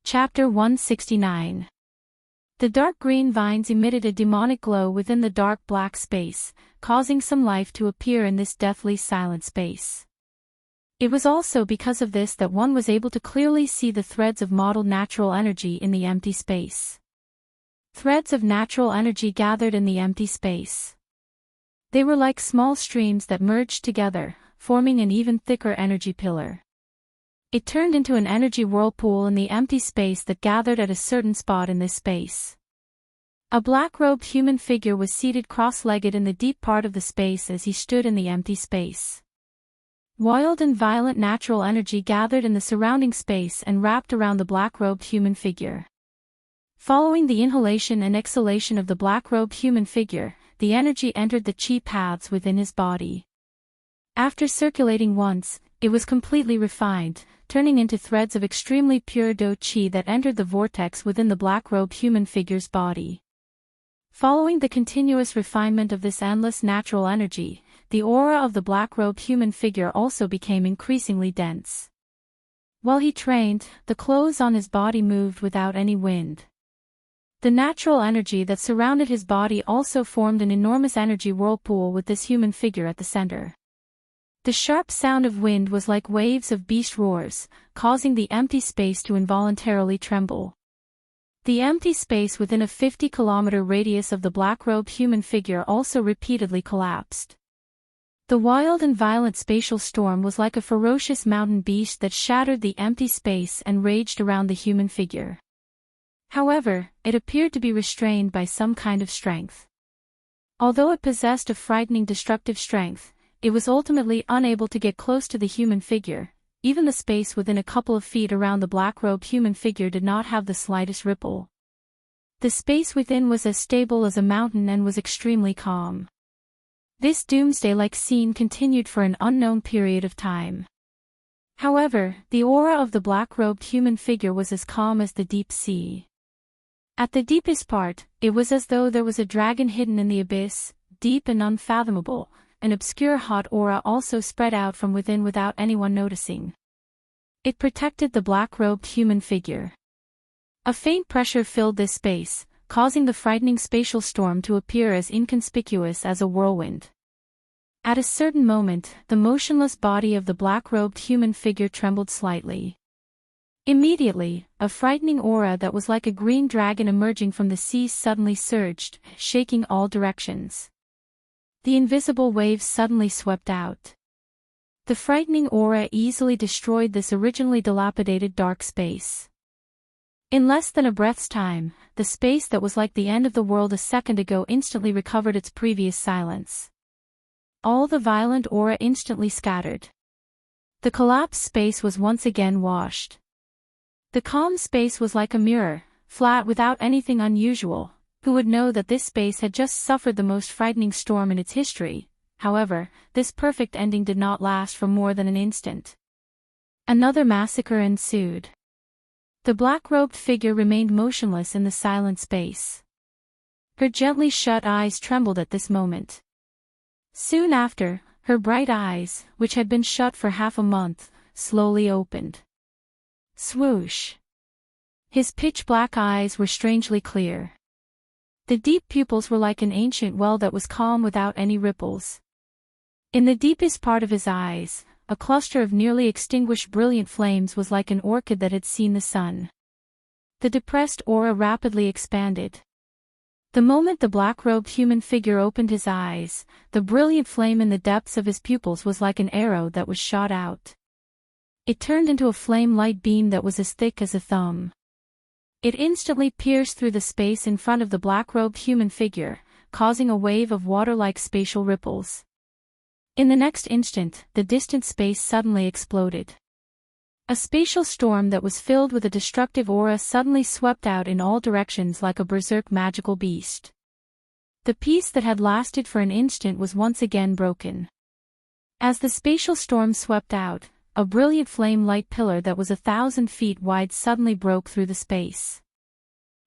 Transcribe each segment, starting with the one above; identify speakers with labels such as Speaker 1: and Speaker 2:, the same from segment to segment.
Speaker 1: Chapter 169. The dark green vines emitted a demonic glow within the dark black space, causing some life to appear in this deathly silent space. It was also because of this that one was able to clearly see the threads of mottled natural energy in the empty space. Threads of natural energy gathered in the empty space. They were like small streams that merged together, forming an even thicker energy pillar. It turned into an energy whirlpool in the empty space that gathered at a certain spot in this space. A black-robed human figure was seated cross-legged in the deep part of the space as he stood in the empty space. Wild and violent natural energy gathered in the surrounding space and wrapped around the black-robed human figure. Following the inhalation and exhalation of the black-robed human figure, the energy entered the chi paths within his body. After circulating once, it was completely refined, turning into threads of extremely pure do chi that entered the vortex within the black-robed human figure's body. Following the continuous refinement of this endless natural energy, the aura of the black-robed human figure also became increasingly dense. While he trained, the clothes on his body moved without any wind. The natural energy that surrounded his body also formed an enormous energy whirlpool with this human figure at the center. The sharp sound of wind was like waves of beast roars, causing the empty space to involuntarily tremble. The empty space within a 50-kilometer radius of the black-robed human figure also repeatedly collapsed. The wild and violent spatial storm was like a ferocious mountain beast that shattered the empty space and raged around the human figure. However, it appeared to be restrained by some kind of strength. Although it possessed a frightening destructive strength, it was ultimately unable to get close to the human figure. Even the space within a couple of feet around the black-robed human figure did not have the slightest ripple. The space within was as stable as a mountain and was extremely calm. This doomsday-like scene continued for an unknown period of time. However, the aura of the black-robed human figure was as calm as the deep sea. At the deepest part, it was as though there was a dragon hidden in the abyss, deep and unfathomable. An obscure hot aura also spread out from within without anyone noticing. It protected the black-robed human figure. A faint pressure filled this space, causing the frightening spatial storm to appear as inconspicuous as a whirlwind. At a certain moment, the motionless body of the black-robed human figure trembled slightly. Immediately, a frightening aura that was like a green dragon emerging from the sea suddenly surged, shaking all directions. The invisible waves suddenly swept out. The frightening aura easily destroyed this originally dilapidated dark space. In less than a breath's time, the space that was like the end of the world a second ago instantly recovered its previous silence. All the violent aura instantly scattered. The collapsed space was once again washed. The calm space was like a mirror, flat without anything unusual. Who would know that this space had just suffered the most frightening storm in its history? However, this perfect ending did not last for more than an instant. Another massacre ensued. The black-robed figure remained motionless in the silent space. Her gently shut eyes trembled at this moment. Soon after, her bright eyes, which had been shut for half a month, slowly opened. Swoosh! His pitch-black eyes were strangely clear. The deep pupils were like an ancient well that was calm without any ripples. In the deepest part of his eyes, a cluster of nearly extinguished brilliant flames was like an orchid that had seen the sun. The depressed aura rapidly expanded. The moment the black-robed human figure opened his eyes, the brilliant flame in the depths of his pupils was like an arrow that was shot out. It turned into a flame-light beam that was as thick as a thumb. It instantly pierced through the space in front of the black-robed human figure, causing a wave of water-like spatial ripples. In the next instant, the distant space suddenly exploded. A spatial storm that was filled with a destructive aura suddenly swept out in all directions like a berserk magical beast. The peace that had lasted for an instant was once again broken. As the spatial storm swept out, a brilliant flame-light pillar that was 1,000 feet wide suddenly broke through the space.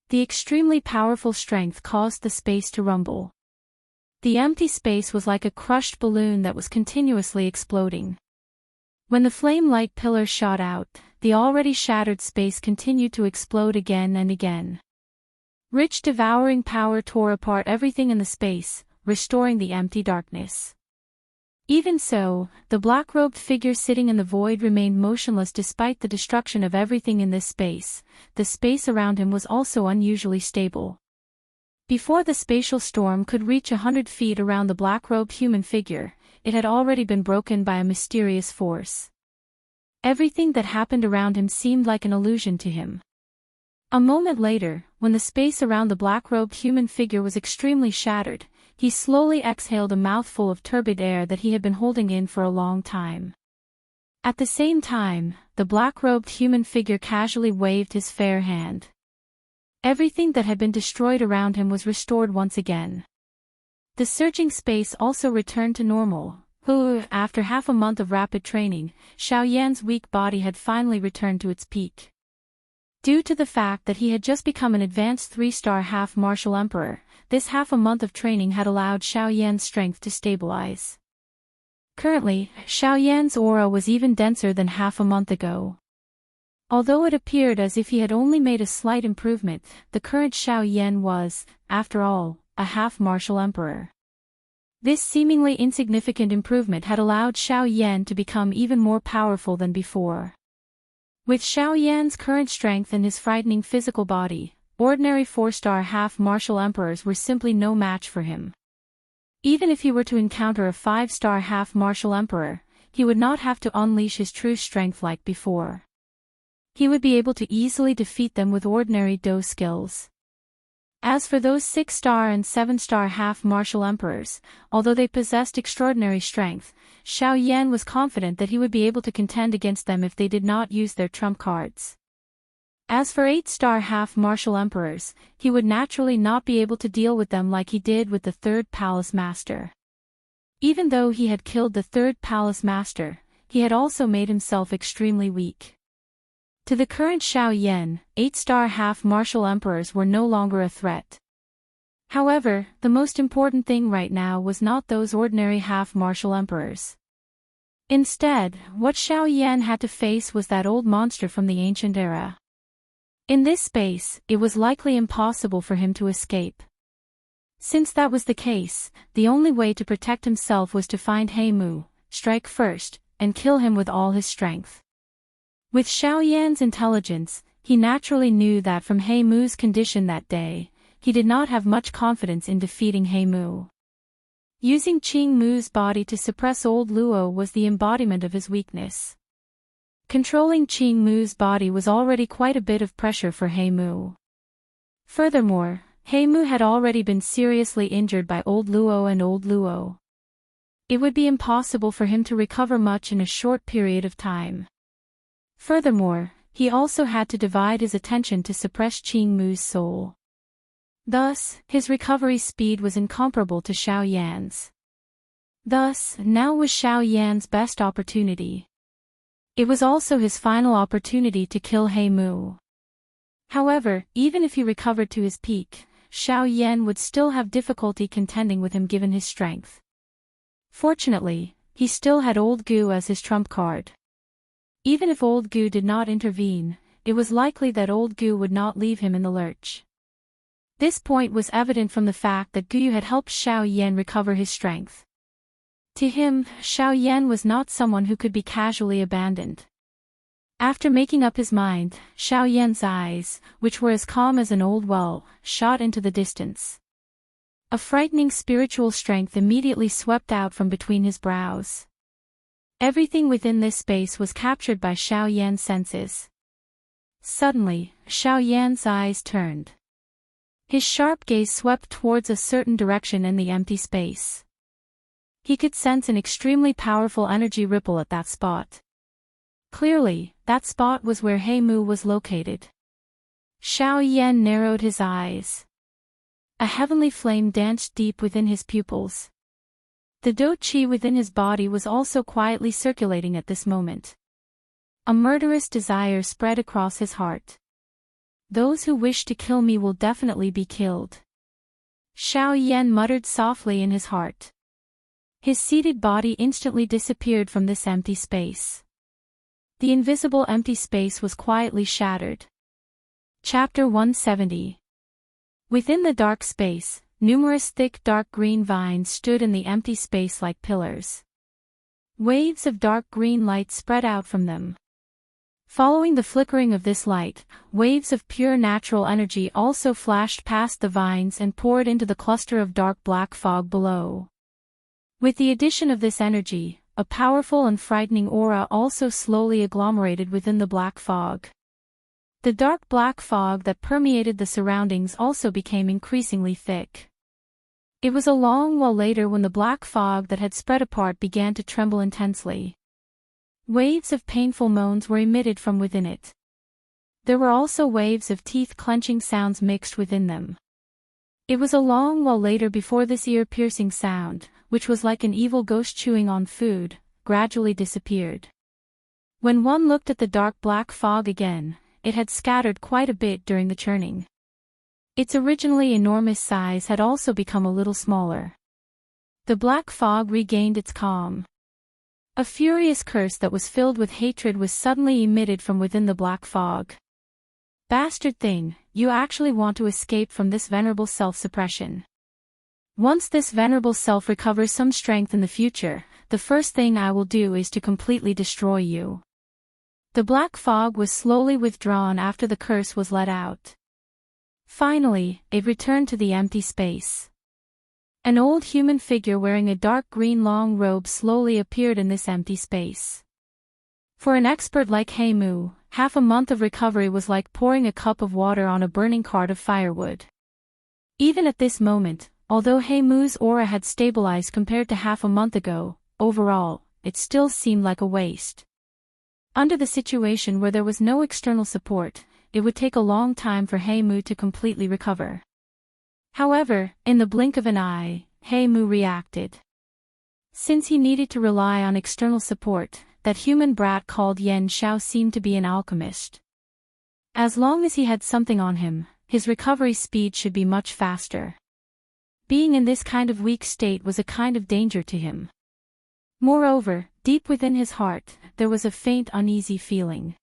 Speaker 1: The extremely powerful strength caused the space to rumble. The empty space was like a crushed balloon that was continuously exploding. When the flame-light pillar shot out, the already shattered space continued to explode again and again. Rich devouring power tore apart everything in the space, restoring the empty darkness. Even so, the black-robed figure sitting in the void remained motionless despite the destruction of everything in this space. The space around him was also unusually stable. Before the spatial storm could reach 100 feet around the black-robed human figure, it had already been broken by a mysterious force. Everything that happened around him seemed like an illusion to him. A moment later, when the space around the black-robed human figure was extremely shattered, he slowly exhaled a mouthful of turbid air that he had been holding in for a long time. At the same time, the black-robed human figure casually waved his fair hand. Everything that had been destroyed around him was restored once again. The surging space also returned to normal. After half a month of rapid training, Xiao Yan's weak body had finally returned to its peak. Due to the fact that he had just become an advanced 3-star half-martial emperor, this half a month of training had allowed Xiao Yan's strength to stabilize. Currently, Xiao Yan's aura was even denser than half a month ago. Although it appeared as if he had only made a slight improvement, the current Xiao Yan was, after all, a half-martial emperor. This seemingly insignificant improvement had allowed Xiao Yan to become even more powerful than before. With Xiao Yan's current strength and his frightening physical body, ordinary 4-star half-martial emperors were simply no match for him. Even if he were to encounter a 5-star half-martial emperor, he would not have to unleash his true strength like before. He would be able to easily defeat them with ordinary Do skills. As for those 6-star and 7-star half-martial emperors, although they possessed extraordinary strength, Xiao Yan was confident that he would be able to contend against them if they did not use their trump cards. As for 8-star half-martial emperors, he would naturally not be able to deal with them like he did with the 3rd Palace Master. Even though he had killed the 3rd Palace Master, he had also made himself extremely weak. To the current Xiao Yan, 8-star half-martial emperors were no longer a threat. However, the most important thing right now was not those ordinary half-martial emperors. Instead, what Xiao Yan had to face was that old monster from the ancient era. In this space, it was likely impossible for him to escape. Since that was the case, the only way to protect himself was to find He Mu, strike first, and kill him with all his strength. With Xiao Yan's intelligence, he naturally knew that from He Mu's condition that day, he did not have much confidence in defeating He Mu. Using Qing Mu's body to suppress old Luo was the embodiment of his weakness. Controlling Qing Mu's body was already quite a bit of pressure for He Mu. Furthermore, He Mu had already been seriously injured by old Luo and old Luo. It would be impossible for him to recover much in a short period of time. Furthermore, he also had to divide his attention to suppress Qing Mu's soul. Thus, his recovery speed was incomparable to Xiao Yan's. Thus, now was Xiao Yan's best opportunity. It was also his final opportunity to kill He Mu. However, even if he recovered to his peak, Xiao Yan would still have difficulty contending with him given his strength. Fortunately, he still had Old Gu as his trump card. Even if Old Gu did not intervene, it was likely that Old Gu would not leave him in the lurch. This point was evident from the fact that Gu had helped Xiao Yan recover his strength. To him, Xiao Yan was not someone who could be casually abandoned. After making up his mind, Xiao Yan's eyes, which were as calm as an old well, shot into the distance. A frightening spiritual strength immediately swept out from between his brows. Everything within this space was captured by Xiao Yan's senses. Suddenly, Xiao Yan's eyes turned. His sharp gaze swept towards a certain direction in the empty space. He could sense an extremely powerful energy ripple at that spot. Clearly, that spot was where He Mu was located. Xiao Yan narrowed his eyes. A heavenly flame danced deep within his pupils. The Do Qi within his body was also quietly circulating at this moment. A murderous desire spread across his heart. Those who wish to kill me will definitely be killed. Xiao Yan muttered softly in his heart. His seated body instantly disappeared from this empty space. The invisible empty space was quietly shattered. Chapter 170. Within the dark space, numerous thick dark green vines stood in the empty space like pillars. Waves of dark green light spread out from them. Following the flickering of this light, waves of pure natural energy also flashed past the vines and poured into the cluster of dark black fog below. With the addition of this energy, a powerful and frightening aura also slowly agglomerated within the black fog. The dark black fog that permeated the surroundings also became increasingly thick. It was a long while later when the black fog that had spread apart began to tremble intensely. Waves of painful moans were emitted from within it. There were also waves of teeth-clenching sounds mixed within them. It was a long while later before this ear-piercing sound, which was like an evil ghost chewing on food, gradually disappeared. When one looked at the dark black fog again, it had scattered quite a bit during the churning. Its originally enormous size had also become a little smaller. The black fog regained its calm. A furious curse that was filled with hatred was suddenly emitted from within the black fog. Bastard thing, you actually want to escape from this venerable self-suppression. Once this venerable self recovers some strength in the future, the first thing I will do is to completely destroy you. The black fog was slowly withdrawn after the curse was let out. Finally, it returned to the empty space. An old human figure wearing a dark green long robe slowly appeared in this empty space. For an expert like Heimu, half a month of recovery was like pouring a cup of water on a burning cart of firewood. Even at this moment, although Heimu's aura had stabilized compared to half a month ago, overall, it still seemed like a waste. Under the situation where there was no external support, it would take a long time for Heimu to completely recover. However, in the blink of an eye, Heimu reacted. Since he needed to rely on external support, that human brat called Yen Xiao seemed to be an alchemist. As long as he had something on him, his recovery speed should be much faster. Being in this kind of weak state was a kind of danger to him. Moreover, deep within his heart, there was a faint uneasy feeling.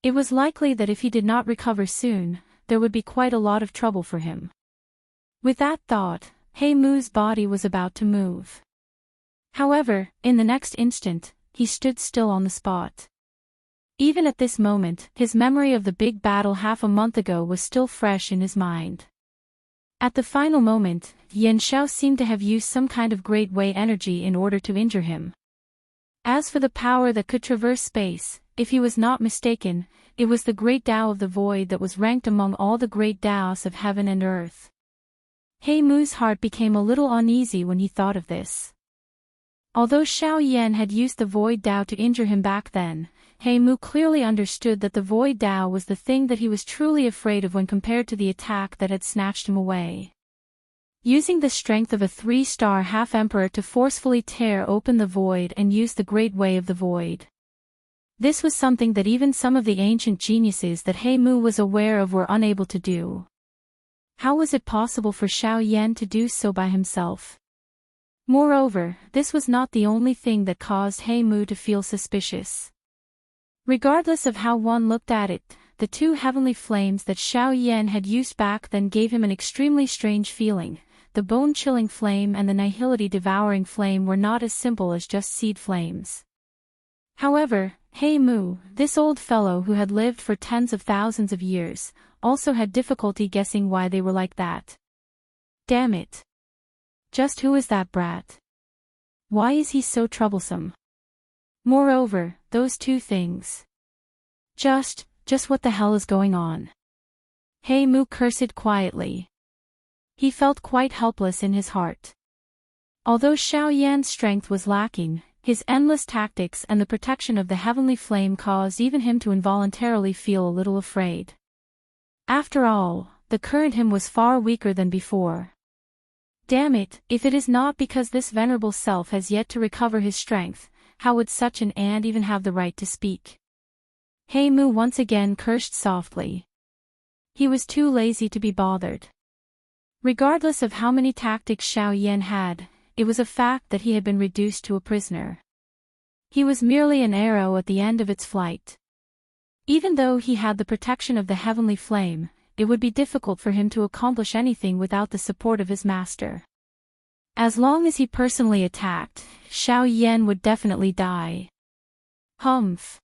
Speaker 1: It was likely that if he did not recover soon, there would be quite a lot of trouble for him. With that thought, Heimu's body was about to move. However, in the next instant, he stood still on the spot. Even at this moment, his memory of the big battle half a month ago was still fresh in his mind. At the final moment, Yen Xiao seemed to have used some kind of great way energy in order to injure him. As for the power that could traverse space, if he was not mistaken, it was the great Tao of the void that was ranked among all the great Taos of heaven and earth. Heimu's heart became a little uneasy when he thought of this. Although Xiao Yan had used the void Tao to injure him back then, Heimu clearly understood that the void Tao was the thing that he was truly afraid of when compared to the attack that had snatched him away. Using the strength of a 3-star half-emperor to forcefully tear open the void and use the great way of the void. This was something that even some of the ancient geniuses that Heimu was aware of were unable to do. How was it possible for Xiao Yan to do so by himself? Moreover, this was not the only thing that caused Heimu to feel suspicious. Regardless of how one looked at it, the two heavenly flames that Xiao Yan had used back then gave him an extremely strange feeling. The bone-chilling flame and the nihility-devouring flame were not as simple as just seed flames. However, Heimu, this old fellow who had lived for tens of thousands of years, also had difficulty guessing why they were like that. Damn it. Just who is that brat? Why is he so troublesome? Moreover, those two things. Just what the hell is going on? Heimu cursed quietly. He felt quite helpless in his heart. Although Xiao Yan's strength was lacking, his endless tactics and the protection of the heavenly flame caused even him to involuntarily feel a little afraid. After all, the current him was far weaker than before. Damn it, if it is not because this venerable self has yet to recover his strength, how would such an ant even have the right to speak? Heimu once again cursed softly. He was too lazy to be bothered. Regardless of how many tactics Xiao Yan had, it was a fact that he had been reduced to a prisoner. He was merely an arrow at the end of its flight. Even though he had the protection of the heavenly flame, it would be difficult for him to accomplish anything without the support of his master. As long as he personally attacked, Xiao Yan would definitely die. Humph.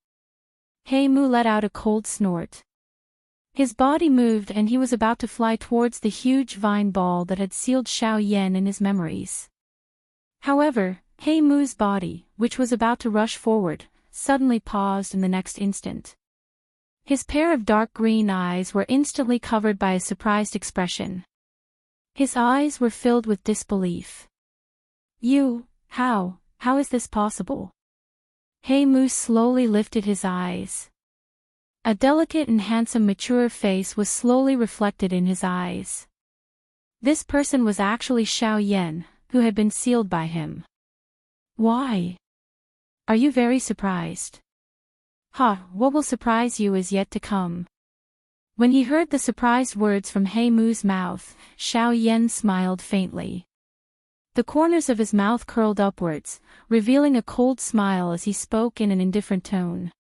Speaker 1: He Mu let out a cold snort. His body moved and he was about to fly towards the huge vine ball that had sealed Xiao Yan in his memories. However, He Mu's body, which was about to rush forward, suddenly paused in the next instant. His pair of dark green eyes were instantly covered by a surprised expression. His eyes were filled with disbelief. How is this possible? He Mu slowly lifted his eyes. A delicate and handsome mature face was slowly reflected in his eyes. This person was actually Xiao Yan, who had been sealed by him. Why? Are you very surprised? What will surprise you is yet to come. When he heard the surprised words from He Mu's mouth, Xiao Yan smiled faintly. The corners of his mouth curled upwards, revealing a cold smile as he spoke in an indifferent tone.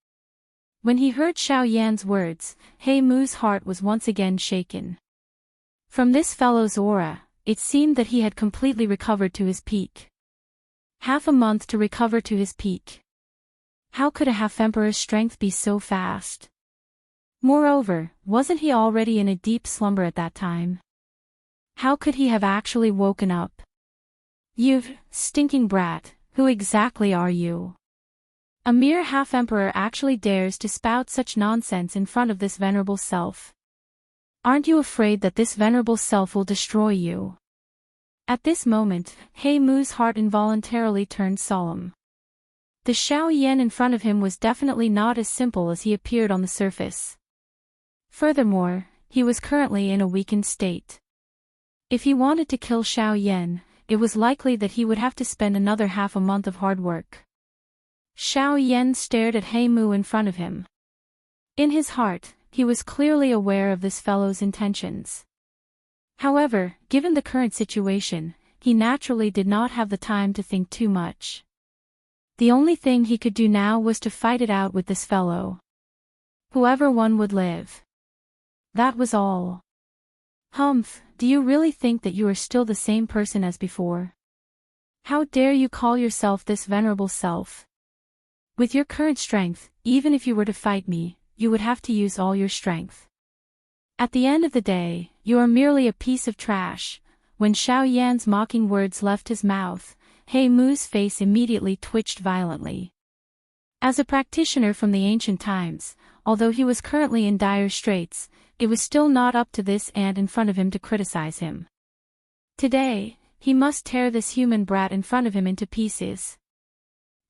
Speaker 1: When he heard Xiao Yan's words, He Mu's heart was once again shaken. From this fellow's aura, it seemed that he had completely recovered to his peak. Half a month to recover to his peak. How could a half-emperor's strength be so fast? Moreover, wasn't he already in a deep slumber at that time? How could he have actually woken up? You stinking brat, who exactly are you? A mere half-emperor actually dares to spout such nonsense in front of this venerable self. Aren't you afraid that this venerable self will destroy you? At this moment, He Mu's heart involuntarily turned solemn. The Xiao Yan in front of him was definitely not as simple as he appeared on the surface. Furthermore, he was currently in a weakened state. If he wanted to kill Xiao Yan, it was likely that he would have to spend another half a month of hard work. Xiao Yan stared at He Mu in front of him. In his heart, he was clearly aware of this fellow's intentions. However, given the current situation, he naturally did not have the time to think too much. The only thing he could do now was to fight it out with this fellow. Whoever won would live. That was all. Humph, do you really think that you are still the same person as before? How dare you call yourself this venerable self? With your current strength, even if you were to fight me, you would have to use all your strength. At the end of the day, you are merely a piece of trash. When Xiao Yan's mocking words left his mouth, He Mu's face immediately twitched violently. As a practitioner from the ancient times, although he was currently in dire straits, it was still not up to this ant in front of him to criticize him. Today, he must tear this human brat in front of him into pieces.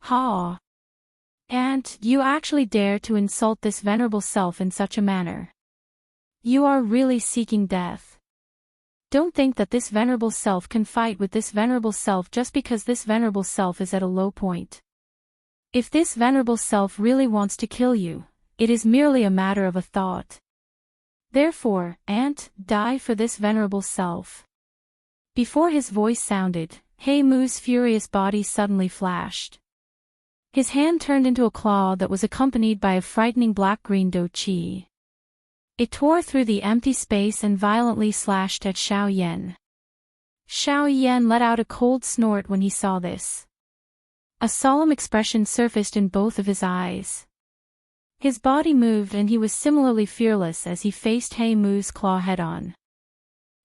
Speaker 1: Ha! Ant, you actually dare to insult this venerable self in such a manner. You are really seeking death. Don't think that this venerable self can fight with this venerable self just because this venerable self is at a low point. If this venerable self really wants to kill you, it is merely a matter of a thought. Therefore, Ant, die for this venerable self. Before his voice sounded, He Mu's furious body suddenly flashed. His hand turned into a claw that was accompanied by a frightening black-green do chi. It tore through the empty space and violently slashed at Xiao Yan. Xiao Yan let out a cold snort when he saw this. A solemn expression surfaced in both of his eyes. His body moved and he was similarly fearless as he faced He Mu's claw head-on.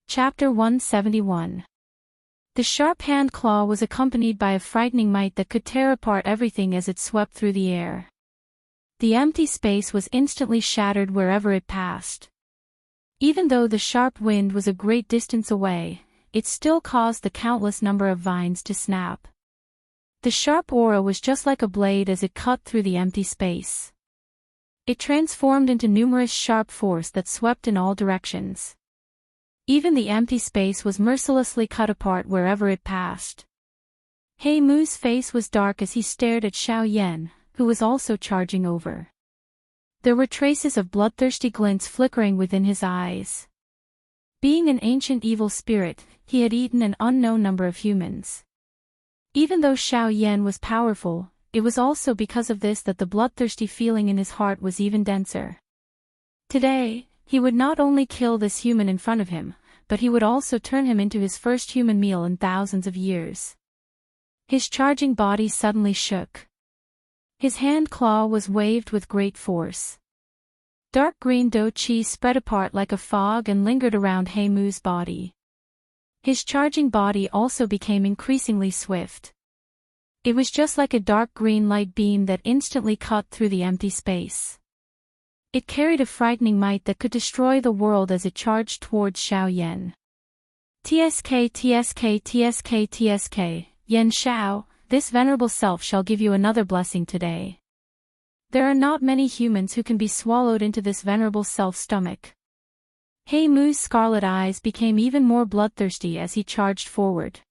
Speaker 1: Chapter 171. The sharp hand claw was accompanied by a frightening might that could tear apart everything as it swept through the air. The empty space was instantly shattered wherever it passed. Even though the sharp wind was a great distance away, it still caused the countless number of vines to snap. The sharp aura was just like a blade as it cut through the empty space. It transformed into numerous sharp force that swept in all directions. Even the empty space was mercilessly cut apart wherever it passed. He Mu's face was dark as he stared at Xiao Yan, who was also charging over. There were traces of bloodthirsty glints flickering within his eyes. Being an ancient evil spirit, he had eaten an unknown number of humans. Even though Xiao Yan was powerful, it was also because of this that the bloodthirsty feeling in his heart was even denser. Today, he would not only kill this human in front of him, but he would also turn him into his first human meal in thousands of years. His charging body suddenly shook. His hand claw was waved with great force. Dark green do chi spread apart like a fog and lingered around He Mu's body. His charging body also became increasingly swift. It was just like a dark green light beam that instantly cut through the empty space. It carried a frightening might that could destroy the world as it charged towards Xiao Yan. TSK TSK TSK TSK, Yan Xiao, this venerable self shall give you another blessing today. There are not many humans who can be swallowed into this venerable self's stomach. He Mu's scarlet eyes became even more bloodthirsty as he charged forward.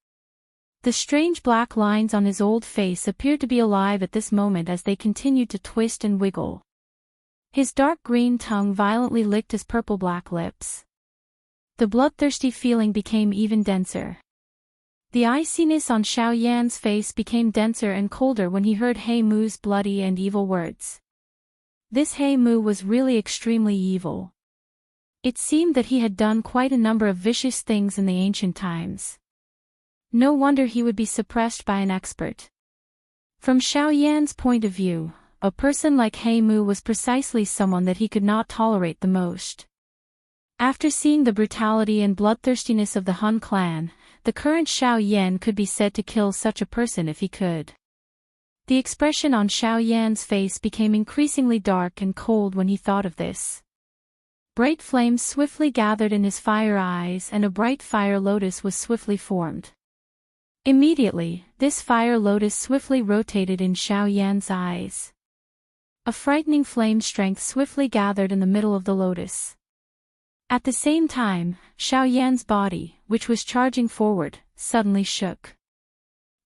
Speaker 1: The strange black lines on his old face appeared to be alive at this moment as they continued to twist and wiggle. His dark green tongue violently licked his purple-black lips. The bloodthirsty feeling became even denser. The iciness on Xiao Yan's face became denser and colder when he heard He Mu's bloody and evil words. This He Mu was really extremely evil. It seemed that he had done quite a number of vicious things in the ancient times. No wonder he would be suppressed by an expert. From Xiao Yan's point of view, a person like He Mu was precisely someone that he could not tolerate the most. After seeing the brutality and bloodthirstiness of the Hun clan, the current Xiao Yan could be said to kill such a person if he could. The expression on Xiao Yan's face became increasingly dark and cold when he thought of this. Bright flames swiftly gathered in his fire eyes and a bright fire lotus was swiftly formed. Immediately, this fire lotus swiftly rotated in Xiao Yan's eyes. A frightening flame strength swiftly gathered in the middle of the lotus. At the same time, Xiao Yan's body, which was charging forward, suddenly shook.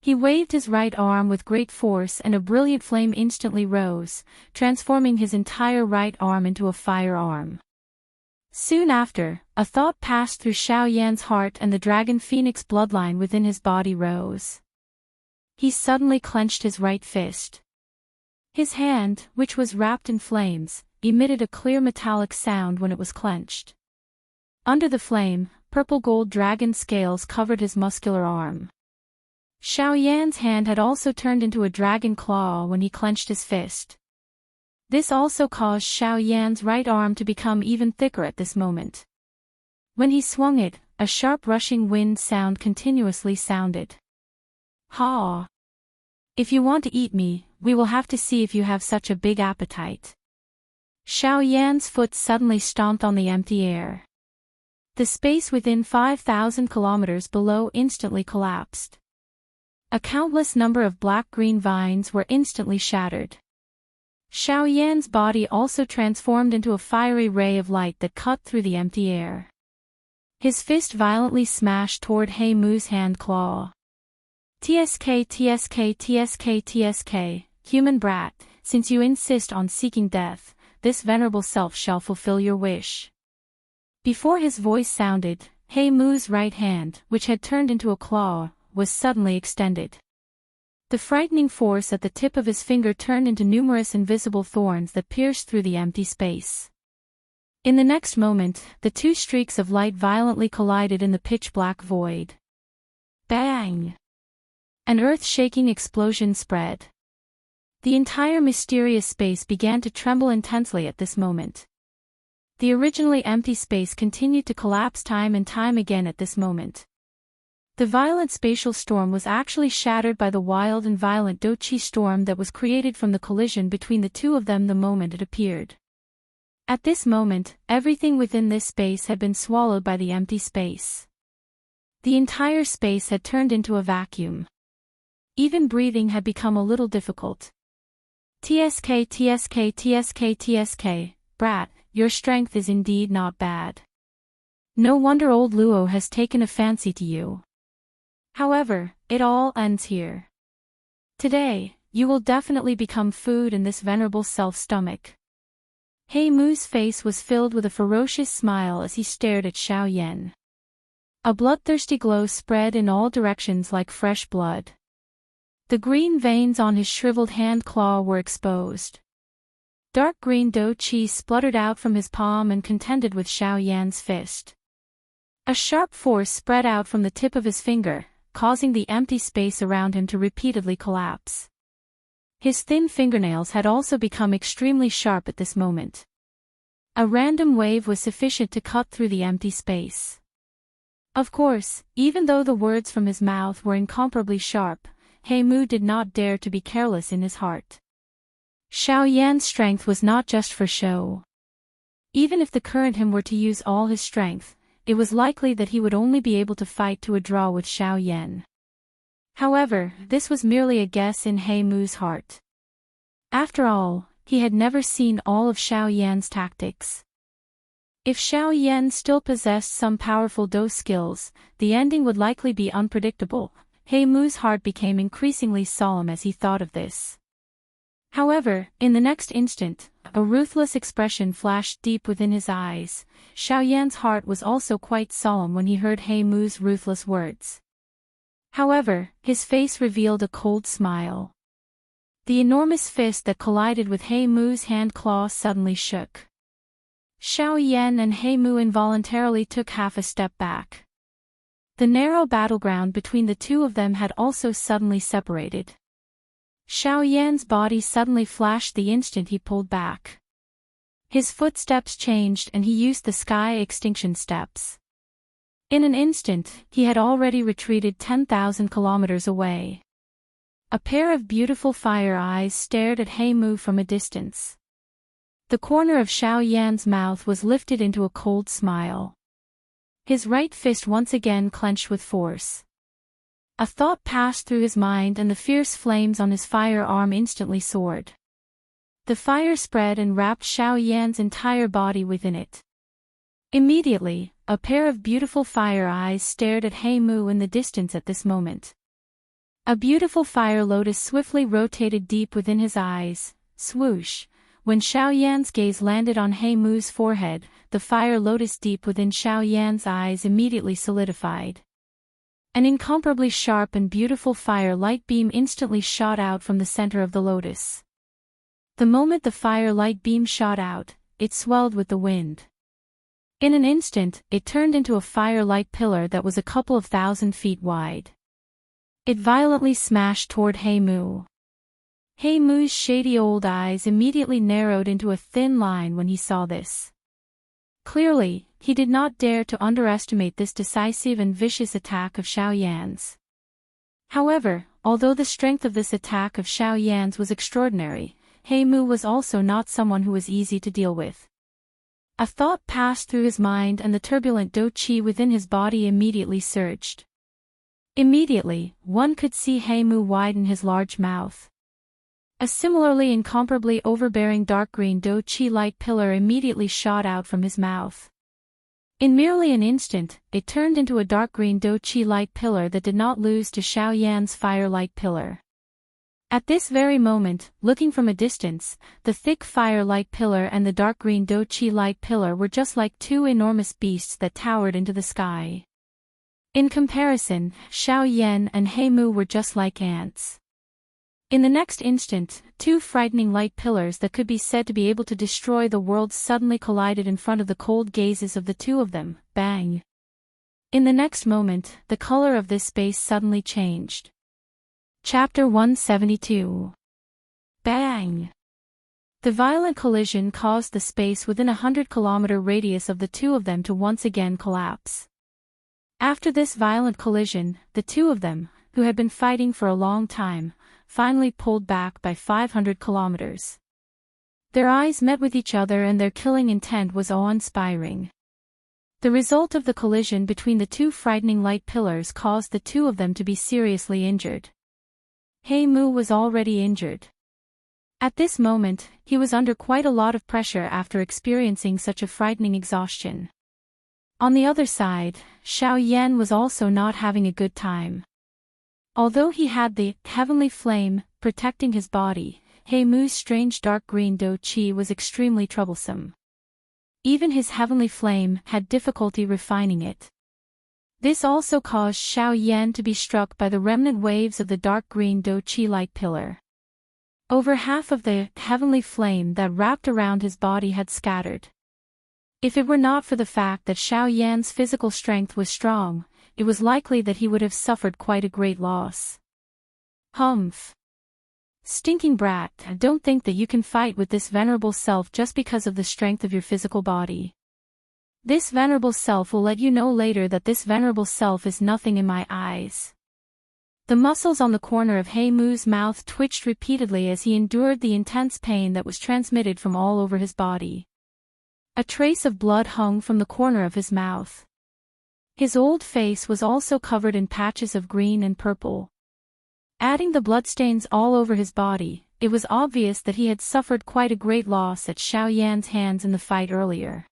Speaker 1: He waved his right arm with great force and a brilliant flame instantly rose, transforming his entire right arm into a firearm. Soon after, a thought passed through Xiao Yan's heart and the dragon phoenix bloodline within his body rose. He suddenly clenched his right fist. His hand, which was wrapped in flames, emitted a clear metallic sound when it was clenched. Under the flame, purple-gold dragon scales covered his muscular arm. Xiao Yan's hand had also turned into a dragon claw when he clenched his fist. This also caused Xiao Yan's right arm to become even thicker at this moment. When he swung it, a sharp rushing wind sound continuously sounded. Ha! If you want to eat me, we will have to see if you have such a big appetite. Xiao Yan's foot suddenly stomped on the empty air. The space within 5,000 kilometers below instantly collapsed. A countless number of black-green vines were instantly shattered. Xiao Yan's body also transformed into a fiery ray of light that cut through the empty air. His fist violently smashed toward He Mu's hand claw. TSK TSK TSK TSK, human brat, since you insist on seeking death, this venerable self shall fulfill your wish. Before his voice sounded, He Mu's right hand, which had turned into a claw, was suddenly extended. The frightening force at the tip of his finger turned into numerous invisible thorns that pierced through the empty space. In the next moment, the two streaks of light violently collided in the pitch-black void. Bang! An earth-shaking explosion spread. The entire mysterious space began to tremble intensely at this moment. The originally empty space continued to collapse time and time again at this moment. The violent spatial storm was actually shattered by the wild and violent Do-Chi storm that was created from the collision between the two of them the moment it appeared. At this moment, everything within this space had been swallowed by the empty space. The entire space had turned into a vacuum. Even breathing had become a little difficult. TSK TSK TSK TSK, brat, your strength is indeed not bad. No wonder old Luo has taken a fancy to you. However, it all ends here. Today, you will definitely become food in this venerable self's stomach. He Mu's face was filled with a ferocious smile as he stared at Xiao Yan. A bloodthirsty glow spread in all directions like fresh blood. The green veins on his shriveled hand claw were exposed. Dark green do chi spluttered out from his palm and contended with Xiao Yan's fist. A sharp force spread out from the tip of his finger, causing the empty space around him to repeatedly collapse. His thin fingernails had also become extremely sharp at this moment. A random wave was sufficient to cut through the empty space. Of course, even though the words from his mouth were incomparably sharp, He Mu did not dare to be careless in his heart. Xiao Yan's strength was not just for show. Even if the current him were to use all his strength, it was likely that he would only be able to fight to a draw with Xiao Yan. However, this was merely a guess in He Mu's heart. After all, he had never seen all of Xiao Yan's tactics. If Xiao Yan still possessed some powerful do skills, the ending would likely be unpredictable. He Mu's heart became increasingly solemn as he thought of this. However, in the next instant, a ruthless expression flashed deep within his eyes. Xiao Yan's heart was also quite solemn when he heard He Mu's ruthless words. However, his face revealed a cold smile. The enormous fist that collided with He Mu's hand claw suddenly shook. Xiao Yan and He Mu involuntarily took half a step back. The narrow battleground between the two of them had also suddenly separated. Xiao Yan's body suddenly flashed the instant he pulled back. His footsteps changed and he used the sky extinction steps. In an instant, he had already retreated 10,000 kilometers away. A pair of beautiful fire eyes stared at He Mu from a distance. The corner of Xiao Yan's mouth was lifted into a cold smile. His right fist once again clenched with force. A thought passed through his mind and the fierce flames on his firearm instantly soared. The fire spread and wrapped Xiao Yan's entire body within it. Immediately, a pair of beautiful fire eyes stared at He Mu in the distance at this moment. A beautiful fire lotus swiftly rotated deep within his eyes, swoosh. When Xiao Yan's gaze landed on He Mu's forehead, the fire lotus deep within Xiao Yan's eyes immediately solidified. An incomparably sharp and beautiful fire light beam instantly shot out from the center of the lotus. The moment the fire light beam shot out, it swelled with the wind. In an instant, it turned into a fire light pillar that was a couple of 1,000 feet wide. It violently smashed toward He Mu. He Mu's shady old eyes immediately narrowed into a thin line when he saw this. Clearly, he did not dare to underestimate this decisive and vicious attack of Xiao Yan's. However, although the strength of this attack of Xiao Yan's was extraordinary, He Mu was also not someone who was easy to deal with. A thought passed through his mind and the turbulent do chi within his body immediately surged. Immediately, one could see He Mu widen his large mouth. A similarly incomparably overbearing dark green do chi light pillar immediately shot out from his mouth. In merely an instant, it turned into a dark green do chi light pillar that did not lose to Xiao Yan's fire light pillar. At this very moment, looking from a distance, the thick fire light pillar and the dark green do chi light pillar were just like two enormous beasts that towered into the sky. In comparison, Xiao Yan and He Mu were just like ants. In the next instant, two frightening light pillars that could be said to be able to destroy the world suddenly collided in front of the cold gazes of the two of them, bang. In the next moment, the color of this space suddenly changed. Chapter 172. Bang! The violent collision caused the space within a 100-kilometer radius of the two of them to once again collapse. After this violent collision, the two of them, who had been fighting for a long time, finally pulled back by 500 kilometers. Their eyes met with each other and their killing intent was awe-inspiring. The result of the collision between the two frightening light pillars caused the two of them to be seriously injured. He Mu was already injured. At this moment, he was under quite a lot of pressure after experiencing such a frightening exhaustion. On the other side, Xiao Yan was also not having a good time. Although he had the heavenly flame protecting his body, He Mu's strange dark green do chi was extremely troublesome. Even his heavenly flame had difficulty refining it. This also caused Xiao Yan to be struck by the remnant waves of the dark green Do Qi light pillar. Over half of the heavenly flame that wrapped around his body had scattered. If it were not for the fact that Xiao Yan's physical strength was strong, it was likely that he would have suffered quite a great loss. Humph. Stinking brat, don't think that you can fight with this venerable self just because of the strength of your physical body. This venerable self will let you know later that this venerable self is nothing in my eyes. The muscles on the corner of He Mu's mouth twitched repeatedly as he endured the intense pain that was transmitted from all over his body. A trace of blood hung from the corner of his mouth. His old face was also covered in patches of green and purple. Adding the bloodstains all over his body, it was obvious that he had suffered quite a great loss at Xiao Yan's hands in the fight earlier.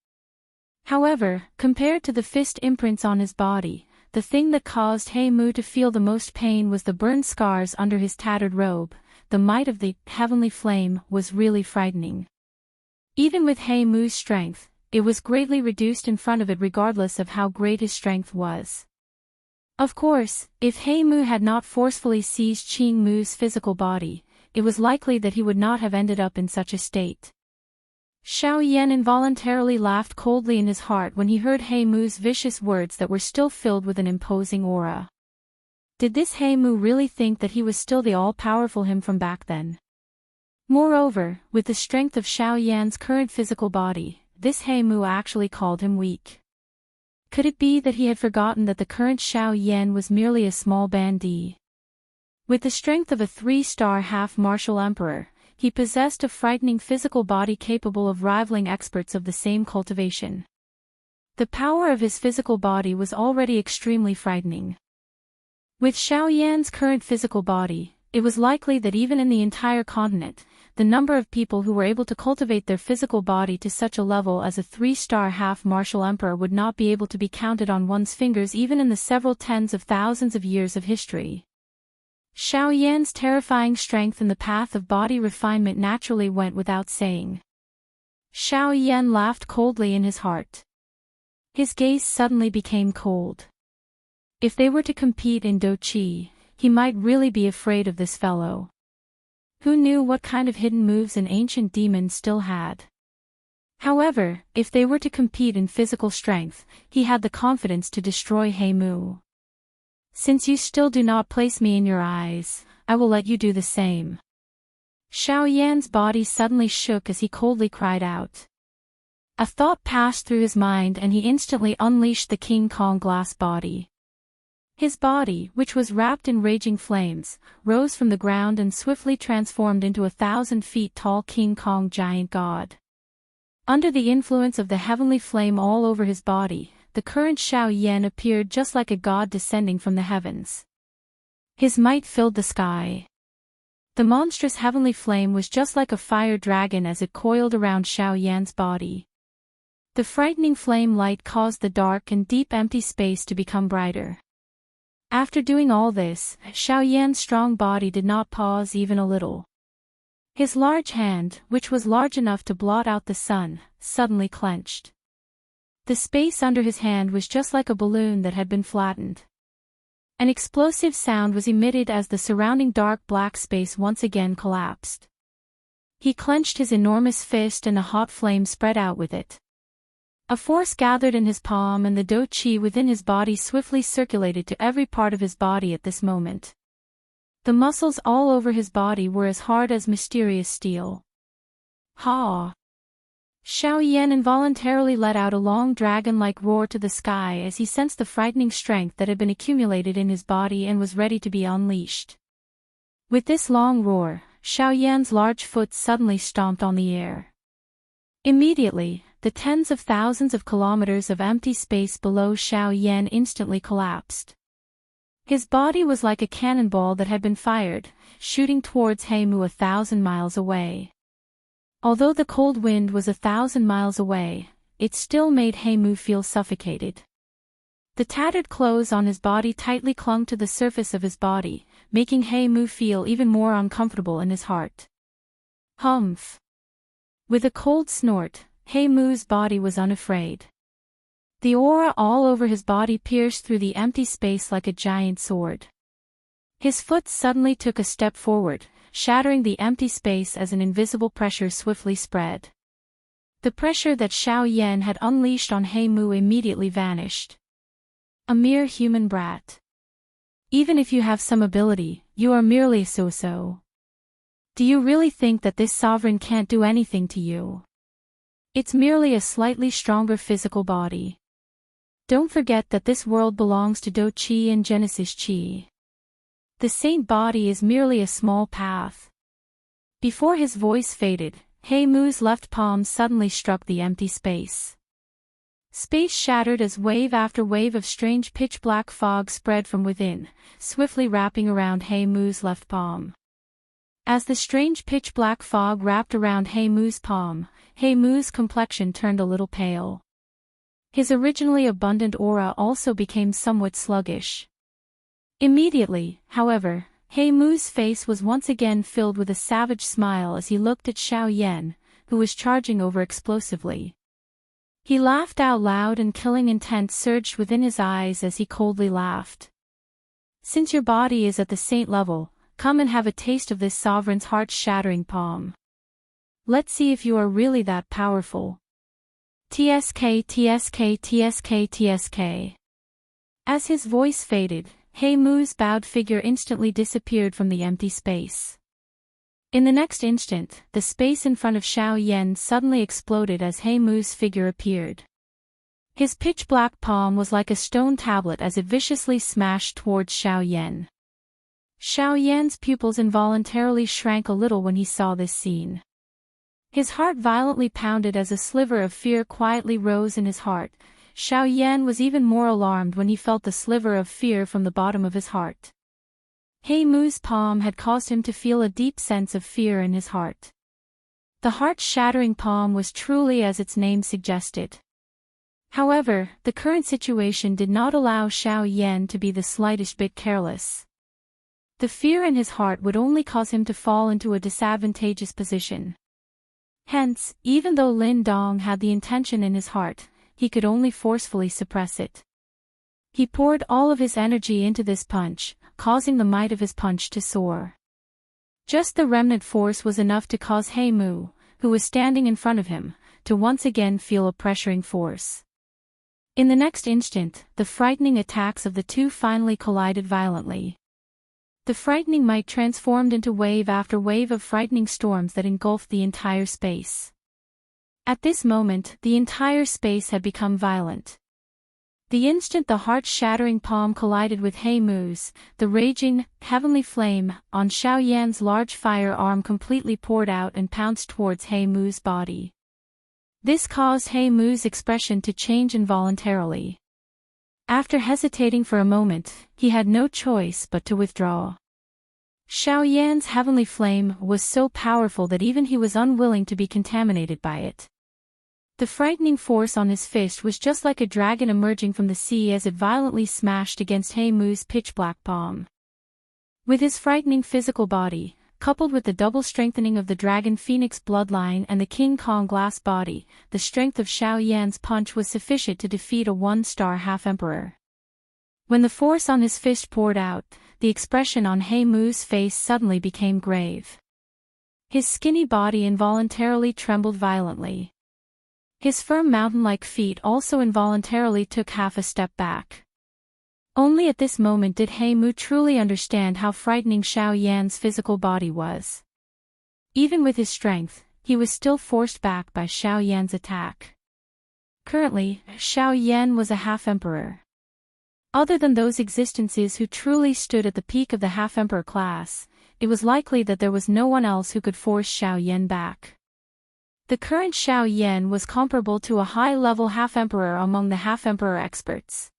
Speaker 1: However, compared to the fist imprints on his body, the thing that caused He Mu to feel the most pain was the burned scars under his tattered robe. The might of the heavenly flame was really frightening. Even with He Mu's strength, it was greatly reduced in front of it regardless of how great his strength was. Of course, if He Mu had not forcefully seized Qing Mu's physical body, it was likely that he would not have ended up in such a state. Xiao Yan involuntarily laughed coldly in his heart when he heard He Mu's vicious words that were still filled with an imposing aura. Did this He Mu really think that he was still the all-powerful him from back then? Moreover, with the strength of Xiao Yan's current physical body, this He Mu actually called him weak. Could it be that he had forgotten that the current Xiao Yan was merely a small bandit? With the strength of a 3-star half-martial emperor, he possessed a frightening physical body capable of rivaling experts of the same cultivation. The power of his physical body was already extremely frightening. With Xiao Yan's current physical body, it was likely that even in the entire continent, the number of people who were able to cultivate their physical body to such a level as a 3-star half-martial emperor would not be able to be counted on one's fingers even in the several tens of thousands of years of history. Xiao Yan's terrifying strength in the path of body refinement naturally went without saying. Xiao Yan laughed coldly in his heart. His gaze suddenly became cold. If they were to compete in Do Qi, he might really be afraid of this fellow. Who knew what kind of hidden moves an ancient demon still had? However, if they were to compete in physical strength, he had the confidence to destroy He Mu. Since you still do not place me in your eyes, I will let you do the same. Xiao Yan's body suddenly shook as he coldly cried out. A thought passed through his mind and he instantly unleashed the King Kong glass body. His body, which was wrapped in raging flames, rose from the ground and swiftly transformed into a 1,000 feet tall King Kong giant god. Under the influence of the heavenly flame all over his body, the current Xiao Yan appeared just like a god descending from the heavens. His might filled the sky. The monstrous heavenly flame was just like a fire dragon as it coiled around Xiao Yan's body. The frightening flame light caused the dark and deep empty space to become brighter. After doing all this, Xiao Yan's strong body did not pause even a little. His large hand, which was large enough to blot out the sun, suddenly clenched. The space under his hand was just like a balloon that had been flattened. An explosive sound was emitted as the surrounding dark black space once again collapsed. He clenched his enormous fist and a hot flame spread out with it. A force gathered in his palm and the Do Qi within his body swiftly circulated to every part of his body at this moment. The muscles all over his body were as hard as mysterious steel. Ha! Xiao Yan involuntarily let out a long dragon-like roar to the sky as he sensed the frightening strength that had been accumulated in his body and was ready to be unleashed. With this long roar, Xiao Yan's large foot suddenly stomped on the air. Immediately, the tens of thousands of kilometers of empty space below Xiao Yan instantly collapsed. His body was like a cannonball that had been fired, shooting towards He Mu 1,000 miles away. Although the cold wind was 1,000 miles away, it still made He Mu feel suffocated. The tattered clothes on his body tightly clung to the surface of his body, making He Mu feel even more uncomfortable in his heart. Humph! With a cold snort, He Mu's body was unafraid. The aura all over his body pierced through the empty space like a giant sword. His foot suddenly took a step forward, shattering the empty space as an invisible pressure swiftly spread. The pressure that Xiao Yan had unleashed on He Mu immediately vanished. A mere human brat. Even if you have some ability, you are merely a so-so. Do you really think that this sovereign can't do anything to you? It's merely a slightly stronger physical body. Don't forget that this world belongs to Do Qi and Genesis Qi. The saint body is merely a small path. Before his voice faded, He Mu's left palm suddenly struck the empty space. Space shattered as wave after wave of strange pitch-black fog spread from within, swiftly wrapping around He Mu's left palm. As the strange pitch-black fog wrapped around He Mu's palm, He Mu's complexion turned a little pale. His originally abundant aura also became somewhat sluggish. Immediately, however, He Mu's face was once again filled with a savage smile as he looked at Xiao Yan, who was charging over explosively. He laughed out loud and killing intent surged within his eyes as he coldly laughed. Since your body is at the saint level, come and have a taste of this sovereign's heart-shattering palm. Let's see if you are really that powerful. TSK TSK TSK TSK. As his voice faded, He Mu's bowed figure instantly disappeared from the empty space. In the next instant, the space in front of Xiao Yan suddenly exploded as He Mu's figure appeared. His pitch-black palm was like a stone tablet as it viciously smashed towards Xiao Yan. Xiao Yan's pupils involuntarily shrank a little when he saw this scene. His heart violently pounded as a sliver of fear quietly rose in his heart. Xiao Yan was even more alarmed when he felt the sliver of fear from the bottom of his heart. He Mu's palm had caused him to feel a deep sense of fear in his heart. The heart-shattering palm was truly as its name suggested. However, the current situation did not allow Xiao Yan to be the slightest bit careless. The fear in his heart would only cause him to fall into a disadvantageous position. Hence, even though Lin Dong had the intention in his heart, he could only forcefully suppress it. He poured all of his energy into this punch, causing the might of his punch to soar. Just the remnant force was enough to cause He Mu, who was standing in front of him, to once again feel a pressuring force. In the next instant, the frightening attacks of the two finally collided violently. The frightening might transformed into wave after wave of frightening storms that engulfed the entire space. At this moment, the entire space had become violent. The instant the heart-shattering palm collided with He Mu's, the raging, heavenly flame on Xiao Yan's large firearm completely poured out and pounced towards He Mu's body. This caused He Mu's expression to change involuntarily. After hesitating for a moment, he had no choice but to withdraw. Xiao Yan's heavenly flame was so powerful that even he was unwilling to be contaminated by it. The frightening force on his fist was just like a dragon emerging from the sea as it violently smashed against He Mu's pitch-black palm. With his frightening physical body, coupled with the double strengthening of the Dragon Phoenix bloodline and the King Kong glass body, the strength of Xiao Yan's punch was sufficient to defeat a one-star half-emperor. When the force on his fist poured out, the expression on He Mu's face suddenly became grave. His skinny body involuntarily trembled violently. His firm mountain-like feet also involuntarily took half a step back. Only at this moment did He Mu truly understand how frightening Xiao Yan's physical body was. Even with his strength, he was still forced back by Xiao Yan's attack. Currently, Xiao Yan was a half-emperor. Other than those existences who truly stood at the peak of the half-emperor class, it was likely that there was no one else who could force Xiao Yan back. The current Xiao Yan was comparable to a high-level half-emperor among the half-emperor experts.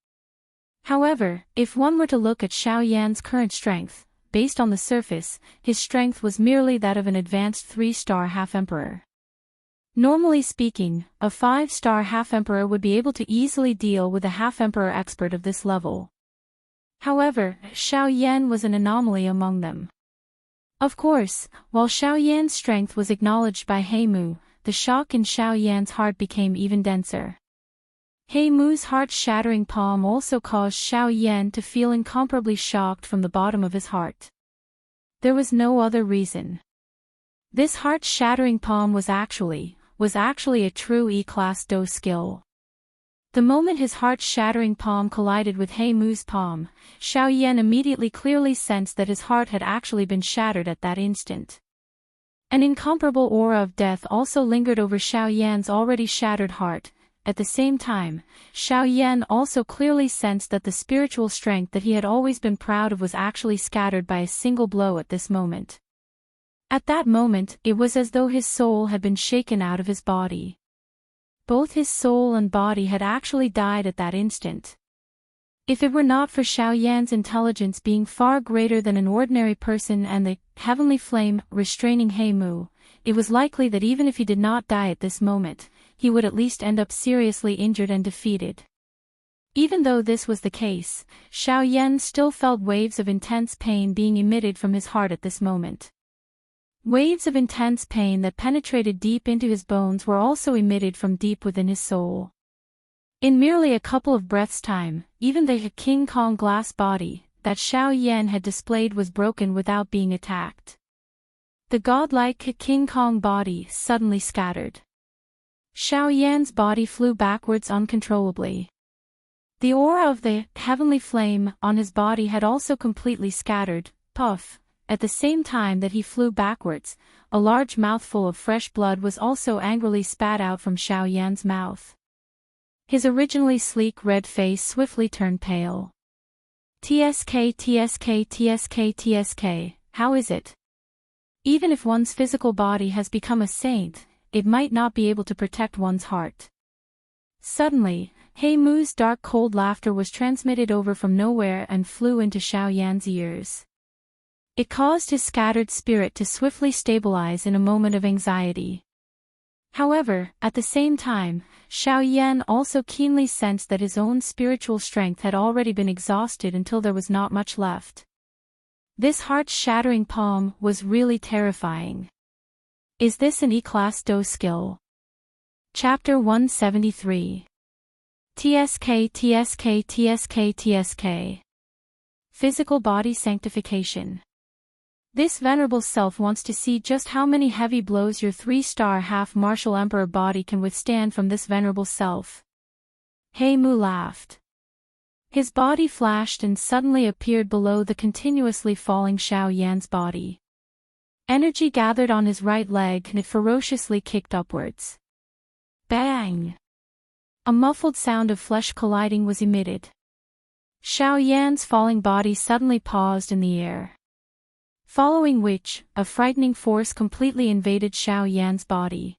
Speaker 1: However, if one were to look at Xiao Yan's current strength, based on the surface, his strength was merely that of an advanced 3-star half-emperor. Normally speaking, a 5-star half-emperor would be able to easily deal with a half-emperor expert of this level. However, Xiao Yan was an anomaly among them. Of course, while Xiao Yan's strength was acknowledged by He Mu, the shock in Xiao Yan's heart became even denser. He Mu's heart-shattering palm also caused Xiao Yan to feel incomparably shocked from the bottom of his heart. There was no other reason. This heart-shattering palm was actually a true E-class Do skill. The moment his heart-shattering palm collided with He Mu's palm, Xiao Yan immediately clearly sensed that his heart had actually been shattered at that instant. An incomparable aura of death also lingered over Xiao Yan's already shattered heart. At the same time, Xiao Yan also clearly sensed that the spiritual strength that he had always been proud of was actually scattered by a single blow at this moment. At that moment, it was as though his soul had been shaken out of his body. Both his soul and body had actually died at that instant. If it were not for Xiao Yan's intelligence being far greater than an ordinary person and the heavenly flame restraining He Mu, it was likely that even if he did not die at this moment, he would at least end up seriously injured and defeated. Even though this was the case, Xiao Yan still felt waves of intense pain being emitted from his heart at this moment. Waves of intense pain that penetrated deep into his bones were also emitted from deep within his soul. In merely a couple of breaths' time, even the King Kong glass body that Xiao Yan had displayed was broken without being attacked. The godlike King Kong body suddenly scattered. Xiao Yan's body flew backwards uncontrollably. The aura of the heavenly flame on his body had also completely scattered. Puff. At the same time that he flew backwards, a large mouthful of fresh blood was also angrily spat out from Xiao Yan's mouth. His originally sleek red face swiftly turned pale. TSK, TSK, TSK, TSK, how is it? Even if one's physical body has become a saint, it might not be able to protect one's heart. Suddenly, He Mu's dark cold laughter was transmitted over from nowhere and flew into Xiao Yan's ears. It caused his scattered spirit to swiftly stabilize in a moment of anxiety. However, at the same time, Xiao Yan also keenly sensed that his own spiritual strength had already been exhausted until there was not much left. This heart-shattering palm was really terrifying. Is this an E-class Do skill? Chapter 173. TSK, TSK, TSK, TSK. Physical body sanctification. This venerable self wants to see just how many heavy blows your 3-star half-martial emperor body can withstand from this venerable self. He Mu laughed. His body flashed and suddenly appeared below the continuously falling Xiao Yan's body. Energy gathered on his right leg and it ferociously kicked upwards. Bang! A muffled sound of flesh colliding was emitted. Xiao Yan's falling body suddenly paused in the air. Following which, a frightening force completely invaded Xiao Yan's body.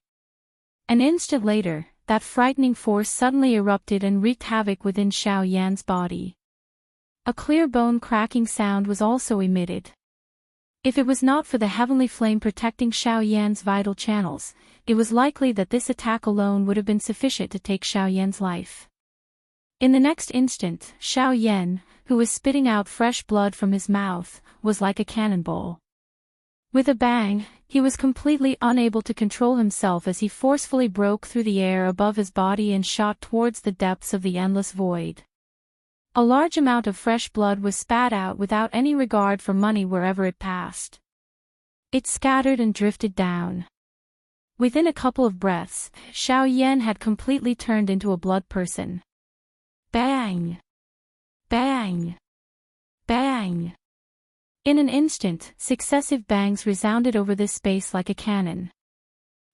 Speaker 1: An instant later, that frightening force suddenly erupted and wreaked havoc within Xiao Yan's body. A clear bone-cracking sound was also emitted. If it was not for the heavenly flame protecting Xiao Yan's vital channels, it was likely that this attack alone would have been sufficient to take Xiao Yan's life. In the next instant, Xiao Yan, who was spitting out fresh blood from his mouth, was like a cannonball. With a bang, he was completely unable to control himself as he forcefully broke through the air above his body and shot towards the depths of the endless void. A large amount of fresh blood was spat out without any regard for money wherever it passed. It scattered and drifted down. Within a couple of breaths, Xiao Yan had completely turned into a blood person. Bang! Bang! Bang! In an instant, successive bangs resounded over this space like a cannon.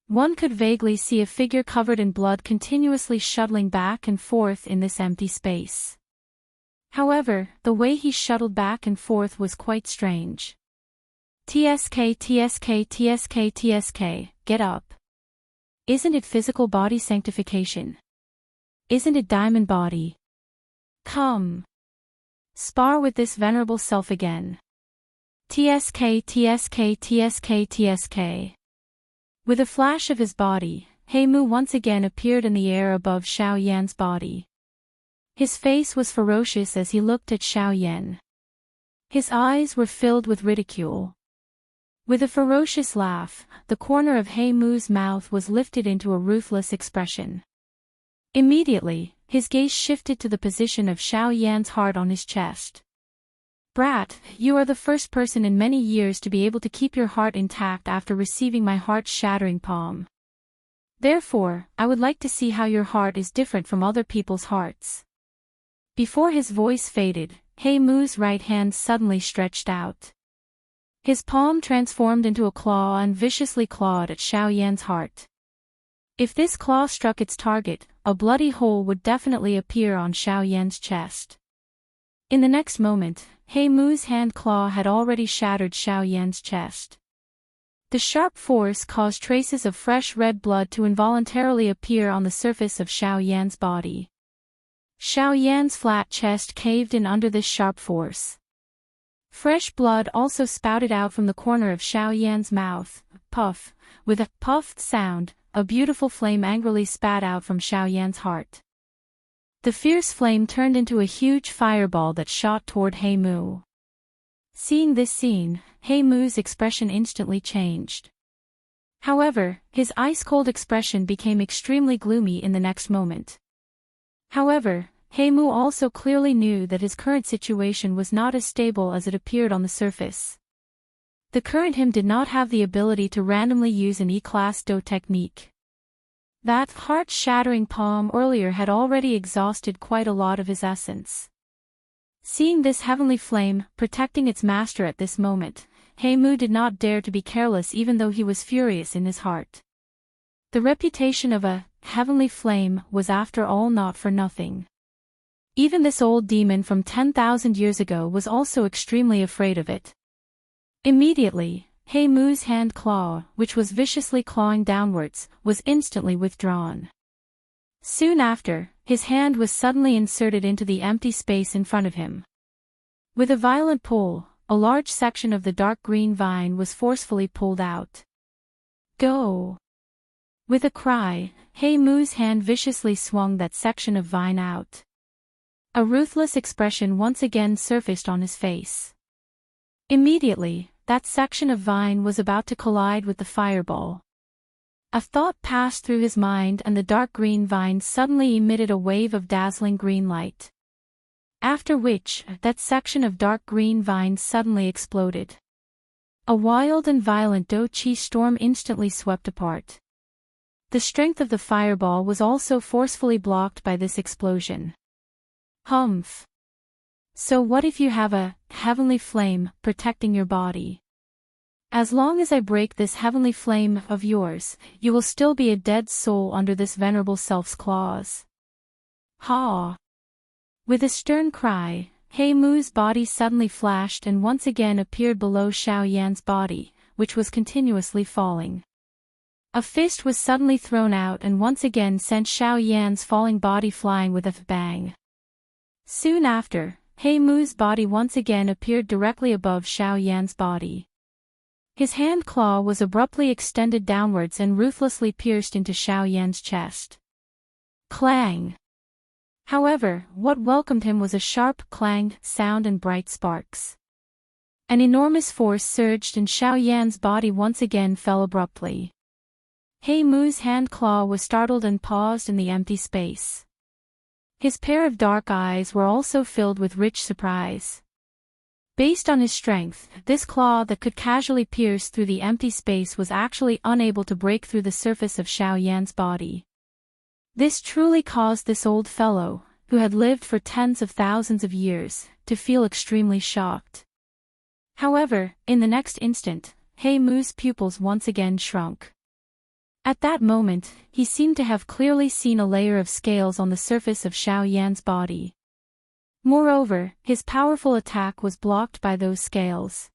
Speaker 1: One could vaguely see a figure covered in blood continuously shuttling back and forth in this empty space. However, the way he shuttled back and forth was quite strange. TSK, TSK, TSK, TSK, get up. Isn't it physical body sanctification? Isn't it diamond body? Come. Spar with this venerable self again. TSK, TSK, TSK, TSK. With a flash of his body, He Mu once again appeared in the air above Xiao Yan's body. His face was ferocious as he looked at Xiao Yan. His eyes were filled with ridicule. With a ferocious laugh, the corner of He Mu's mouth was lifted into a ruthless expression. Immediately, his gaze shifted to the position of Xiao Yan's heart on his chest. Brat, you are the first person in many years to be able to keep your heart intact after receiving my heart-shattering palm. Therefore, I would like to see how your heart is different from other people's hearts. Before his voice faded, He Mu's right hand suddenly stretched out. His palm transformed into a claw and viciously clawed at Xiao Yan's heart. If this claw struck its target, a bloody hole would definitely appear on Xiao Yan's chest. In the next moment, He Mu's hand claw had already shattered Xiao Yan's chest. The sharp force caused traces of fresh red blood to involuntarily appear on the surface of Xiao Yan's body. Xiao Yan's flat chest caved in under this sharp force. Fresh blood also spouted out from the corner of Xiao Yan's mouth. Puff. With a puffed sound, a beautiful flame angrily spat out from Xiao Yan's heart. The fierce flame turned into a huge fireball that shot toward He Mu. Seeing this scene, He Mu's expression instantly changed. However, his ice-cold expression became extremely gloomy in the next moment. However, He Mu also clearly knew that his current situation was not as stable as it appeared on the surface. The current him did not have the ability to randomly use an E-class Do technique. That heart-shattering palm earlier had already exhausted quite a lot of his essence. Seeing this heavenly flame protecting its master at this moment, He Mu did not dare to be careless even though he was furious in his heart. The reputation of a heavenly flame was after all not for nothing. Even this old demon from 10,000 years ago was also extremely afraid of it. Immediately, He Mu's hand claw, which was viciously clawing downwards, was instantly withdrawn. Soon after, his hand was suddenly inserted into the empty space in front of him. With a violent pull, a large section of the dark green vine was forcefully pulled out. Go! With a cry, He Mu's hand viciously swung that section of vine out. A ruthless expression once again surfaced on his face. Immediately, that section of vine was about to collide with the fireball. A thought passed through his mind and the dark green vine suddenly emitted a wave of dazzling green light. After which, that section of dark green vine suddenly exploded. A wild and violent Do Chi storm instantly swept apart. The strength of the fireball was also forcefully blocked by this explosion. Humph. So what if you have a heavenly flame protecting your body? As long as I break this heavenly flame of yours, you will still be a dead soul under this venerable self's claws. Ha! With a stern cry, He Mu's body suddenly flashed and once again appeared below Xiao Yan's body, which was continuously falling. A fist was suddenly thrown out and once again sent Xiao Yan's falling body flying with a bang. Soon after, He Mu's body once again appeared directly above Xiao Yan's body. His hand claw was abruptly extended downwards and ruthlessly pierced into Xiao Yan's chest. Clang! However, what welcomed him was a sharp clang sound and bright sparks. An enormous force surged and Xiao Yan's body once again fell abruptly. He Mu's hand claw was startled and paused in the empty space. His pair of dark eyes were also filled with rich surprise. Based on his strength, this claw that could casually pierce through the empty space was actually unable to break through the surface of Xiao Yan's body. This truly caused this old fellow, who had lived for tens of thousands of years, to feel extremely shocked. However, in the next instant, He Mu's pupils once again shrunk. At that moment, he seemed to have clearly seen a layer of scales on the surface of Xiao Yan's body. Moreover, his powerful attack was blocked by those scales.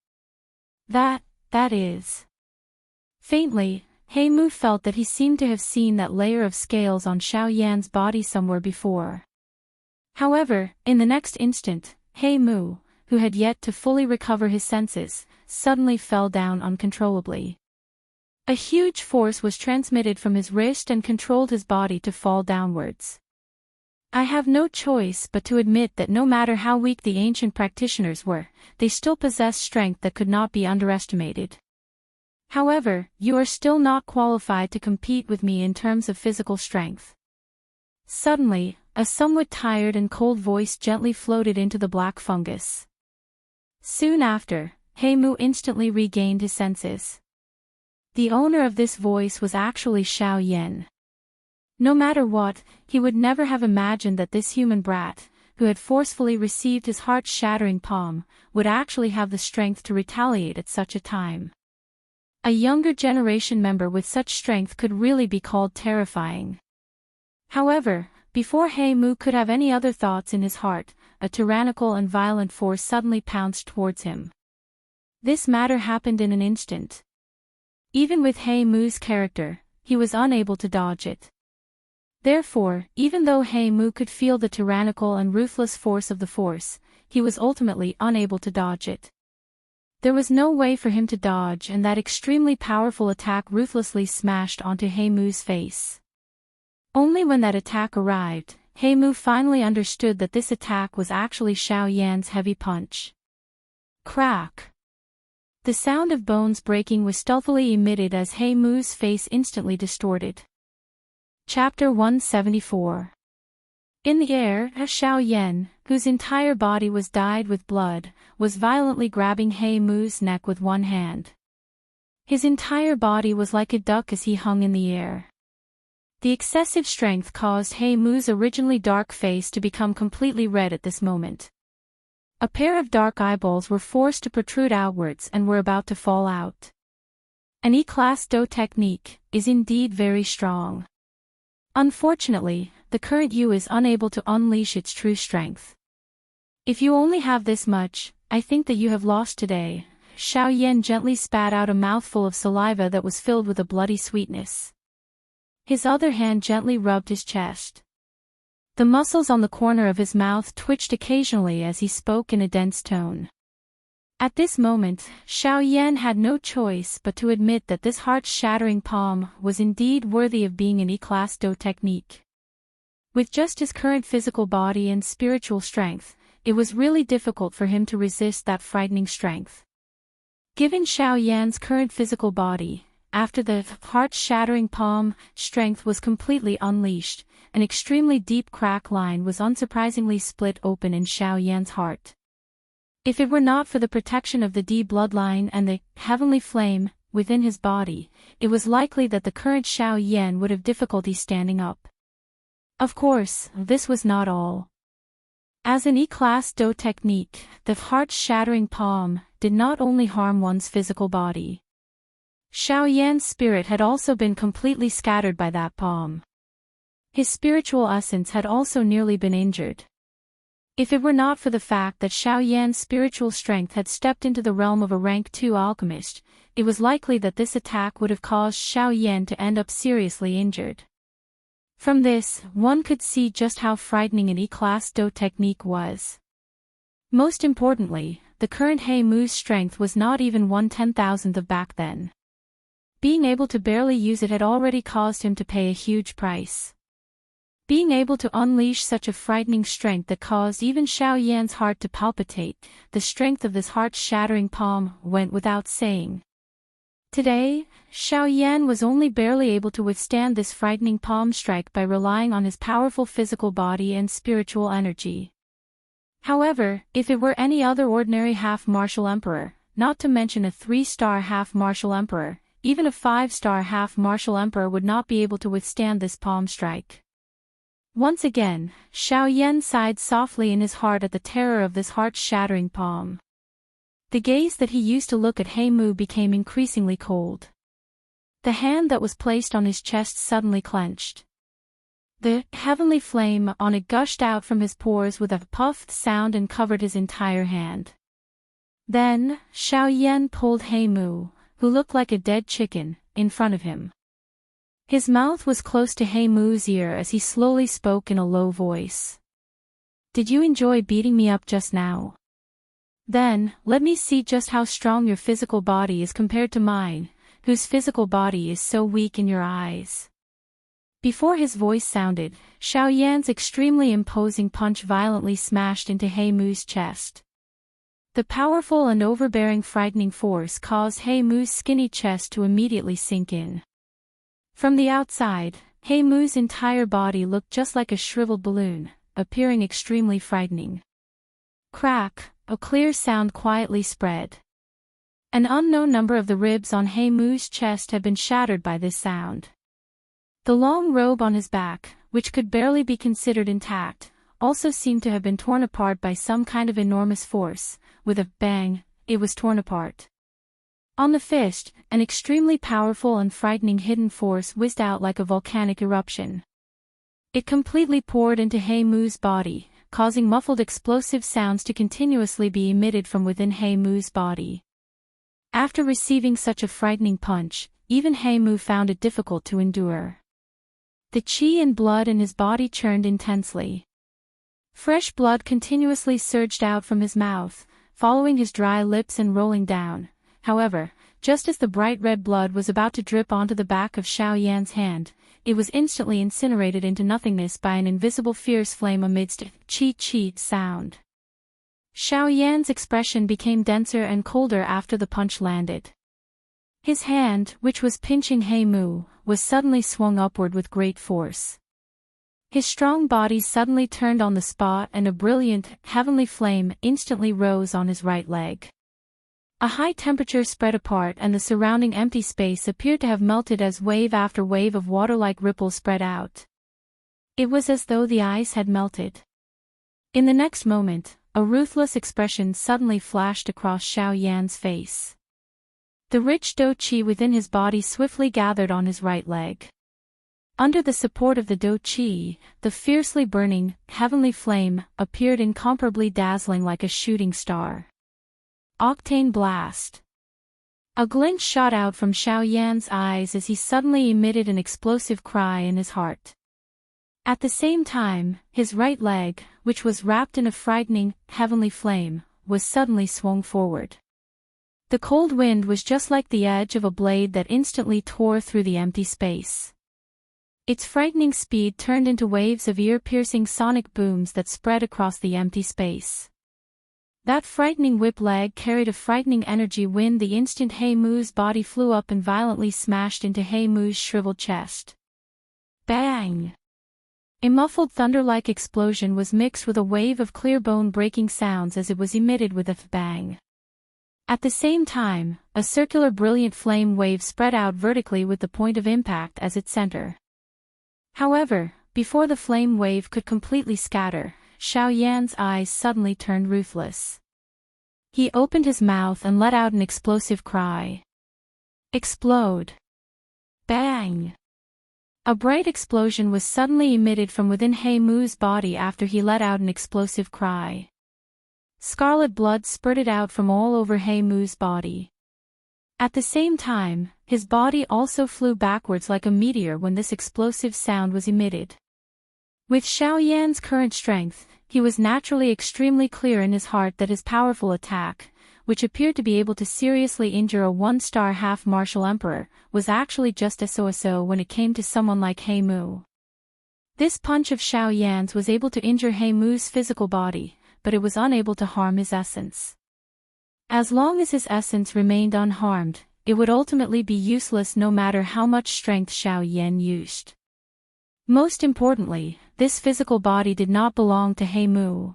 Speaker 1: That is. Faintly, He Mu felt that he seemed to have seen that layer of scales on Xiao Yan's body somewhere before. However, in the next instant, He Mu, who had yet to fully recover his senses, suddenly fell down uncontrollably. A huge force was transmitted from his wrist and controlled his body to fall downwards. I have no choice but to admit that no matter how weak the ancient practitioners were, they still possessed strength that could not be underestimated. However, you are still not qualified to compete with me in terms of physical strength. Suddenly, a somewhat tired and cold voice gently floated into the black fungus. Soon after, Mu instantly regained his senses. The owner of this voice was actually Xiao Yan. No matter what, he would never have imagined that this human brat, who had forcefully received his heart-shattering palm, would actually have the strength to retaliate at such a time. A younger generation member with such strength could really be called terrifying. However, before Mu could have any other thoughts in his heart, a tyrannical and violent force suddenly pounced towards him. This matter happened in an instant. Even with Mu's character, he was unable to dodge it. Therefore, even though Mu could feel the tyrannical and ruthless force of the force, he was ultimately unable to dodge it. There was no way for him to dodge, and that extremely powerful attack ruthlessly smashed onto Mu's face. Only when that attack arrived, Mu finally understood that this attack was actually Xiao Yan's heavy punch. Crack! The sound of bones breaking was stealthily emitted as Mu's face instantly distorted. Chapter 174. In the air, Xiao Yan, whose entire body was dyed with blood, was violently grabbing Mu's neck with one hand. His entire body was like a duck as he hung in the air. The excessive strength caused Mu's originally dark face to become completely red at this moment. A pair of dark eyeballs were forced to protrude outwards and were about to fall out. An E-class Do technique is indeed very strong. Unfortunately, the current you is unable to unleash its true strength. If you only have this much, I think that you have lost today. Xiao Yan gently spat out a mouthful of saliva that was filled with a bloody sweetness. His other hand gently rubbed his chest. The muscles on the corner of his mouth twitched occasionally as he spoke in a dense tone. At this moment, Xiao Yan had no choice but to admit that this heart-shattering palm was indeed worthy of being an E-class Do technique. With just his current physical body and spiritual strength, it was really difficult for him to resist that frightening strength. Given Xiao Yan's current physical body, after the heart-shattering palm, strength was completely unleashed. An extremely deep crack line was unsurprisingly split open in Xiao Yan's heart. If it were not for the protection of the D bloodline and the heavenly flame within his body, it was likely that the current Xiao Yan would have difficulty standing up. Of course, this was not all. As an E-class Do technique, the heart-shattering palm did not only harm one's physical body. Xiao Yan's spirit had also been completely scattered by that palm. His spiritual essence had also nearly been injured. If it were not for the fact that Xiao Yan's spiritual strength had stepped into the realm of a rank 2 alchemist, it was likely that this attack would have caused Xiao Yan to end up seriously injured. From this, one could see just how frightening an E-class Do technique was. Most importantly, the current Mu's strength was not even 1/10,000th of back then. Being able to barely use it had already caused him to pay a huge price. Being able to unleash such a frightening strength that caused even Xiao Yan's heart to palpitate, the strength of this heart-shattering palm went without saying. Today, Xiao Yan was only barely able to withstand this frightening palm strike by relying on his powerful physical body and spiritual energy. However, if it were any other ordinary half-martial emperor, not to mention a 3-star half-martial emperor, even a 5-star half-martial emperor would not be able to withstand this palm strike. Once again, Xiao Yan sighed softly in his heart at the terror of this heart-shattering palm. The gaze that he used to look at Mu became increasingly cold. The hand that was placed on his chest suddenly clenched. The heavenly flame on it gushed out from his pores with a puffed sound and covered his entire hand. Then, Xiao Yan pulled Mu, who looked like a dead chicken, in front of him. His mouth was close to Mu's ear as he slowly spoke in a low voice. "Did you enjoy beating me up just now? Then, let me see just how strong your physical body is compared to mine, whose physical body is so weak in your eyes." Before his voice sounded, Xiao Yan's extremely imposing punch violently smashed into Mu's chest. The powerful and overbearing frightening force caused Mu's skinny chest to immediately sink in. From the outside, He Mu's entire body looked just like a shriveled balloon, appearing extremely frightening. Crack, a clear sound quietly spread. An unknown number of the ribs on He Mu's chest had been shattered by this sound. The long robe on his back, which could barely be considered intact, also seemed to have been torn apart by some kind of enormous force. With a bang, it was torn apart. On the fist, an extremely powerful and frightening hidden force whizzed out like a volcanic eruption. It completely poured into He Mu's body, causing muffled explosive sounds to continuously be emitted from within He Mu's body. After receiving such a frightening punch, even He Mu found it difficult to endure. The chi and blood in his body churned intensely. Fresh blood continuously surged out from his mouth, following his dry lips and rolling down. However, just as the bright red blood was about to drip onto the back of Xiao Yan's hand, it was instantly incinerated into nothingness by an invisible fierce flame amidst a chi sound. Xiao Yan's expression became denser and colder after the punch landed. His hand, which was pinching He Mu, was suddenly swung upward with great force. His strong body suddenly turned on the spot and a brilliant, heavenly flame instantly rose on his right leg. A high temperature spread apart and the surrounding empty space appeared to have melted as wave after wave of water-like ripples spread out. It was as though the ice had melted. In the next moment, a ruthless expression suddenly flashed across Xiao Yan's face. The rich dou qi within his body swiftly gathered on his right leg. Under the support of the dou qi, the fiercely burning, heavenly flame appeared incomparably dazzling like a shooting star. Octane blast. A glint shot out from Xiao Yan's eyes as he suddenly emitted an explosive cry in his heart. At the same time, his right leg, which was wrapped in a frightening, heavenly flame, was suddenly swung forward. The cold wind was just like the edge of a blade that instantly tore through the empty space. Its frightening speed turned into waves of ear-piercing sonic booms that spread across the empty space. That frightening whip leg carried a frightening energy wind the instant He Mu's body flew up and violently smashed into He Mu's shriveled chest. Bang! A muffled thunder-like explosion was mixed with a wave of clear bone-breaking sounds as it was emitted with a bang. At the same time, a circular brilliant flame wave spread out vertically with the point of impact as its center. However, before the flame wave could completely scatter, Xiao Yan's eyes suddenly turned ruthless. He opened his mouth and let out an explosive cry. Explode! Bang! A bright explosion was suddenly emitted from within He Mu's body after he let out an explosive cry. Scarlet blood spurted out from all over He Mu's body. At the same time, his body also flew backwards like a meteor when this explosive sound was emitted. With Xiao Yan's current strength, he was naturally extremely clear in his heart that his powerful attack, which appeared to be able to seriously injure a one-star half-martial emperor, was actually just a so-so when it came to someone like He Mu. This punch of Xiao Yan's was able to injure He Mu's physical body, but it was unable to harm his essence. As long as his essence remained unharmed, it would ultimately be useless no matter how much strength Xiao Yan used. Most importantly, this physical body did not belong to He Mu.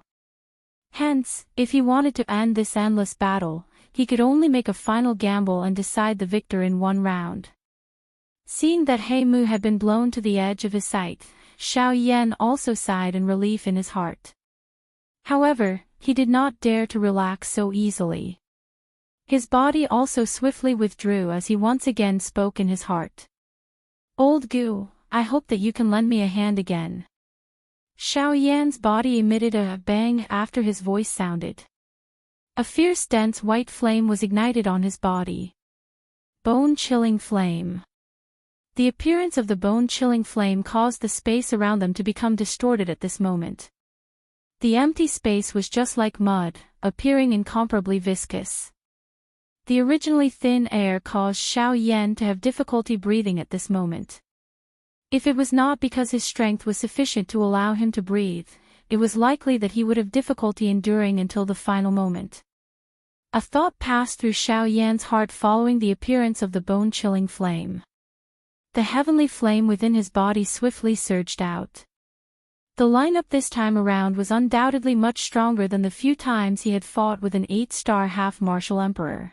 Speaker 1: Hence, if he wanted to end this endless battle, he could only make a final gamble and decide the victor in one round. Seeing that He Mu had been blown to the edge of his scythe, Xiao Yan also sighed in relief in his heart. However, he did not dare to relax so easily. His body also swiftly withdrew as he once again spoke in his heart. Old Gu, I hope that you can lend me a hand again. Xiao Yan's body emitted a bang after his voice sounded. A fierce dense white flame was ignited on his body. Bone-chilling flame. The appearance of the bone-chilling flame caused the space around them to become distorted at this moment. The empty space was just like mud, appearing incomparably viscous. The originally thin air caused Xiao Yan to have difficulty breathing at this moment. If it was not because his strength was sufficient to allow him to breathe, it was likely that he would have difficulty enduring until the final moment. A thought passed through Xiao Yan's heart following the appearance of the bone-chilling flame. the heavenly flame within his body swiftly surged out. The lineup this time around was undoubtedly much stronger than the few times he had fought with an 8-star half-martial emperor.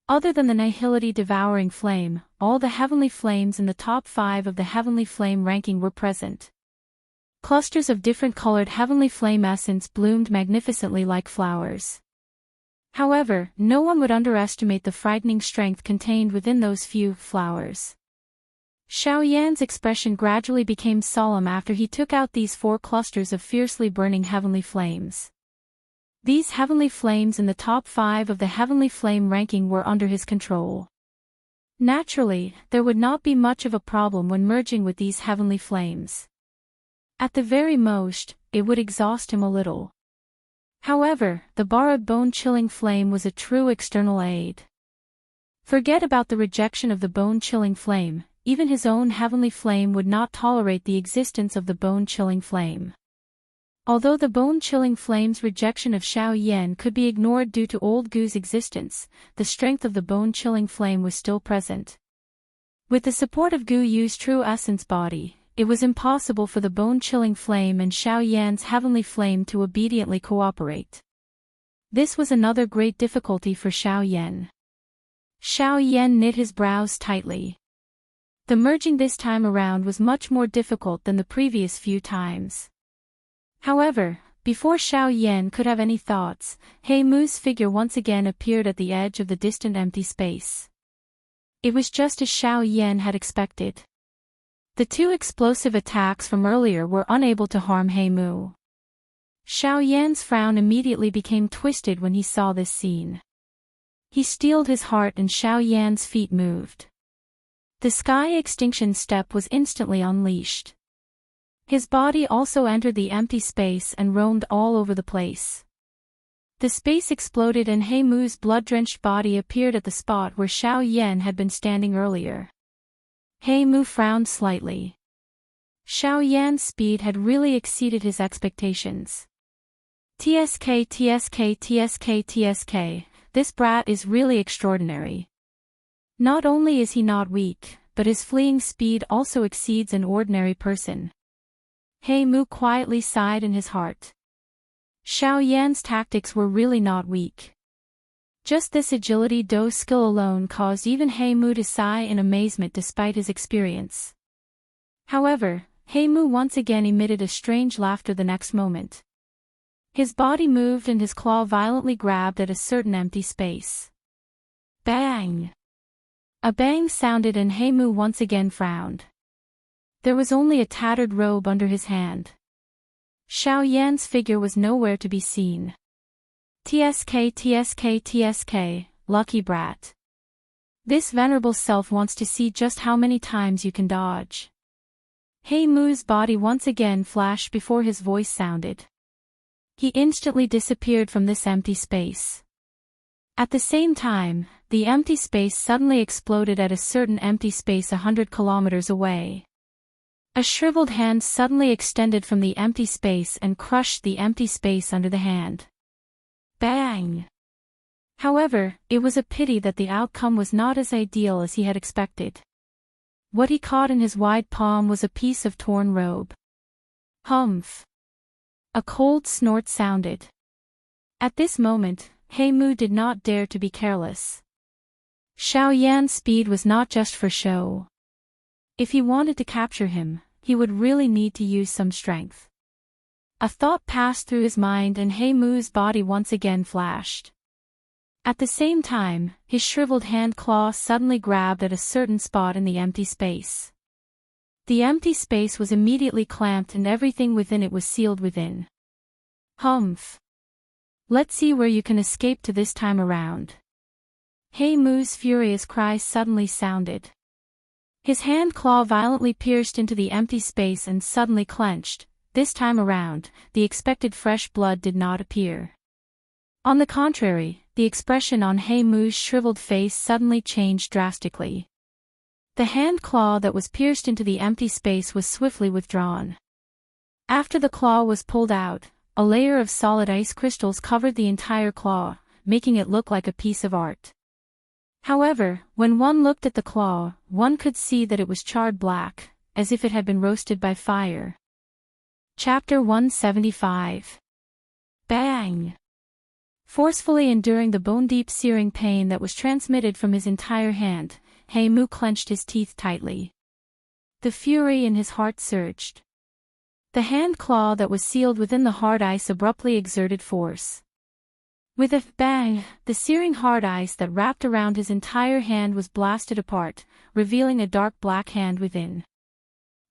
Speaker 1: Other than the Nihility devouring flame, all the heavenly flames in the top 5 of the heavenly flame ranking were present. Clusters of different colored heavenly flame essence bloomed magnificently like flowers. However, no one would underestimate the frightening strength contained within those few flowers. Xiao Yan's expression gradually became solemn after he took out these 4 clusters of fiercely burning heavenly flames. These heavenly flames in the top 5 of the heavenly flame ranking were under his control. Naturally, there would not be much of a problem when merging with these heavenly flames. At the very most, it would exhaust him a little. However, the borrowed bone-chilling flame was a true external aid. Forget about the rejection of the bone-chilling flame, even his own heavenly flame would not tolerate the existence of the bone-chilling flame. Although the bone-chilling flame's rejection of Xiao Yan could be ignored due to Old Gu's existence, the strength of the bone-chilling flame was still present. With the support of Gu Yu's true essence body, it was impossible for the bone-chilling flame and Xiao Yan's heavenly flame to obediently cooperate. This was another great difficulty for Xiao Yan. Xiao Yan knit his brows tightly. The merging this time around was much more difficult than the previous few times. However, before Xiao Yan could have any thoughts, He Mu's figure once again appeared at the edge of the distant empty space. It was just as Xiao Yan had expected. The 2 explosive attacks from earlier were unable to harm He Mu. Xiao Yan's frown immediately became twisted when he saw this scene. He steeled his heart and Xiao Yan's feet moved. The sky extinction step was instantly unleashed. His body also entered the empty space and roamed all over the place. The space exploded and He Mu's blood-drenched body appeared at the spot where Xiao Yan had been standing earlier. He Mu frowned slightly. Xiao Yan's speed had really exceeded his expectations. TSK, this brat is really extraordinary. Not only is he not weak, but his fleeing speed also exceeds an ordinary person. He Mu quietly sighed in his heart. Xiao Yan's tactics were really not weak. Just this agility do skill alone caused even He Mu to sigh in amazement despite his experience. However, He Mu once again emitted a strange laughter the next moment. His body moved and his claw violently grabbed at a certain empty space. Bang! A bang sounded and He Mu once again frowned. There was only a tattered robe under his hand. Xiao Yan's figure was nowhere to be seen. TSK, lucky brat. This venerable self wants to see just how many times you can dodge. He Mu's body once again flashed before his voice sounded. He instantly disappeared from this empty space. At the same time, the empty space suddenly exploded at a certain empty space 100 kilometers away. A shriveled hand suddenly extended from the empty space and crushed the empty space under the hand. Bang! However, it was a pity that the outcome was not as ideal as he had expected. What he caught in his wide palm was a piece of torn robe. Humph! A cold snort sounded. At this moment, He Mu did not dare to be careless. Xiao Yan's speed was not just for show. If he wanted to capture him, he would really need to use some strength. A thought passed through his mind and He Mu's body once again flashed. At the same time, his shriveled hand claw suddenly grabbed at a certain spot in the empty space. The empty space was immediately clamped and everything within it was sealed within. Humph! Let's see where you can escape to this time around. He Mu's furious cry suddenly sounded. His hand claw violently pierced into the empty space and suddenly clenched. This time around, the expected fresh blood did not appear. On the contrary, the expression on He Mu's shriveled face suddenly changed drastically. The hand claw that was pierced into the empty space was swiftly withdrawn. After the claw was pulled out, a layer of solid ice crystals covered the entire claw, making it look like a piece of art. However, when one looked at the claw, one could see that it was charred black, as if it had been roasted by fire. Chapter 175. Bang! Forcefully enduring the bone-deep searing pain that was transmitted from his entire hand, Mu clenched his teeth tightly. The fury in his heart surged. The hand claw that was sealed within the hard ice abruptly exerted force. With a bang, the searing hard ice that wrapped around his entire hand was blasted apart, revealing a dark black hand within.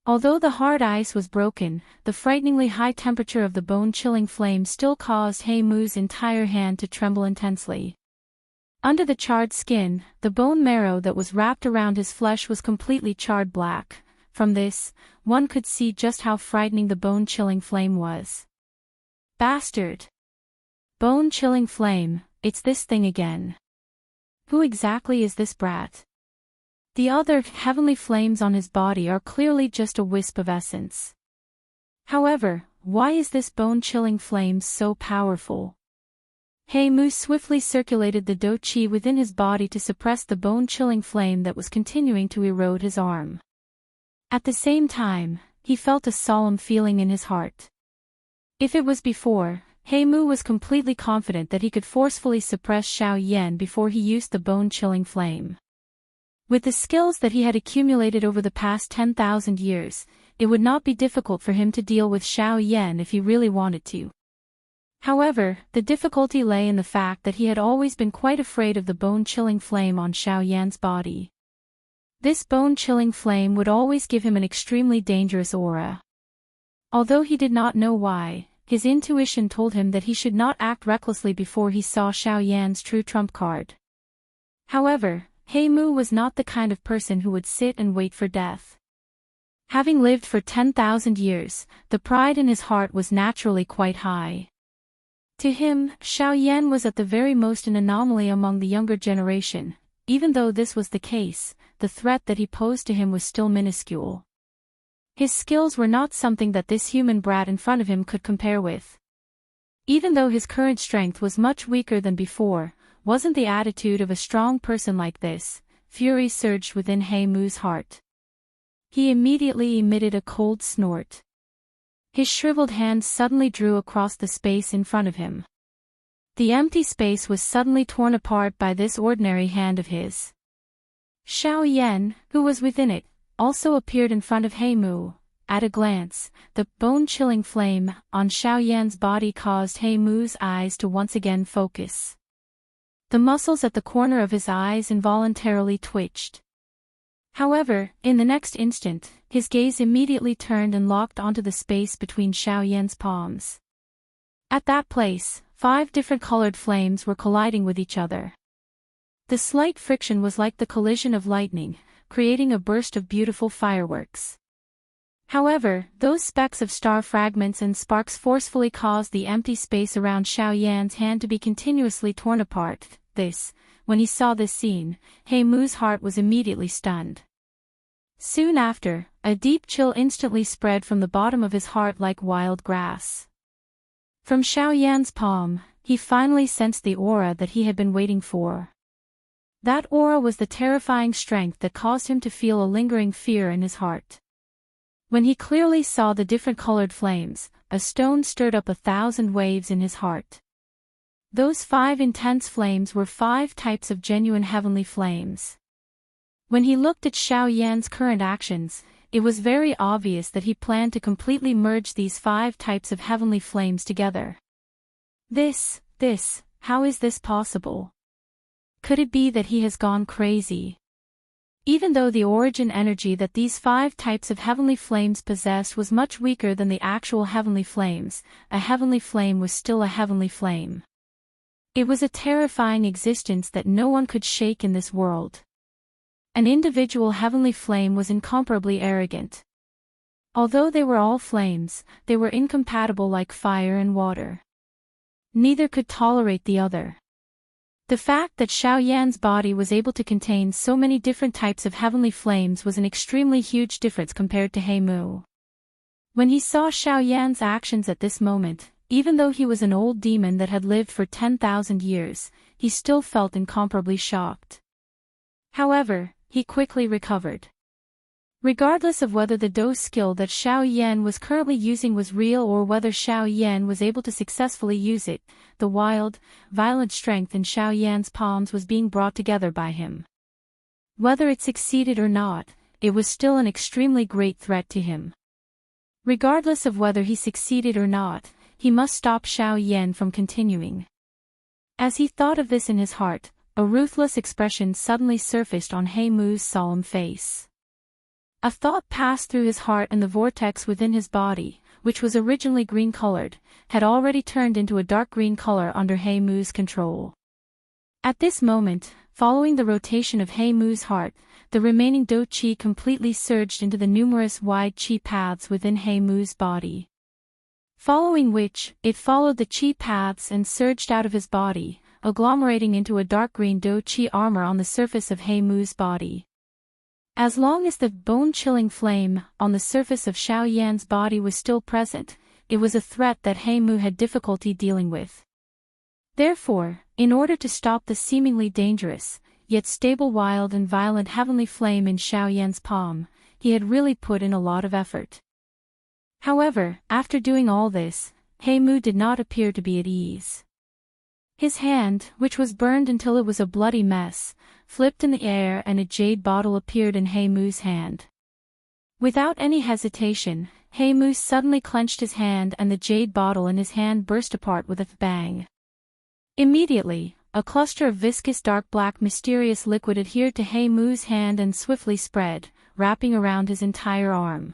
Speaker 1: Although the hard ice was broken, the frighteningly high temperature of the bone-chilling flame still caused Mu's entire hand to tremble intensely. Under the charred skin, the bone marrow that was wrapped around his flesh was completely charred black. From this, one could see just how frightening the bone-chilling flame was. Bastard! Bone-chilling flame, it's this thing again. Who exactly is this brat? The other heavenly flames on his body are clearly just a wisp of essence. However, why is this bone-chilling flame so powerful? Mu swiftly circulated the do chi within his body to suppress the bone-chilling flame that was continuing to erode his arm. At the same time, he felt a solemn feeling in his heart. If it was before, Mu was completely confident that he could forcefully suppress Xiao Yan before he used the bone-chilling flame. With the skills that he had accumulated over the past 10,000 years, it would not be difficult for him to deal with Xiao Yan if he really wanted to. However, the difficulty lay in the fact that he had always been quite afraid of the bone-chilling flame on Xiao Yan's body. This bone-chilling flame would always give him an extremely dangerous aura. Although he did not know why, his intuition told him that he should not act recklessly before he saw Xiao Yan's true trump card. However, Mu was not the kind of person who would sit and wait for death. Having lived for 10,000 years, the pride in his heart was naturally quite high. To him, Xiao Yan was at the very most an anomaly among the younger generation. Even though this was the case, the threat that he posed to him was still minuscule. His skills were not something that this human brat in front of him could compare with. Even though his current strength was much weaker than before, wasn't the attitude of a strong person like this. Fury surged within Mu's heart. He immediately emitted a cold snort. His shriveled hand suddenly drew across the space in front of him. The empty space was suddenly torn apart by this ordinary hand of his. Xiao Yan, who was within it, also appeared in front of Mu. At a glance, the bone-chilling flame on Xiao Yan's body caused Mu's eyes to once again focus. The muscles at the corner of his eyes involuntarily twitched. However, in the next instant, his gaze immediately turned and locked onto the space between Xiao Yan's palms. At that place, 5 different colored flames were colliding with each other. The slight friction was like the collision of lightning, creating a burst of beautiful fireworks. However, those specks of star fragments and sparks forcefully caused the empty space around Xiao Yan's hand to be continuously torn apart. When he saw this scene, Mu's heart was immediately stunned. Soon after, a deep chill instantly spread from the bottom of his heart like wild grass. From Xiao Yan's palm, he finally sensed the aura that he had been waiting for. That aura was the terrifying strength that caused him to feel a lingering fear in his heart. When he clearly saw the different colored flames, a stone stirred up 1,000 waves in his heart. Those 5 intense flames were 5 types of genuine heavenly flames. When he looked at Xiao Yan's current actions, it was very obvious that he planned to completely merge these 5 types of heavenly flames together. How is this possible? Could it be that he has gone crazy? Even though the origin energy that these 5 types of heavenly flames possessed was much weaker than the actual heavenly flames, a heavenly flame was still a heavenly flame. It was a terrifying existence that no one could shake in this world. An individual heavenly flame was incomparably arrogant. Although they were all flames, they were incompatible like fire and water. Neither could tolerate the other. The fact that Xiao Yan's body was able to contain so many different types of heavenly flames was an extremely huge difference compared to Mu. When he saw Xiao Yan's actions at this moment, even though he was an old demon that had lived for 10,000 years, he still felt incomparably shocked. However, he quickly recovered. Regardless of whether the dose skill that Xiao Yan was currently using was real or whether Xiao Yan was able to successfully use it, the wild, violent strength in Xiao Yan's palms was being brought together by him. Whether it succeeded or not, it was still an extremely great threat to him. Regardless of whether he succeeded or not, he must stop Xiao Yan from continuing. As he thought of this in his heart, a ruthless expression suddenly surfaced on He Mu's solemn face. A thought passed through his heart, and the vortex within his body, which was originally green-colored, had already turned into a dark green color under He Mu's control. At this moment, following the rotation of He Mu's heart, the remaining Do Qi completely surged into the numerous wide Qi paths within He Mu's body. Following which, it followed the Qi paths and surged out of his body, agglomerating into a dark green Do Qi armor on the surface of He Mu's body. As long as the bone-chilling flame on the surface of Xiao Yan's body was still present, it was a threat that He Mu had difficulty dealing with. Therefore, in order to stop the seemingly dangerous, yet stable wild and violent heavenly flame in Xiao Yan's palm, he had really put in a lot of effort. However, after doing all this, He Mu did not appear to be at ease. His hand, which was burned until it was a bloody mess, flipped in the air and a jade bottle appeared in He Mu's hand. Without any hesitation, He Mu suddenly clenched his hand and the jade bottle in his hand burst apart with a bang. Immediately, a cluster of viscous dark black mysterious liquid adhered to He Mu's hand and swiftly spread, wrapping around his entire arm.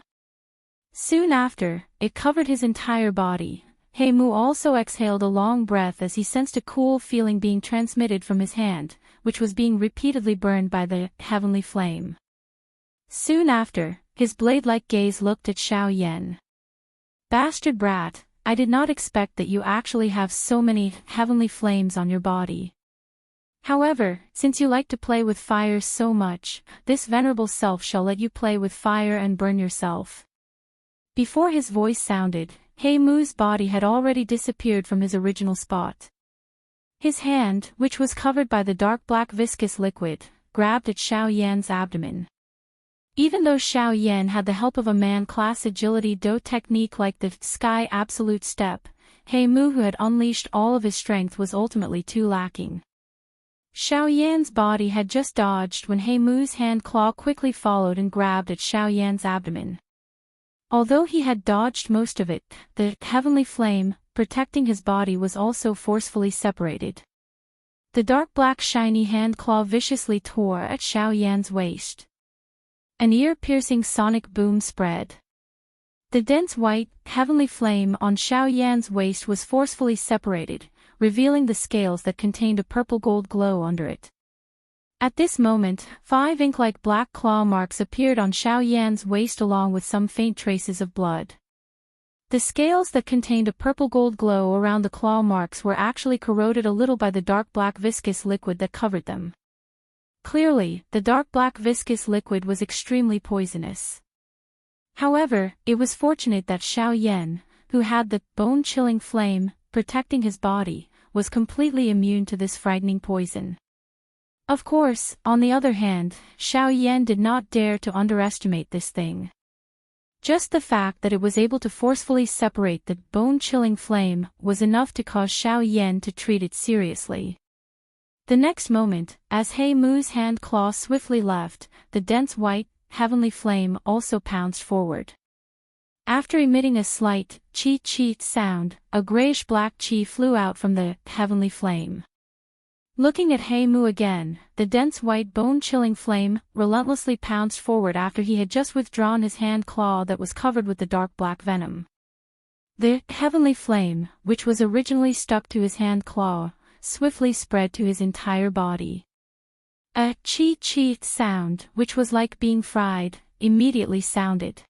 Speaker 1: Soon after, it covered his entire body. He Mu also exhaled a long breath as he sensed a cool feeling being transmitted from his hand, which was being repeatedly burned by the heavenly flame. Soon after, his blade-like gaze looked at Xiao Yan. "Bastard brat, I did not expect that you actually have so many heavenly flames on your body. However, since you like to play with fire so much, this venerable self shall let you play with fire and burn yourself." Before his voice sounded, He Mu's body had already disappeared from his original spot. His hand, which was covered by the dark black viscous liquid, grabbed at Xiao Yan's abdomen. Even though Xiao Yan had the help of a man-class agility do technique like the Sky Absolute Step, He Mu, who had unleashed all of his strength, was ultimately too lacking. Xiao Yan's body had just dodged when He Mu's hand claw quickly followed and grabbed at Xiao Yan's abdomen. Although he had dodged most of it, the heavenly flame, protecting his body, was also forcefully separated. The dark black shiny hand claw viciously tore at Xiao Yan's waist. An ear-piercing sonic boom spread. The dense white, heavenly flame on Xiao Yan's waist was forcefully separated, revealing the scales that contained a purple-gold glow under it. At this moment, 5 ink-like black claw marks appeared on Xiao Yan's waist along with some faint traces of blood. The scales that contained a purple-gold glow around the claw marks were actually corroded a little by the dark black viscous liquid that covered them. Clearly, the dark black viscous liquid was extremely poisonous. However, it was fortunate that Xiao Yan, who had the bone-chilling flame protecting his body, was completely immune to this frightening poison. Of course, on the other hand, Xiao Yan did not dare to underestimate this thing. Just the fact that it was able to forcefully separate the bone-chilling flame was enough to cause Xiao Yan to treat it seriously. The next moment, as He Mu's hand claw swiftly left, the dense white, heavenly flame also pounced forward. After emitting a slight, chi-chi sound, a grayish-black chi flew out from the heavenly flame. Looking at He Mu again, the dense white bone-chilling flame relentlessly pounced forward after he had just withdrawn his hand claw that was covered with the dark black venom. The heavenly flame, which was originally stuck to his hand claw, swiftly spread to his entire body. A chi-chi sound, which was like being fried, immediately sounded.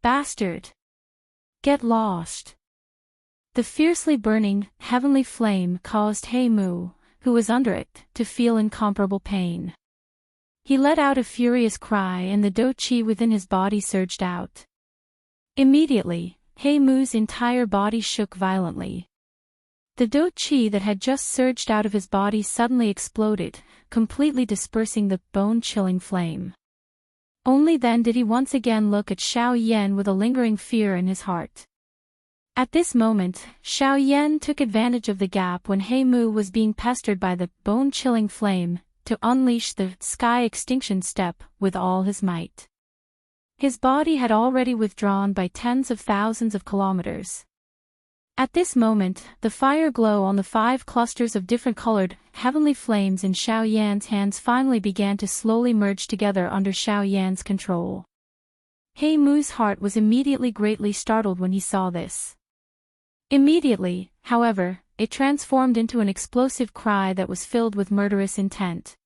Speaker 1: "Bastard! Get lost!" The fiercely burning, heavenly flame caused He Mu, who was under it, to feel incomparable pain. He let out a furious cry and the do qi within his body surged out. Immediately, He Mu's entire body shook violently. The do qi that had just surged out of his body suddenly exploded, completely dispersing the bone-chilling flame. Only then did he once again look at Xiao Yan with a lingering fear in his heart. At this moment, Xiao Yan took advantage of the gap when He Mu was being pestered by the bone-chilling flame, to unleash the sky extinction step with all his might. His body had already withdrawn by tens of thousands of kilometers. At this moment, the fire glow on the 5 clusters of different colored, heavenly flames in Xiao Yan's hands finally began to slowly merge together under Xiao Yan's control. He Mu's heart was immediately greatly startled when he saw this. Immediately, however, it transformed into an explosive cry that was filled with murderous intent.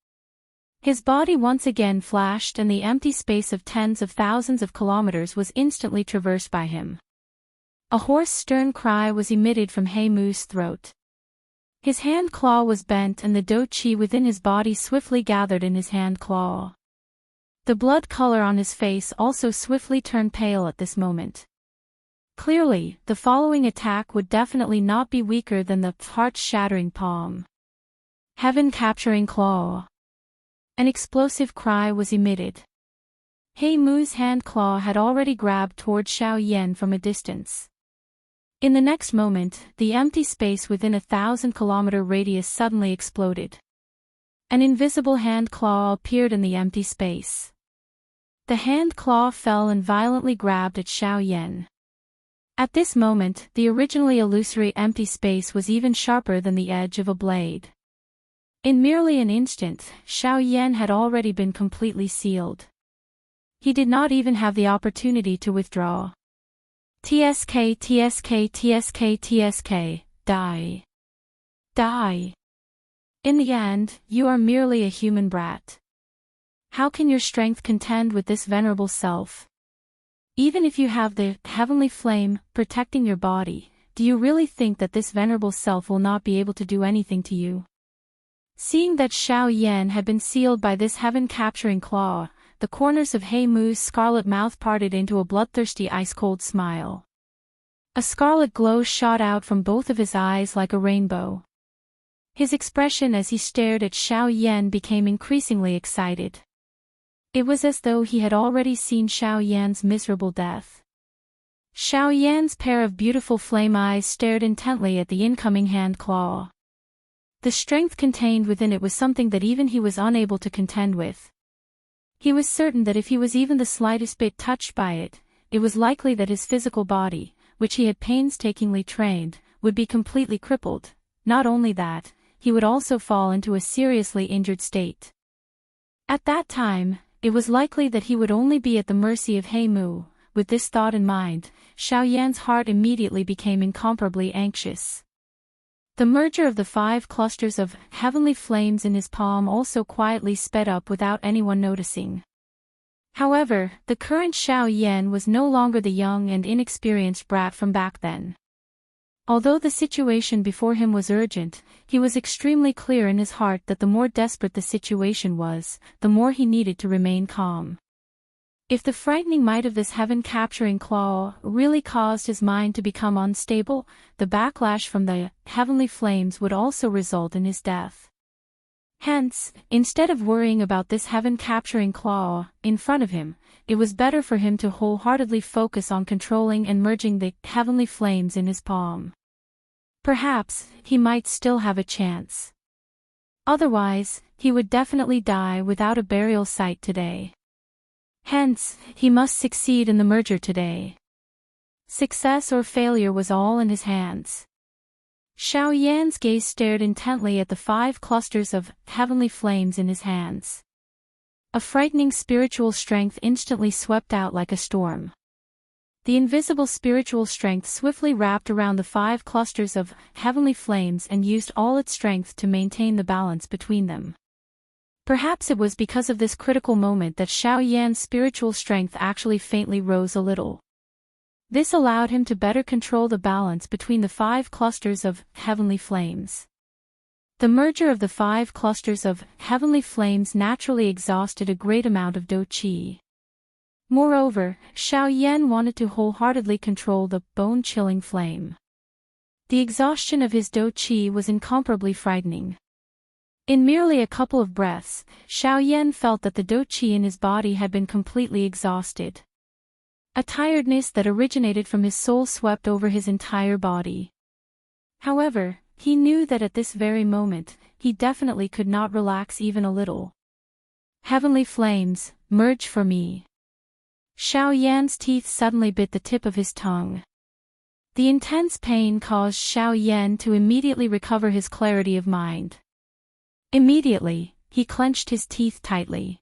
Speaker 1: His body once again flashed and the empty space of tens of thousands of kilometers was instantly traversed by him. A hoarse stern cry was emitted from He Mu's throat. His hand claw was bent and the do qi within his body swiftly gathered in his hand claw. The blood color on his face also swiftly turned pale at this moment. Clearly, the following attack would definitely not be weaker than the heart-shattering palm. Heaven-capturing claw. An explosive cry was emitted. He Mu's hand claw had already grabbed toward Xiao Yan from a distance. In the next moment, the empty space within a 1,000-kilometer radius suddenly exploded. An invisible hand claw appeared in the empty space. The hand claw fell and violently grabbed at Xiao Yan. At this moment, the originally illusory empty space was even sharper than the edge of a blade. In merely an instant, Xiao Yan had already been completely sealed. He did not even have the opportunity to withdraw. TSK, TSK, TSK, TSK, die. Die. In the end, you are merely a human brat. How can your strength contend with this venerable self? Even if you have the heavenly flame protecting your body, do you really think that this venerable self will not be able to do anything to you? Seeing that Xiao Yan had been sealed by this heaven-capturing claw, the corners of He Mu's scarlet mouth parted into a bloodthirsty ice-cold smile. A scarlet glow shot out from both of his eyes like a rainbow. His expression as he stared at Xiao Yan became increasingly excited. It was as though he had already seen Xiao Yan's miserable death. Xiao Yan's pair of beautiful flame eyes stared intently at the incoming hand claw. The strength contained within it was something that even he was unable to contend with. He was certain that if he was even the slightest bit touched by it, it was likely that his physical body, which he had painstakingly trained, would be completely crippled. Not only that, he would also fall into a seriously injured state. At that time, it was likely that he would only be at the mercy of He Mu. With this thought in mind, Xiao Yan's heart immediately became incomparably anxious. The merger of the 5 clusters of heavenly flames in his palm also quietly sped up without anyone noticing. However, the current Xiao Yan was no longer the young and inexperienced brat from back then. Although the situation before him was urgent, he was extremely clear in his heart that the more desperate the situation was, the more he needed to remain calm. If the frightening might of this heaven-capturing claw really caused his mind to become unstable, the backlash from the heavenly flames would also result in his death. Hence, instead of worrying about this heaven-capturing claw in front of him, it was better for him to wholeheartedly focus on controlling and merging the heavenly flames in his palm. Perhaps, he might still have a chance. Otherwise, he would definitely die without a burial site today. Hence, he must succeed in the merger today. Success or failure was all in his hands. Xiao Yan's gaze stared intently at the 5 clusters of heavenly flames in his hands. A frightening spiritual strength instantly swept out like a storm. The invisible spiritual strength swiftly wrapped around the 5 clusters of heavenly flames and used all its strength to maintain the balance between them. Perhaps it was because of this critical moment that Xiao Yan's spiritual strength actually faintly rose a little. This allowed him to better control the balance between the 5 clusters of heavenly flames. The merger of the 5 clusters of heavenly flames naturally exhausted a great amount of do qi. Moreover, Xiao Yan wanted to wholeheartedly control the bone-chilling flame. The exhaustion of his Do Qi was incomparably frightening. In merely a couple of breaths, Xiao Yan felt that the Do Qi in his body had been completely exhausted. A tiredness that originated from his soul swept over his entire body. However, he knew that at this very moment, he definitely could not relax even a little. Heavenly flames, merge for me. Xiao Yan's teeth suddenly bit the tip of his tongue. The intense pain caused Xiao Yan to immediately recover his clarity of mind. Immediately, he clenched his teeth tightly.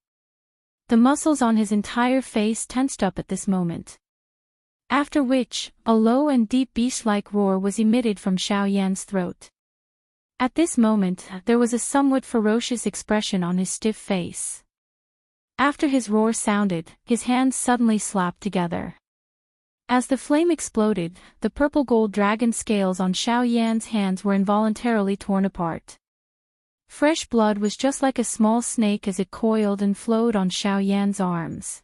Speaker 1: The muscles on his entire face tensed up at this moment. After which, a low and deep beast-like roar was emitted from Xiao Yan's throat. At this moment, there was a somewhat ferocious expression on his stiff face. After his roar sounded, his hands suddenly slapped together. As the flame exploded, the purple-gold dragon scales on Xiao Yan's hands were involuntarily torn apart. Fresh blood was just like a small snake as it coiled and flowed on Xiao Yan's arms.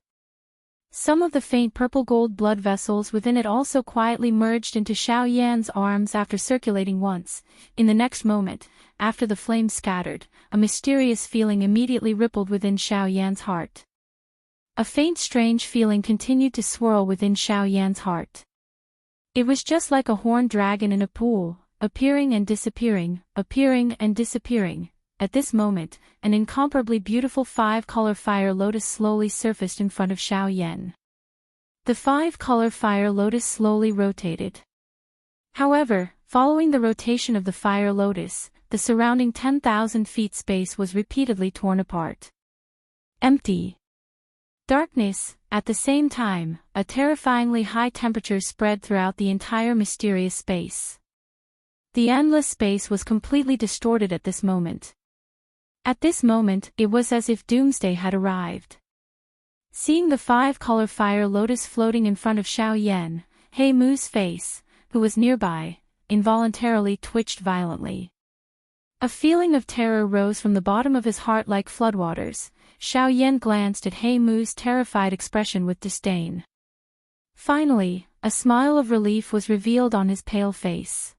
Speaker 1: Some of the faint purple-gold blood vessels within it also quietly merged into Xiao Yan's arms after circulating once. In the next moment, after the flame scattered, a mysterious feeling immediately rippled within Xiao Yan's heart. A faint strange feeling continued to swirl within Xiao Yan's heart. It was just like a horned dragon in a pool, appearing and disappearing, appearing and disappearing. At this moment, an incomparably beautiful five-color fire lotus slowly surfaced in front of Xiao Yan. The five-color fire lotus slowly rotated. However, following the rotation of the fire lotus, the surrounding 10,000 feet space was repeatedly torn apart. Empty. Darkness. At the same time, a terrifyingly high temperature spread throughout the entire mysterious space. The endless space was completely distorted at this moment. At this moment, it was as if doomsday had arrived. Seeing the five-color fire lotus floating in front of Xiao Yan, He Mu's face, who was nearby, involuntarily twitched violently. A feeling of terror rose from the bottom of his heart like floodwaters. Xiao Yan glanced at He Mu's terrified expression with disdain. Finally, a smile of relief was revealed on his pale face.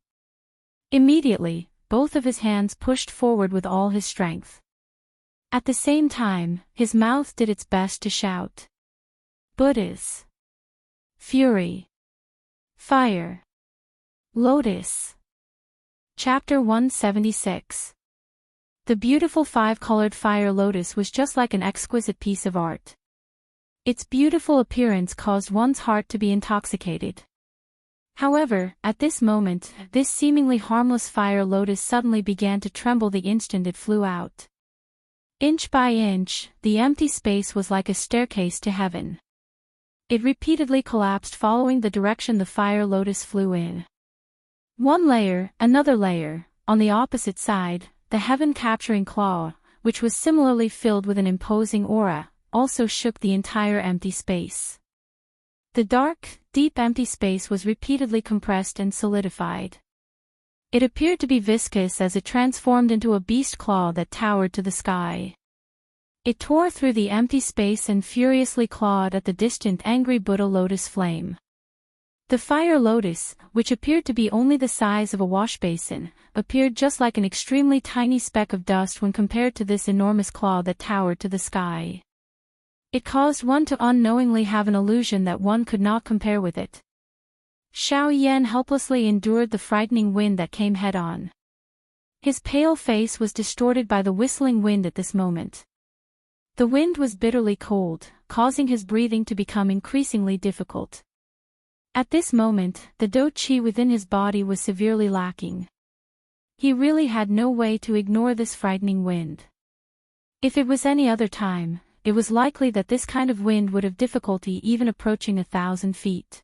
Speaker 1: Immediately, both of his hands pushed forward with all his strength. At the same time, his mouth did its best to shout. Buddhas. Fury. Fire. Lotus. Chapter 176. The beautiful five-colored fire lotus was just like an exquisite piece of art. Its beautiful appearance caused one's heart to be intoxicated. However, at this moment, this seemingly harmless fire lotus suddenly began to tremble the instant it flew out. Inch by inch, the empty space was like a staircase to heaven. It repeatedly collapsed following the direction the fire lotus flew in. One layer, another layer, on the opposite side, the heaven-capturing claw, which was similarly filled with an imposing aura, also shook the entire empty space. The dark, deep empty space was repeatedly compressed and solidified. It appeared to be viscous as it transformed into a beast claw that towered to the sky. It tore through the empty space and furiously clawed at the distant angry Buddha lotus flame. The fire lotus, which appeared to be only the size of a wash basin, appeared just like an extremely tiny speck of dust when compared to this enormous claw that towered to the sky. It caused one to unknowingly have an illusion that one could not compare with it. Xiao Yan helplessly endured the frightening wind that came head-on. His pale face was distorted by the whistling wind at this moment. The wind was bitterly cold, causing his breathing to become increasingly difficult. At this moment, the Do Qi within his body was severely lacking. He really had no way to ignore this frightening wind. If it was any other time, it was likely that this kind of wind would have difficulty even approaching 1,000 feet.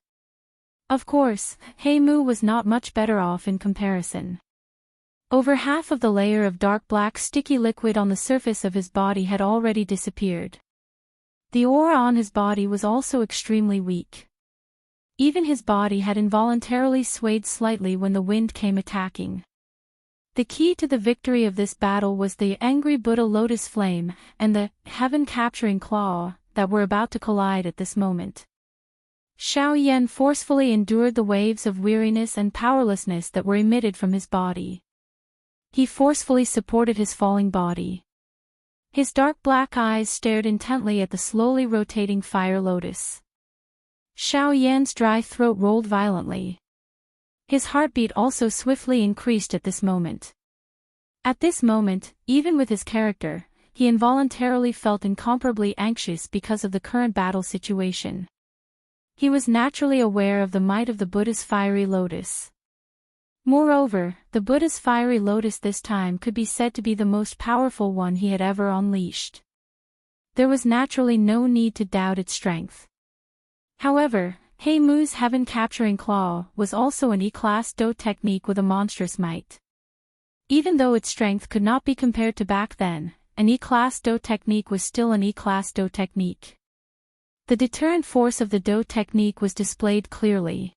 Speaker 1: Of course, He Mu was not much better off in comparison. Over half of the layer of dark black sticky liquid on the surface of his body had already disappeared. The aura on his body was also extremely weak. Even his body had involuntarily swayed slightly when the wind came attacking. The key to the victory of this battle was the angry Buddha lotus flame and the heaven-capturing claw that were about to collide at this moment. Xiao Yan forcefully endured the waves of weariness and powerlessness that were emitted from his body. He forcefully supported his falling body. His dark black eyes stared intently at the slowly rotating fire lotus. Xiao Yan's dry throat rolled violently. His heartbeat also swiftly increased at this moment. At this moment, even with his character, he involuntarily felt incomparably anxious because of the current battle situation. He was naturally aware of the might of the Buddha's fiery lotus. Moreover, the Buddha's fiery lotus this time could be said to be the most powerful one he had ever unleashed. There was naturally no need to doubt its strength. However, He Mu's heaven-capturing claw was also an E-class Do technique with a monstrous might. Even though its strength could not be compared to back then, an E-class Do technique was still an E-class Do technique. The deterrent force of the Do technique was displayed clearly.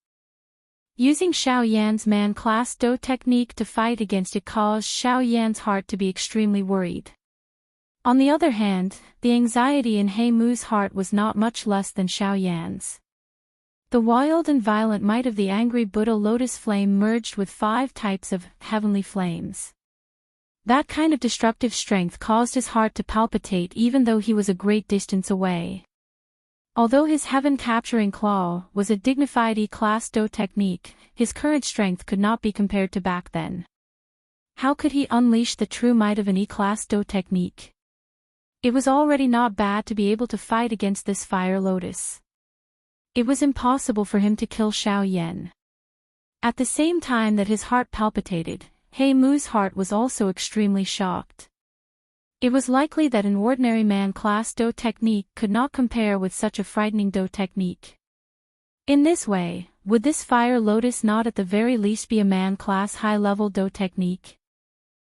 Speaker 1: Using Xiao Yan's man-class Do technique to fight against it caused Xiao Yan's heart to be extremely worried. On the other hand, the anxiety in He Mu's heart was not much less than Xiao Yan's. The wild and violent might of the angry Buddha lotus flame merged with 5 types of heavenly flames. That kind of destructive strength caused his heart to palpitate even though he was a great distance away. Although his heaven-capturing claw was a dignified E-class Do technique, his current strength could not be compared to back then. How could he unleash the true might of an E-class Do technique? It was already not bad to be able to fight against this fire lotus. It was impossible for him to kill Xiao Yan. At the same time that his heart palpitated, He Mu's heart was also extremely shocked. It was likely that an ordinary man-class Do technique could not compare with such a frightening Do technique. In this way, would this fire lotus not at the very least be a man-class high-level Do technique?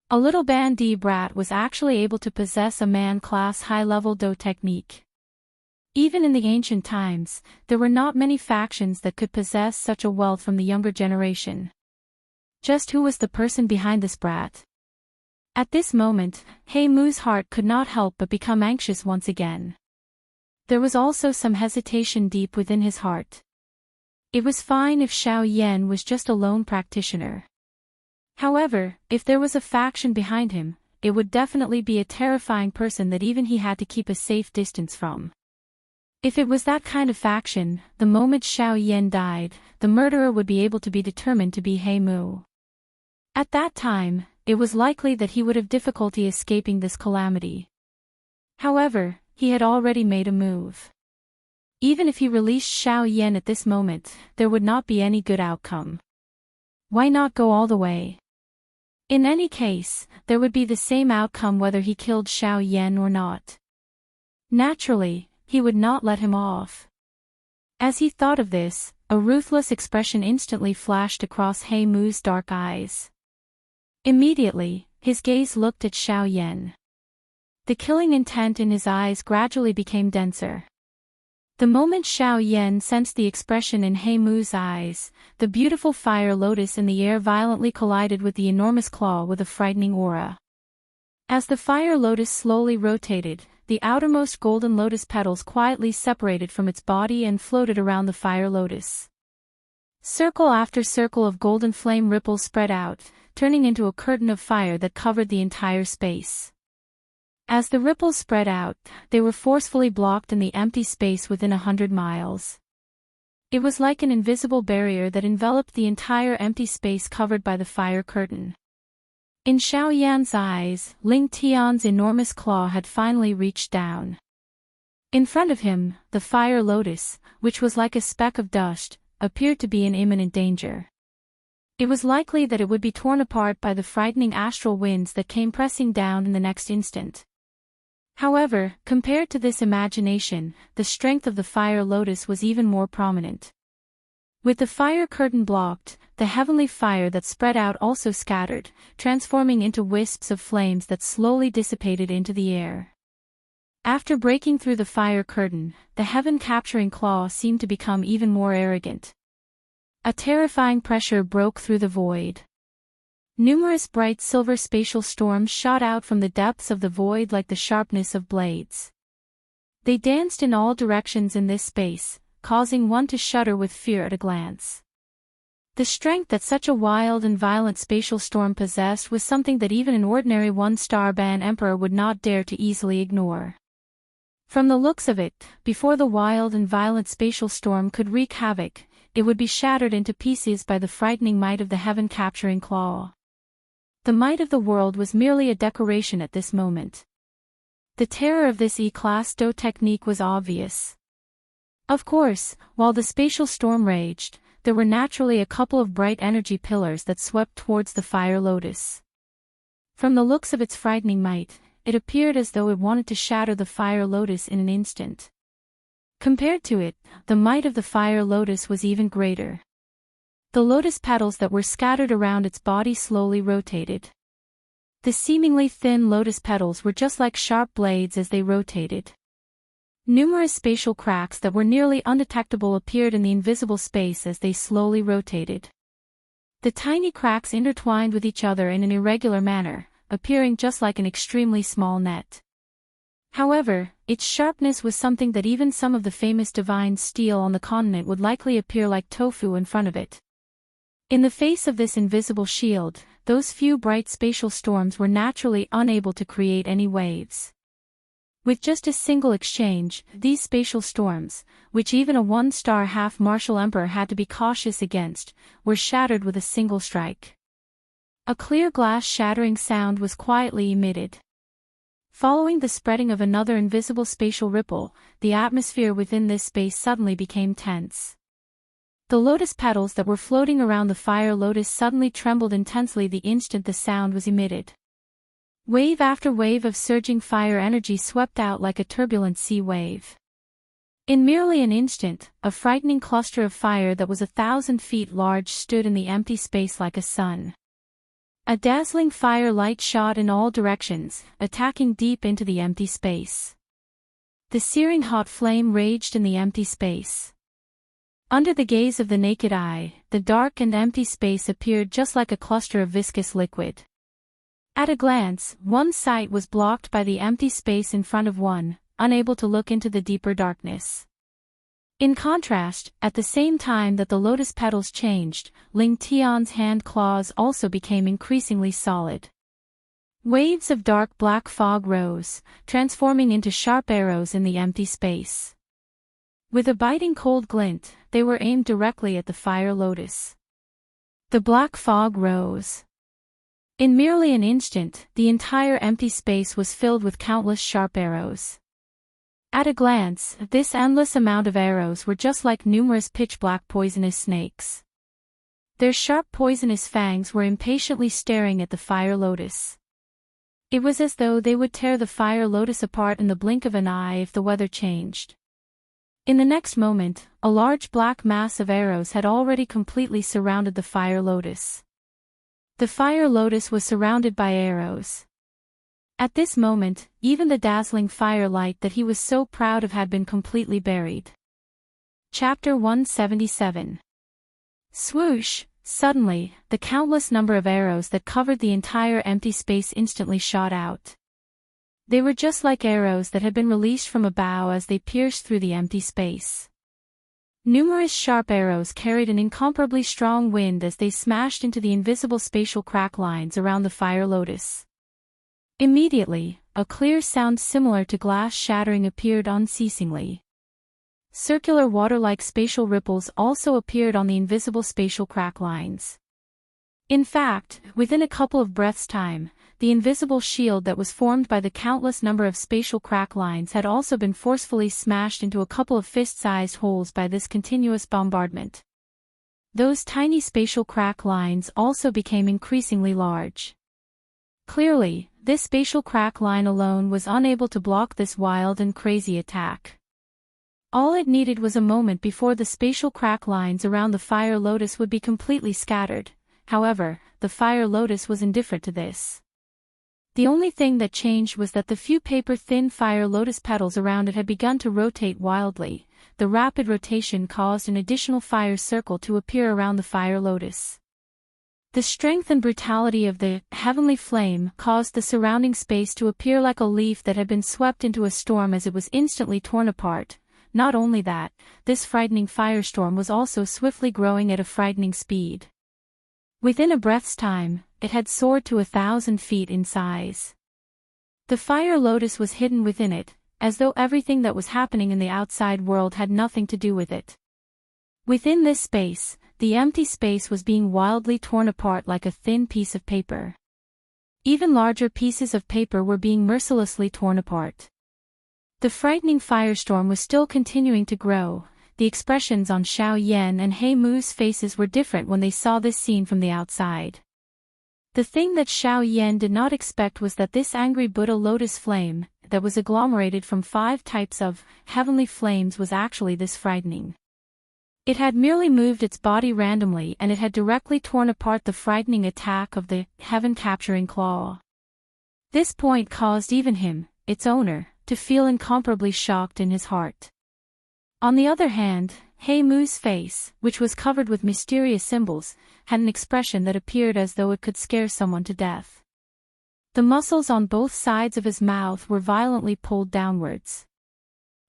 Speaker 1: A little bandy brat was actually able to possess a man-class high-level Do technique. Even in the ancient times, there were not many factions that could possess such a wealth from the younger generation. Just who was the person behind this brat? At this moment, He Mu's heart could not help but become anxious once again. There was also some hesitation deep within his heart. It was fine if Xiao Yan was just a lone practitioner. However, if there was a faction behind him, it would definitely be a terrifying person that even he had to keep a safe distance from. If it was that kind of faction, the moment Xiao Yan died, the murderer would be able to be determined to be He Mu. At that time, it was likely that he would have difficulty escaping this calamity. However, he had already made a move. Even if he released Xiao Yan at this moment, there would not be any good outcome. Why not go all the way? In any case, there would be the same outcome whether he killed Xiao Yan or not. Naturally, he would not let him off. As he thought of this, a ruthless expression instantly flashed across He Mu's dark eyes. Immediately, his gaze looked at Xiao Yan. The killing intent in his eyes gradually became denser. The moment Xiao Yan sensed the expression in He Mu's eyes, the beautiful fire lotus in the air violently collided with the enormous claw with a frightening aura. As the fire lotus slowly rotated, the outermost golden lotus petals quietly separated from its body and floated around the fire lotus. Circle after circle of golden flame ripples spread out, turning into a curtain of fire that covered the entire space. As the ripples spread out, they were forcefully blocked in the empty space within 100 miles. It was like an invisible barrier that enveloped the entire empty space covered by the fire curtain. In Xiao Yan's eyes, Ling Tian's enormous claw had finally reached down. In front of him, the fire lotus, which was like a speck of dust, appeared to be in imminent danger. It was likely that it would be torn apart by the frightening astral winds that came pressing down in the next instant. However, compared to this imagination, the strength of the fire lotus was even more prominent. With the fire curtain blocked, the heavenly fire that spread out also scattered, transforming into wisps of flames that slowly dissipated into the air. After breaking through the fire curtain, the heaven-capturing claw seemed to become even more arrogant. A terrifying pressure broke through the void. Numerous bright silver spatial storms shot out from the depths of the void like the sharpness of blades. They danced in all directions in this space, causing one to shudder with fear at a glance. The strength that such a wild and violent spatial storm possessed was something that even an ordinary one-star band emperor would not dare to easily ignore. From the looks of it, before the wild and violent spatial storm could wreak havoc, it would be shattered into pieces by the frightening might of the heaven-capturing claw. The might of the world was merely a decoration at this moment. The terror of this E-class DO technique was obvious. Of course, while the spatial storm raged, there were naturally a couple of bright energy pillars that swept towards the Fire Lotus. From the looks of its frightening might, it appeared as though it wanted to shatter the Fire Lotus in an instant. Compared to it, the might of the Fire Lotus was even greater. The lotus petals that were scattered around its body slowly rotated. The seemingly thin lotus petals were just like sharp blades as they rotated. Numerous spatial cracks that were nearly undetectable appeared in the invisible space as they slowly rotated. The tiny cracks intertwined with each other in an irregular manner, appearing just like an extremely small net. However, its sharpness was something that even some of the famous divine steel on the continent would likely appear like tofu in front of it. In the face of this invisible shield, those few bright spatial storms were naturally unable to create any waves. With just a single exchange, these spatial storms, which even a one-star half-martial emperor had to be cautious against, were shattered with a single strike. A clear glass shattering sound was quietly emitted. Following the spreading of another invisible spatial ripple, the atmosphere within this space suddenly became tense. The lotus petals that were floating around the Fire Lotus suddenly trembled intensely the instant the sound was emitted. Wave after wave of surging fire energy swept out like a turbulent sea wave. In merely an instant, a frightening cluster of fire that was 1,000 feet large stood in the empty space like a sun. A dazzling fire light shot in all directions, attacking deep into the empty space. The searing hot flame raged in the empty space. Under the gaze of the naked eye, the dark and empty space appeared just like a cluster of viscous liquid. At a glance, one's sight was blocked by the empty space in front of one, unable to look into the deeper darkness. In contrast, at the same time that the lotus petals changed, Ling Tian's hand claws also became increasingly solid. Waves of dark black fog rose, transforming into sharp arrows in the empty space. With a biting cold glint, they were aimed directly at the Fire Lotus. The black fog rose. In merely an instant, the entire empty space was filled with countless sharp arrows. At a glance, this endless amount of arrows were just like numerous pitch-black poisonous snakes. Their sharp poisonous fangs were impatiently staring at the Fire Lotus. It was as though they would tear the Fire Lotus apart in the blink of an eye if the weather changed. In the next moment, a large black mass of arrows had already completely surrounded the Fire Lotus. The Fire Lotus was surrounded by arrows. At this moment, even the dazzling firelight that he was so proud of had been completely buried. Chapter 177. Swoosh! Suddenly, the countless number of arrows that covered the entire empty space instantly shot out. They were just like arrows that had been released from a bow as they pierced through the empty space. Numerous sharp arrows carried an incomparably strong wind as they smashed into the invisible spatial crack lines around the Fire Lotus. Immediately, a clear sound similar to glass shattering appeared unceasingly. Circular water-like spatial ripples also appeared on the invisible spatial crack lines. In fact, within a couple of breaths' time, the invisible shield that was formed by the countless number of spatial crack lines had also been forcefully smashed into a couple of fist-sized holes by this continuous bombardment. Those tiny spatial crack lines also became increasingly large. Clearly, this spatial crack line alone was unable to block this wild and crazy attack. All it needed was a moment before the spatial crack lines around the Fire Lotus would be completely scattered. However, the Fire Lotus was indifferent to this. The only thing that changed was that the few paper-thin Fire Lotus petals around it had begun to rotate wildly. The rapid rotation caused an additional fire circle to appear around the Fire Lotus. The strength and brutality of the heavenly flame caused the surrounding space to appear like a leaf that had been swept into a storm as it was instantly torn apart, not only that, this frightening firestorm was also swiftly growing at a frightening speed. Within a breath's time, it had soared to 1,000 feet in size. The fire lotus was hidden within it, as though everything that was happening in the outside world had nothing to do with it. Within this space, the empty space was being wildly torn apart like a thin piece of paper. Even larger pieces of paper were being mercilessly torn apart. The frightening firestorm was still continuing to grow. The expressions on Xiao Yan and He Mu's faces were different when they saw this scene from the outside. The thing that Xiao Yan did not expect was that this angry Buddha lotus flame, that was agglomerated from 5 types of heavenly flames, was actually this frightening. It had merely moved its body randomly, and it had directly torn apart the frightening attack of the heaven-capturing claw. This point caused even him, its owner, to feel incomparably shocked in his heart. On the other hand, He Mu's face, which was covered with mysterious symbols, had an expression that appeared as though it could scare someone to death. The muscles on both sides of his mouth were violently pulled downwards.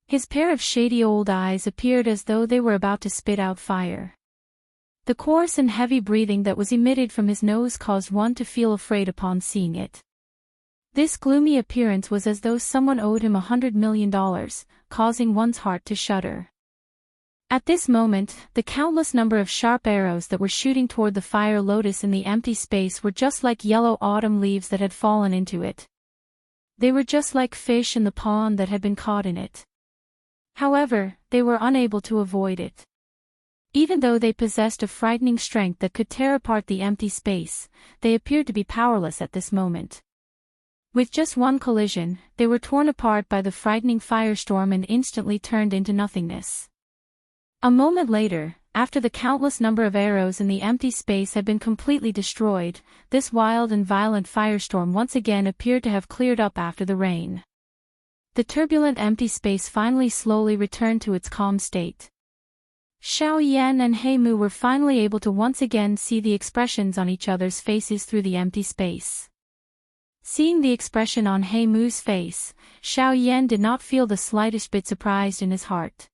Speaker 1: His pair of shady old eyes appeared as though they were about to spit out fire. The coarse and heavy breathing that was emitted from his nose caused one to feel afraid upon seeing it. This gloomy appearance was as though someone owed him $100 million, causing one's heart to shudder. At this moment, the countless number of sharp arrows that were shooting toward the fire lotus in the empty space were just like yellow autumn leaves that had fallen into it. They were just like fish in the pond that had been caught in it. However, they were unable to avoid it. Even though they possessed a frightening strength that could tear apart the empty space, they appeared to be powerless at this moment. With just one collision, they were torn apart by the frightening firestorm and instantly turned into nothingness. A moment later, after the countless number of arrows in the empty space had been completely destroyed, this wild and violent firestorm once again appeared to have cleared up after the rain. The turbulent empty space finally slowly returned to its calm state. Xiao Yan and He Mu were finally able to once again see the expressions on each other's faces through the empty space. Seeing the expression on He Mu's face, Xiao Yan did not feel the slightest bit surprised in his heart.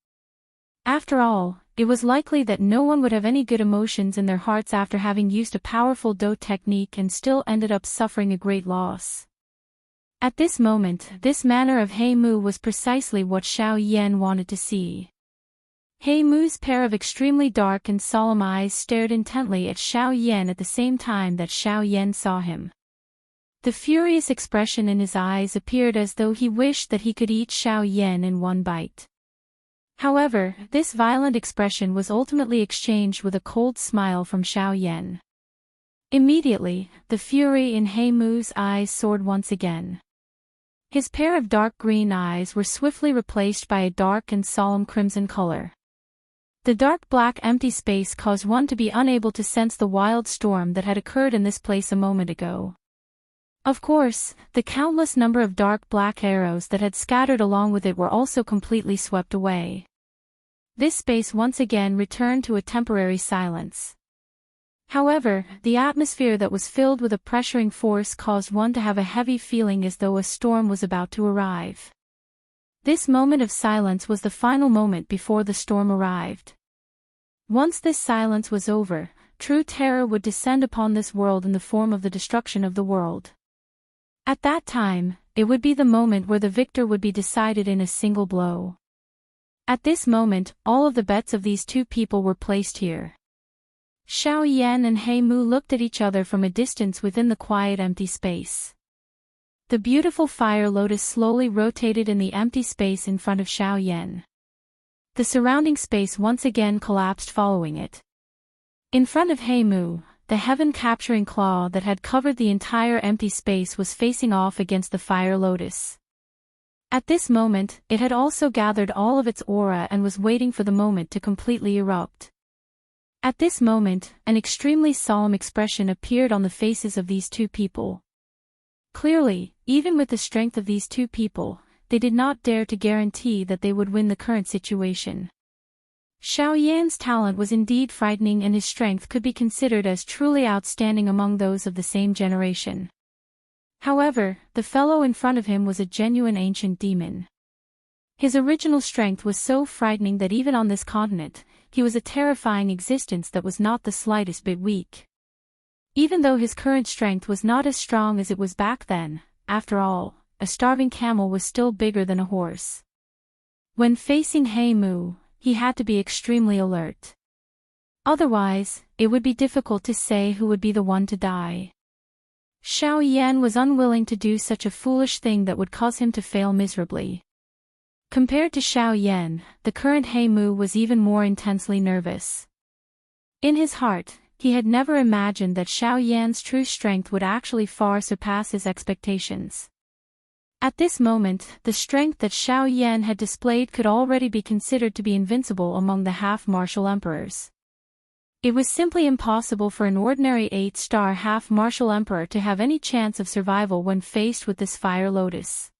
Speaker 1: After all, it was likely that no one would have any good emotions in their hearts after having used a powerful Do technique and still ended up suffering a great loss. At this moment, this manner of He Mu was precisely what Xiao Yan wanted to see. He Mu's pair of extremely dark and solemn eyes stared intently at Xiao Yan at the same time that Xiao Yan saw him. The furious expression in his eyes appeared as though he wished that he could eat Xiao Yan in one bite. However, this violent expression was ultimately exchanged with a cold smile from Xiao Yan. Immediately, the fury in He Mu's eyes soared once again. His pair of dark green eyes were swiftly replaced by a dark and solemn crimson color. The dark black empty space caused one to be unable to sense the wild storm that had occurred in this place a moment ago. Of course, the countless number of dark black arrows that had scattered along with it were also completely swept away. This space once again returned to a temporary silence. However, the atmosphere that was filled with a pressuring force caused one to have a heavy feeling as though a storm was about to arrive. This moment of silence was the final moment before the storm arrived. Once this silence was over, true terror would descend upon this world in the form of the destruction of the world. At that time, it would be the moment where the victor would be decided in a single blow. At this moment, all of the bets of these two people were placed here. Xiao Yan and He Mu looked at each other from a distance within the quiet empty space. The beautiful fire lotus slowly rotated in the empty space in front of Xiao Yan. The surrounding space once again collapsed following it. In front of He Mu, the heaven-capturing claw that had covered the entire empty space was facing off against the fire lotus. At this moment, it had also gathered all of its aura and was waiting for the moment to completely erupt. At this moment, an extremely solemn expression appeared on the faces of these two people. Clearly, even with the strength of these two people, they did not dare to guarantee that they would win the current situation. Xiao Yan's talent was indeed frightening and his strength could be considered as truly outstanding among those of the same generation. However, the fellow in front of him was a genuine ancient demon. His original strength was so frightening that even on this continent, he was a terrifying existence that was not the slightest bit weak. Even though his current strength was not as strong as it was back then, after all, a starving camel was still bigger than a horse. When facing Heimu, he had to be extremely alert. Otherwise, it would be difficult to say who would be the one to die. Xiao Yan was unwilling to do such a foolish thing that would cause him to fail miserably. Compared to Xiao Yan, the current Heimu was even more intensely nervous. In his heart, he had never imagined that Xiao Yan's true strength would actually far surpass his expectations. At this moment, the strength that Xiao Yan had displayed could already be considered to be invincible among the half-martial emperors. It was simply impossible for an ordinary 8-star half-martial emperor to have any chance of survival when faced with this fire lotus.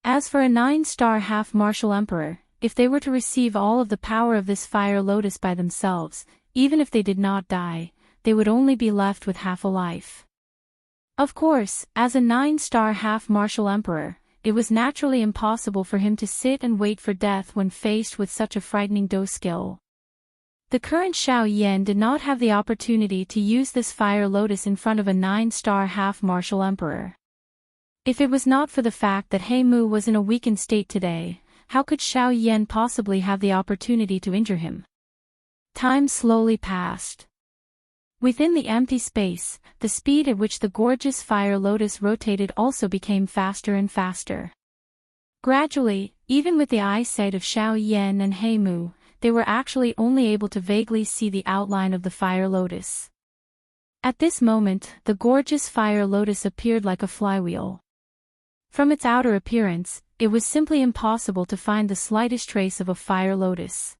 Speaker 1: As for a 9-star half-martial emperor, if they were to receive all of the power of this fire lotus by themselves, even if they did not die, they would only be left with half a life. Of course, as a 9-star half-martial emperor, it was naturally impossible for him to sit and wait for death when faced with such a frightening do skill. The current Xiao Yan did not have the opportunity to use this fire lotus in front of a 9-star half-martial emperor. If it was not for the fact that Heimu was in a weakened state today, how could Xiao Yan possibly have the opportunity to injure him? Time slowly passed. Within the empty space, the speed at which the gorgeous fire lotus rotated also became faster and faster. Gradually, even with the eyesight of Xiao Yan and Heimu, they were actually only able to vaguely see the outline of the fire lotus. At this moment, the gorgeous fire lotus appeared like a flywheel. From its outer appearance, it was simply impossible to find the slightest trace of a fire lotus.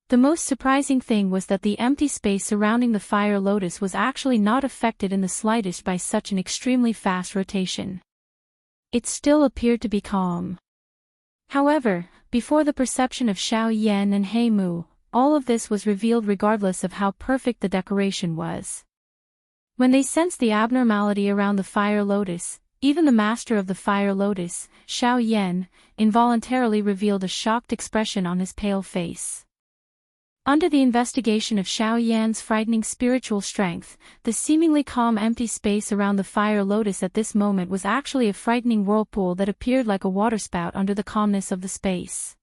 Speaker 1: The most surprising thing was that the empty space surrounding the fire lotus was actually not affected in the slightest by such an extremely fast rotation. It still appeared to be calm. However, before the perception of Xiao Yan and Heimu, all of this was revealed regardless of how perfect the decoration was. When they sensed the abnormality around the fire lotus, even the master of the fire lotus, Xiao Yan, involuntarily revealed a shocked expression on his pale face. Under the investigation of Xiao Yan's frightening spiritual strength, the seemingly calm empty space around the fire lotus at this moment was actually a frightening whirlpool that appeared like a waterspout under the calmness of the space.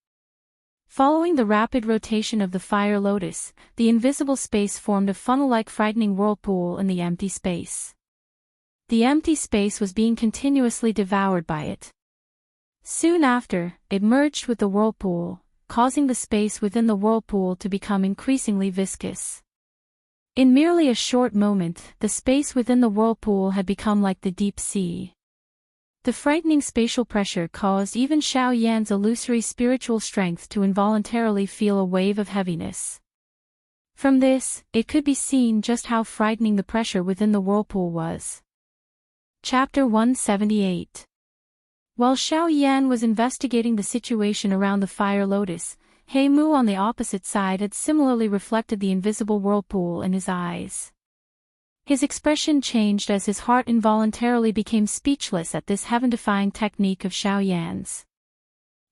Speaker 1: Following the rapid rotation of the fire lotus, the invisible space formed a funnel-like frightening whirlpool in the empty space. The empty space was being continuously devoured by it. Soon after, it merged with the whirlpool, causing the space within the whirlpool to become increasingly viscous. In merely a short moment, the space within the whirlpool had become like the deep sea. The frightening spatial pressure caused even Xiao Yan's illusory spiritual strength to involuntarily feel a wave of heaviness. From this, it could be seen just how frightening the pressure within the whirlpool was. Chapter 178. While Xiao Yan was investigating the situation around the fire lotus, Heimu on the opposite side had similarly reflected the invisible whirlpool in his eyes. His expression changed as his heart involuntarily became speechless at this heaven-defying technique of Xiao Yan's.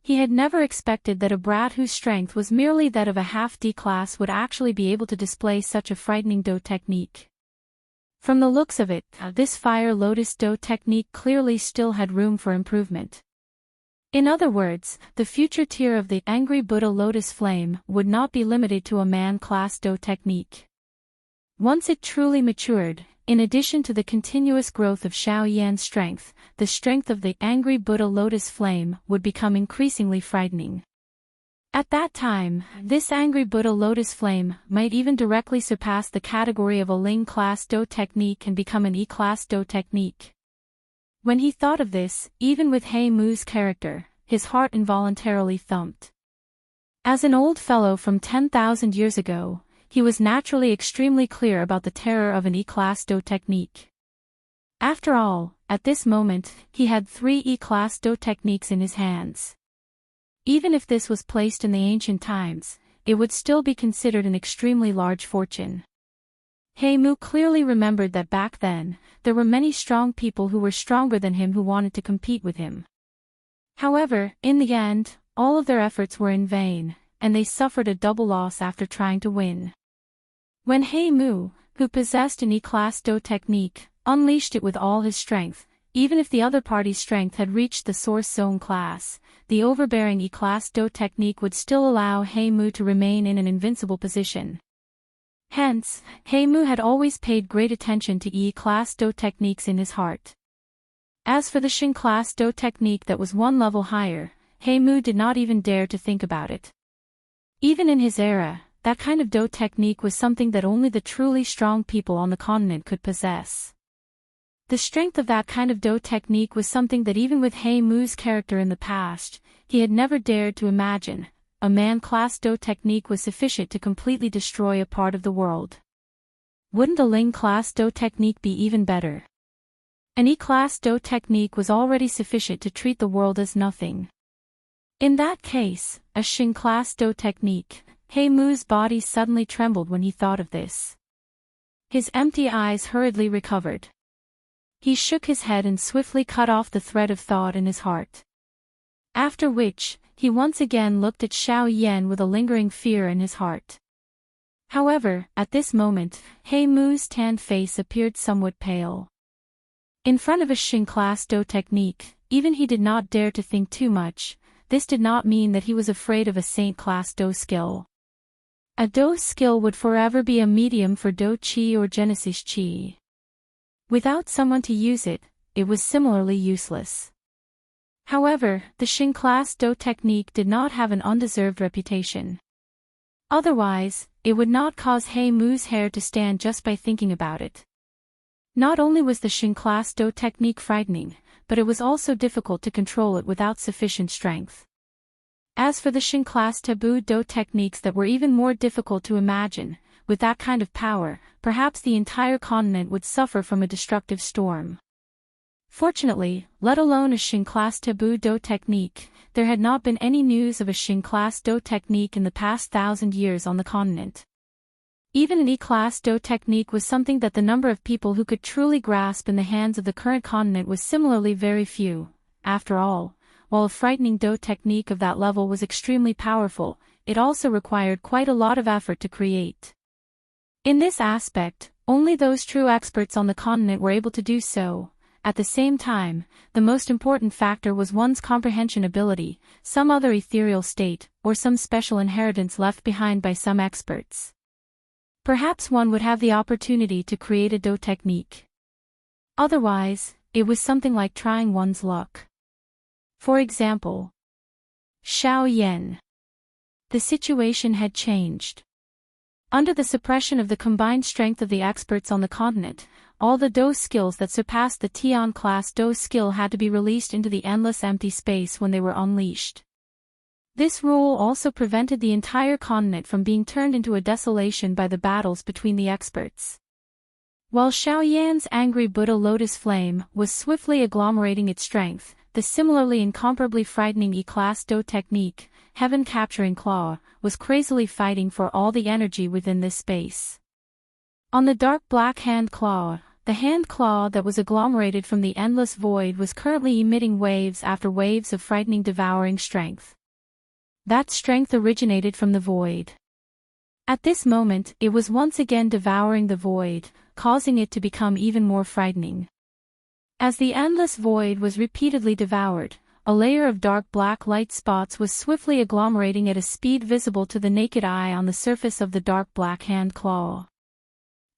Speaker 1: He had never expected that a brat whose strength was merely that of a half-D class would actually be able to display such a frightening do technique. From the looks of it, this fire lotus do technique clearly still had room for improvement. In other words, the future tier of the angry Buddha lotus flame would not be limited to a man-class do technique. Once it truly matured, in addition to the continuous growth of Xiao Yan's strength, the strength of the angry Buddha lotus flame would become increasingly frightening. At that time, this angry Buddha lotus flame might even directly surpass the category of a Ling-class do technique and become an E-class do technique. When he thought of this, even with Heimu's character, his heart involuntarily thumped. As an old fellow from 10,000 years ago, he was naturally extremely clear about the terror of an E-class do technique. After all, at this moment, he had 3 E-class do techniques in his hands. Even if this was placed in the ancient times, it would still be considered an extremely large fortune. Heimu clearly remembered that back then, there were many strong people who were stronger than him who wanted to compete with him. However, in the end, all of their efforts were in vain, and they suffered a double loss after trying to win. When He Mu, who possessed an E-class Do technique, unleashed it with all his strength, even if the other party's strength had reached the Source Zone class, the overbearing E-class Do technique would still allow He Mu to remain in an invincible position. Hence, He Mu had always paid great attention to E-class Do techniques in his heart. As for the Xin-class Do technique that was one level higher, He Mu did not even dare to think about it. Even in his era, that kind of Do technique was something that only the truly strong people on the continent could possess. The strength of that kind of Do technique was something that even with He Mu's character in the past, he had never dared to imagine. A man-class Do technique was sufficient to completely destroy a part of the world. Wouldn't a Ling-class Do technique be even better? An E-class Do technique was already sufficient to treat the world as nothing. In that case, a Xin-class Do technique. He Mu's body suddenly trembled when he thought of this. His empty eyes hurriedly recovered. He shook his head and swiftly cut off the thread of thought in his heart. After which, he once again looked at Xiao Yan with a lingering fear in his heart. However, at this moment, He Mu's tanned face appeared somewhat pale. In front of a Xin-class Do technique, even he did not dare to think too much. This did not mean that he was afraid of a Saint-class Do skill. A Do skill would forever be a medium for Do Qi or Genesis Qi. Without someone to use it, it was similarly useless. However, the Xin-class Do technique did not have an undeserved reputation. Otherwise, it would not cause He Mu's hair to stand just by thinking about it. Not only was the Xin-class Do technique frightening, but it was also difficult to control it without sufficient strength. As for the Xin-class taboo Do techniques that were even more difficult to imagine, with that kind of power, perhaps the entire continent would suffer from a destructive storm. Fortunately, let alone a Xin-class taboo Do technique, there had not been any news of a Xin-class Do technique in the past 1,000 years on the continent. Even an E-class Do technique was something that the number of people who could truly grasp in the hands of the current continent was similarly very few. After all, while a frightening Do technique of that level was extremely powerful, it also required quite a lot of effort to create. In this aspect, only those true experts on the continent were able to do so. At the same time, the most important factor was one's comprehension ability, some other ethereal state, or some special inheritance left behind by some experts. Perhaps one would have the opportunity to create a Do technique. Otherwise, it was something like trying one's luck. For example, Xiao Yan. The situation had changed. Under the suppression of the combined strength of the experts on the continent, all the Do skills that surpassed the Tian-class Do skill had to be released into the endless empty space when they were unleashed. This rule also prevented the entire continent from being turned into a desolation by the battles between the experts. While Xiao Yan's angry Buddha lotus flame was swiftly agglomerating its strength, the similarly incomparably frightening E-class Do technique, Heaven Capturing Claw, was crazily fighting for all the energy within this space. On the dark black hand claw, the hand claw that was agglomerated from the endless void was currently emitting waves after waves of frightening devouring strength. That strength originated from the void. At this moment, it was once again devouring the void, causing it to become even more frightening. As the endless void was repeatedly devoured, a layer of dark black light spots was swiftly agglomerating at a speed visible to the naked eye on the surface of the dark black hand claw.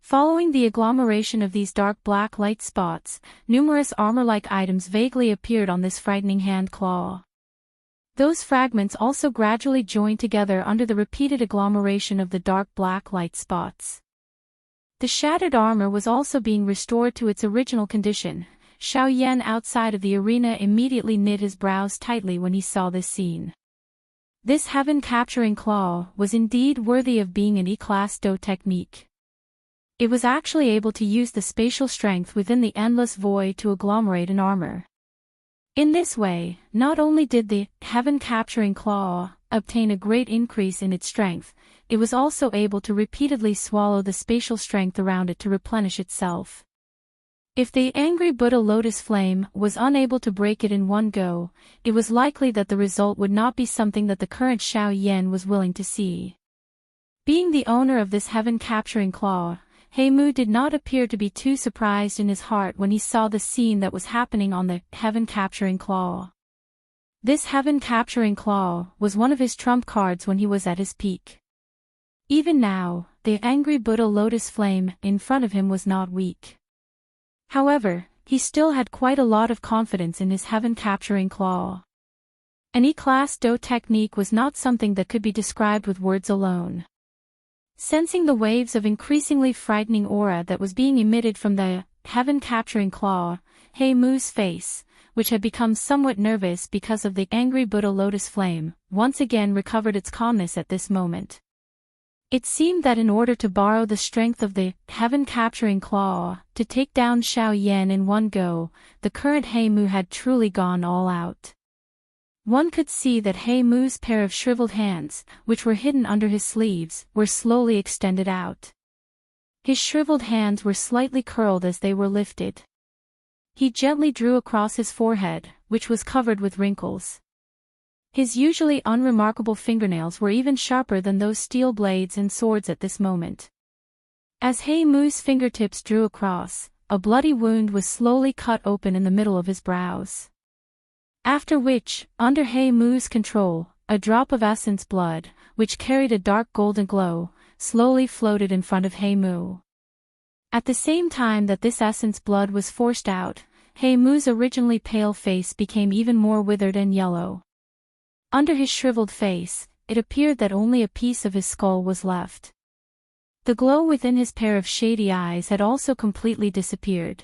Speaker 1: Following the agglomeration of these dark black light spots, numerous armor-like items vaguely appeared on this frightening hand claw. Those fragments also gradually joined together under the repeated agglomeration of the dark black light spots. The shattered armor was also being restored to its original condition. Xiao Yan outside of the arena immediately knit his brows tightly when he saw this scene. This heaven-capturing claw was indeed worthy of being an E-class Do technique. It was actually able to use the spatial strength within the endless void to agglomerate an armor. In this way, not only did the heaven-capturing claw obtain a great increase in its strength, it was also able to repeatedly swallow the spatial strength around it to replenish itself. If the angry Buddha lotus flame was unable to break it in one go, it was likely that the result would not be something that the current Xiao Yan was willing to see. Being the owner of this heaven-capturing claw, He Mu did not appear to be too surprised in his heart when he saw the scene that was happening on the heaven-capturing claw. This heaven-capturing claw was one of his trump cards when he was at his peak. Even now, the angry Buddha lotus flame in front of him was not weak. However, he still had quite a lot of confidence in his heaven-capturing claw. An E-class Do technique was not something that could be described with words alone. Sensing the waves of increasingly frightening aura that was being emitted from the heaven-capturing claw, He Mu's face, which had become somewhat nervous because of the angry Buddha lotus flame, once again recovered its calmness at this moment. It seemed that in order to borrow the strength of the heaven-capturing claw to take down Xiao Yan in one go, the current He Mu had truly gone all out. One could see that He Mu's pair of shriveled hands, which were hidden under his sleeves, were slowly extended out. His shriveled hands were slightly curled as they were lifted. He gently drew across his forehead, which was covered with wrinkles. His usually unremarkable fingernails were even sharper than those steel blades and swords at this moment. As He Mu's fingertips drew across, a bloody wound was slowly cut open in the middle of his brows. After which, under He Mu's control, a drop of essence blood, which carried a dark golden glow, slowly floated in front of He Mu. At the same time that this essence blood was forced out, He Mu's originally pale face became even more withered and yellow. Under his shriveled face, it appeared that only a piece of his skull was left. The glow within his pair of shady eyes had also completely disappeared.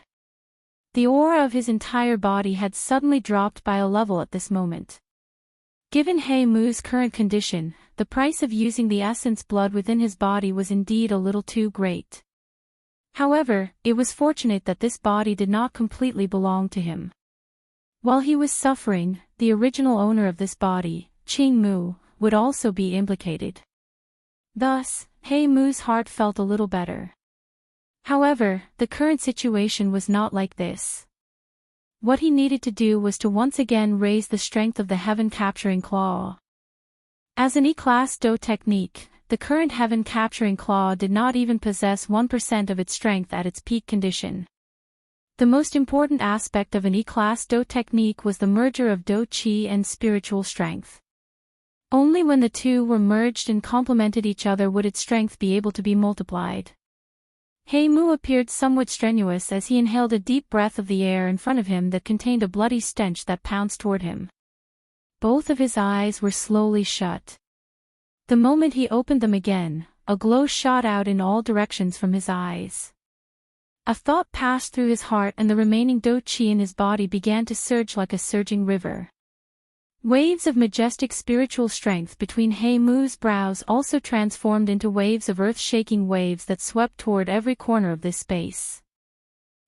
Speaker 1: The aura of his entire body had suddenly dropped by a level at this moment. Given He Mu's current condition, the price of using the essence blood within his body was indeed a little too great. However, it was fortunate that this body did not completely belong to him. While he was suffering, the original owner of this body, Qing Mu, would also be implicated. Thus, He Mu's heart felt a little better. However, the current situation was not like this. What he needed to do was to once again raise the strength of the heaven-capturing claw. As an E-class Do technique, the current heaven-capturing claw did not even possess 1% of its strength at its peak condition. The most important aspect of an E-class Do technique was the merger of Do Qi and spiritual strength. Only when the two were merged and complemented each other would its strength be able to be multiplied. He Mu appeared somewhat strenuous as he inhaled a deep breath of the air in front of him that contained a bloody stench that pounced toward him. Both of his eyes were slowly shut. The moment he opened them again, a glow shot out in all directions from his eyes. A thought passed through his heart and the remaining Do Qi in his body began to surge like a surging river. Waves of majestic spiritual strength between He Mu's brows also transformed into waves of earth-shaking waves that swept toward every corner of this space.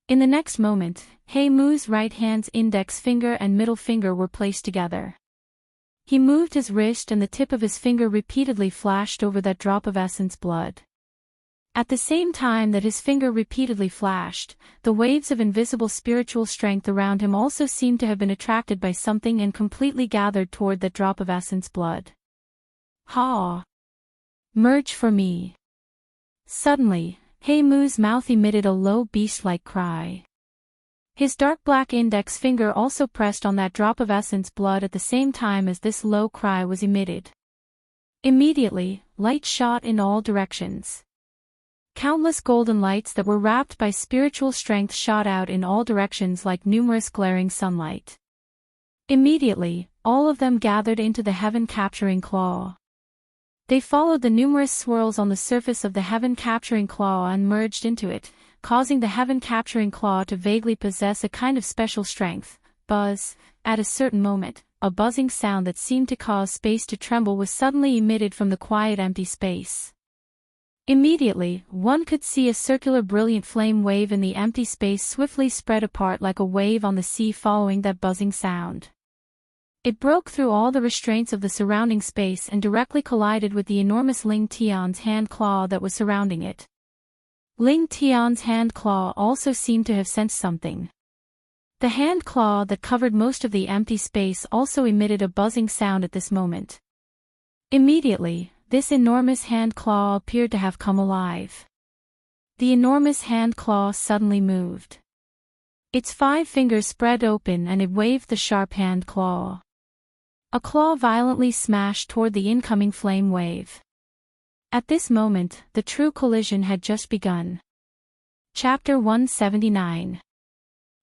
Speaker 1: In the next moment, He Mu's right hand's index finger and middle finger were placed together. He moved his wrist and the tip of his finger repeatedly flashed over that drop of essence blood. At the same time that his finger repeatedly flashed, the waves of invisible spiritual strength around him also seemed to have been attracted by something and completely gathered toward that drop of essence blood. Ha! Merge for me. Suddenly, He Mu's mouth emitted a low beast-like cry. His dark black index finger also pressed on that drop of essence blood at the same time as this low cry was emitted. Immediately, light shot in all directions. Countless golden lights that were wrapped by spiritual strength shot out in all directions like numerous glaring sunlight. Immediately, all of them gathered into the heaven-capturing claw. They followed the numerous swirls on the surface of the heaven-capturing claw and merged into it, causing the heaven-capturing claw to vaguely possess a kind of special strength. Buzz. At a certain moment, a buzzing sound that seemed to cause space to tremble was suddenly emitted from the quiet empty space. Immediately, one could see a circular brilliant flame wave in the empty space swiftly spread apart like a wave on the sea following that buzzing sound. It broke through all the restraints of the surrounding space and directly collided with the enormous Ling Tian's hand claw that was surrounding it. Ling Tian's hand claw also seemed to have sensed something. The hand claw that covered most of the empty space also emitted a buzzing sound at this moment. Immediately, this enormous hand claw appeared to have come alive. The enormous hand claw suddenly moved. Its 5 fingers spread open and it waved the sharp hand claw. A claw violently smashed toward the incoming flame wave. At this moment, the true collision had just begun. Chapter 179.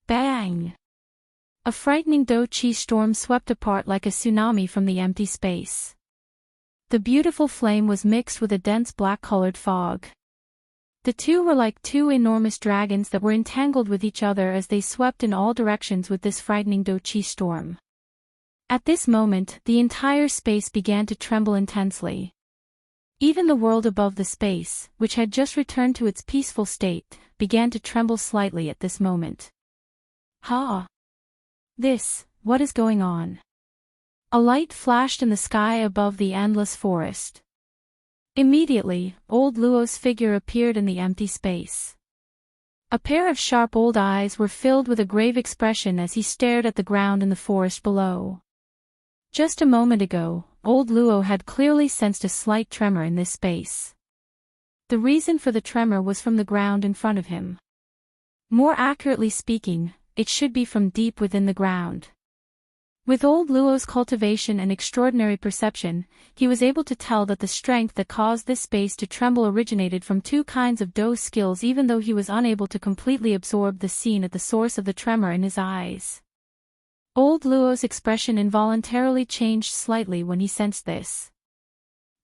Speaker 1: Bang! A frightening Do-Chi storm swept apart like a tsunami from the empty space. The beautiful flame was mixed with a dense black-colored fog. The two were like 2 enormous dragons that were entangled with each other as they swept in all directions with this frightening Do-Chi storm. At this moment, the entire space began to tremble intensely. Even the world above the space, which had just returned to its peaceful state, began to tremble slightly at this moment. Ha! What is going on? A light flashed in the sky above the endless forest. Immediately, old Luo's figure appeared in the empty space. A pair of sharp old eyes were filled with a grave expression as he stared at the ground in the forest below. Just a moment ago, old Luo had clearly sensed a slight tremor in this space. The reason for the tremor was from the ground in front of him. More accurately speaking, it should be from deep within the ground. With old Luo's cultivation and extraordinary perception, he was able to tell that the strength that caused this space to tremble originated from 2 kinds of Do skills, even though he was unable to completely absorb the scene at the source of the tremor in his eyes. Old Luo's expression involuntarily changed slightly when he sensed this.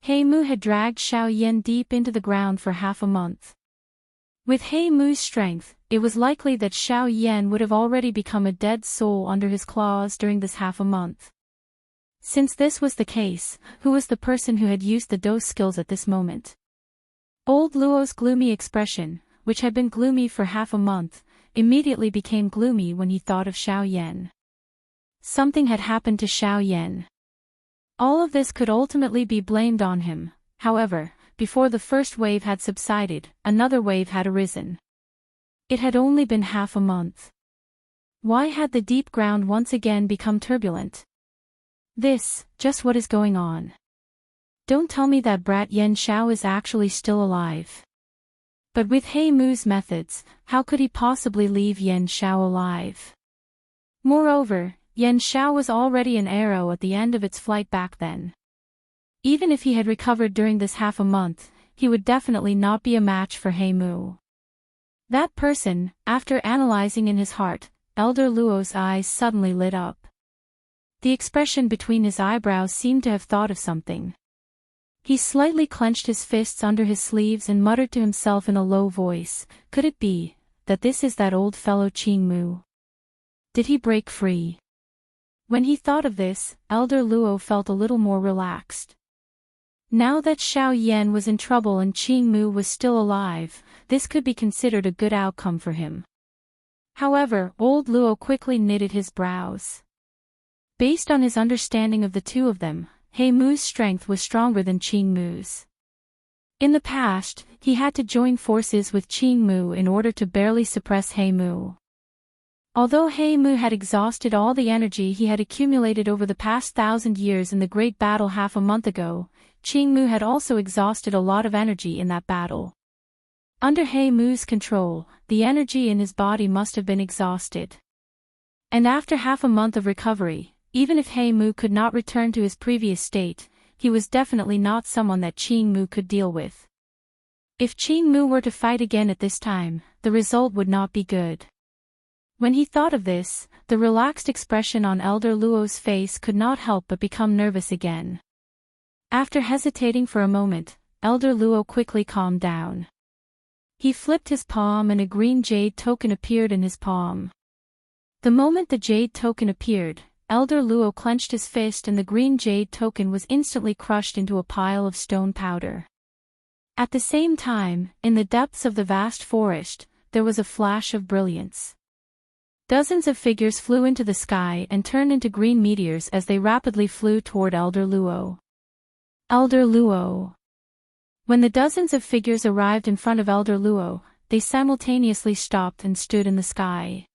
Speaker 1: He Mu had dragged Xiao Yan deep into the ground for half a month. With He Mu's strength, it was likely that Xiao Yan would have already become a dead soul under his claws during this half a month. Since this was the case, who was the person who had used the Do skills at this moment? Old Luo's gloomy expression, which had been gloomy for half a month, immediately became gloomy when he thought of Xiao Yan. Something had happened to Xiao Yan. All of this could ultimately be blamed on him. However, before the first wave had subsided, another wave had arisen. It had only been half a month. Why had the deep ground once again become turbulent? Just what is going on? Don't tell me that brat Yan Xiao is actually still alive. But with He Mu's methods, how could he possibly leave Yan Xiao alive? Moreover, Yan Xiao was already an arrow at the end of its flight back then. Even if he had recovered during this half a month, he would definitely not be a match for He Mu. That person, after analyzing in his heart, Elder Luo's eyes suddenly lit up. The expression between his eyebrows seemed to have thought of something. He slightly clenched his fists under his sleeves and muttered to himself in a low voice, could it be that this is that old fellow Qing Mu? Did he break free? When he thought of this, Elder Luo felt a little more relaxed. Now that Xiao Yan was in trouble and Qing Mu was still alive, this could be considered a good outcome for him. However, old Luo quickly knitted his brows. Based on his understanding of the two of them, He Mu's strength was stronger than Qing Mu's. In the past, he had to join forces with Qing Mu in order to barely suppress He Mu. Although He Mu had exhausted all the energy he had accumulated over the past 1,000 years in the great battle half a month ago, Qing Mu had also exhausted a lot of energy in that battle. Under He Mu's control, the energy in his body must have been exhausted. And after half a month of recovery, even if He Mu could not return to his previous state, he was definitely not someone that Qing Mu could deal with. If Qing Mu were to fight again at this time, the result would not be good. When he thought of this, the relaxed expression on Elder Luo's face could not help but become nervous again. After hesitating for a moment, Elder Luo quickly calmed down. He flipped his palm and a green jade token appeared in his palm. The moment the jade token appeared, Elder Luo clenched his fist and the green jade token was instantly crushed into a pile of stone powder. At the same time, in the depths of the vast forest, there was a flash of brilliance. Dozens of figures flew into the sky and turned into green meteors as they rapidly flew toward Elder Luo. Elder Luo. When the dozens of figures arrived in front of Elder Luo, they simultaneously stopped and stood in the sky.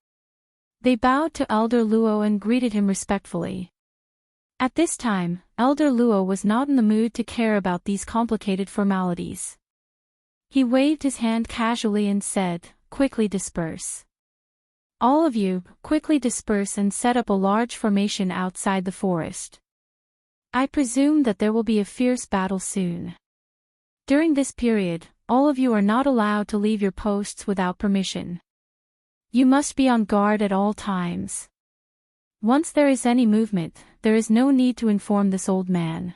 Speaker 1: They bowed to Elder Luo and greeted him respectfully. At this time, Elder Luo was not in the mood to care about these complicated formalities. He waved his hand casually and said, "Quickly disperse. All of you, quickly disperse and set up a large formation outside the forest. I presume that there will be a fierce battle soon. During this period, all of you are not allowed to leave your posts without permission. You must be on guard at all times. Once there is any movement, there is no need to inform this old man."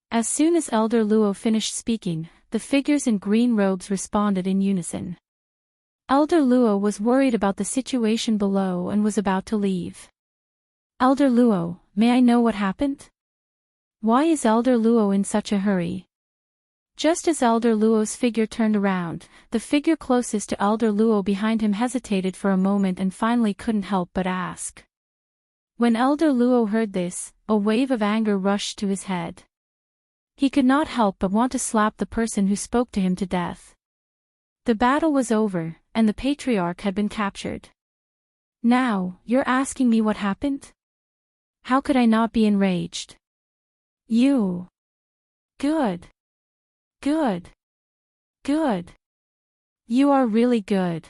Speaker 1: As soon as Elder Luo finished speaking, the figures in green robes responded in unison. Elder Luo was worried about the situation below and was about to leave. "Elder Luo, may I know what happened? Why is Elder Luo in such a hurry?" Just as Elder Luo's figure turned around, the figure closest to Elder Luo behind him hesitated for a moment and finally couldn't help but ask. When Elder Luo heard this, a wave of anger rushed to his head. He could not help but want to slap the person who spoke to him to death. The battle was over, and the patriarch had been captured. Now, you're asking me what happened? How could I not be enraged? You. Good. Good. Good. You are really good.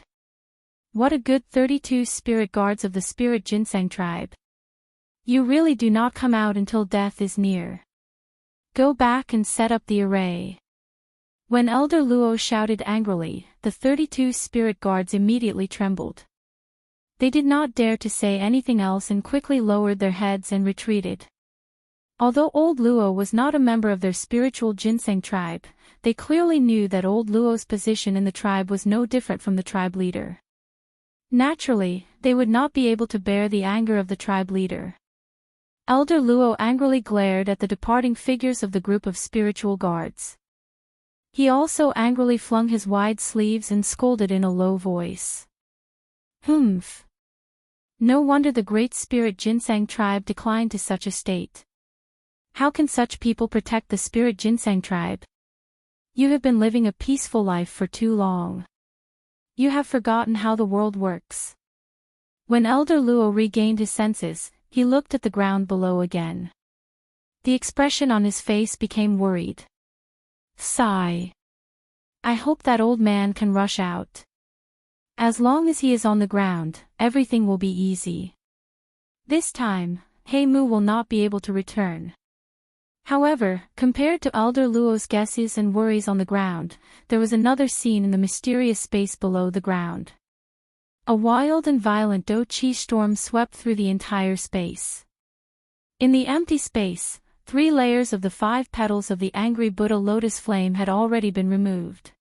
Speaker 1: What a good 32 spirit guards of the spirit ginseng tribe. You really do not come out until death is near. Go back and set up the array. When Elder Luo shouted angrily, the 32 spirit guards immediately trembled. They did not dare to say anything else and quickly lowered their heads and retreated. Although Old Luo was not a member of their spiritual ginseng tribe, they clearly knew that Old Luo's position in the tribe was no different from the tribe leader. Naturally, they would not be able to bear the anger of the tribe leader. Elder Luo angrily glared at the departing figures of the group of spiritual guards. He also angrily flung his wide sleeves and scolded in a low voice. Humph. No wonder the great spirit ginseng tribe declined to such a state. How can such people protect the spirit ginseng tribe? You have been living a peaceful life for too long. You have forgotten how the world works. When Elder Luo regained his senses, he looked at the ground below again. The expression on his face became worried. Sigh. I hope that old man can rush out. As long as he is on the ground, everything will be easy. This time, Mu will not be able to return. However, compared to Elder Luo's guesses and worries on the ground, there was another scene in the mysterious space below the ground. A wild and violent Do-Chi storm swept through the entire space. In the empty space, 3 layers of the 5 petals of the angry Buddha lotus flame had already been removed.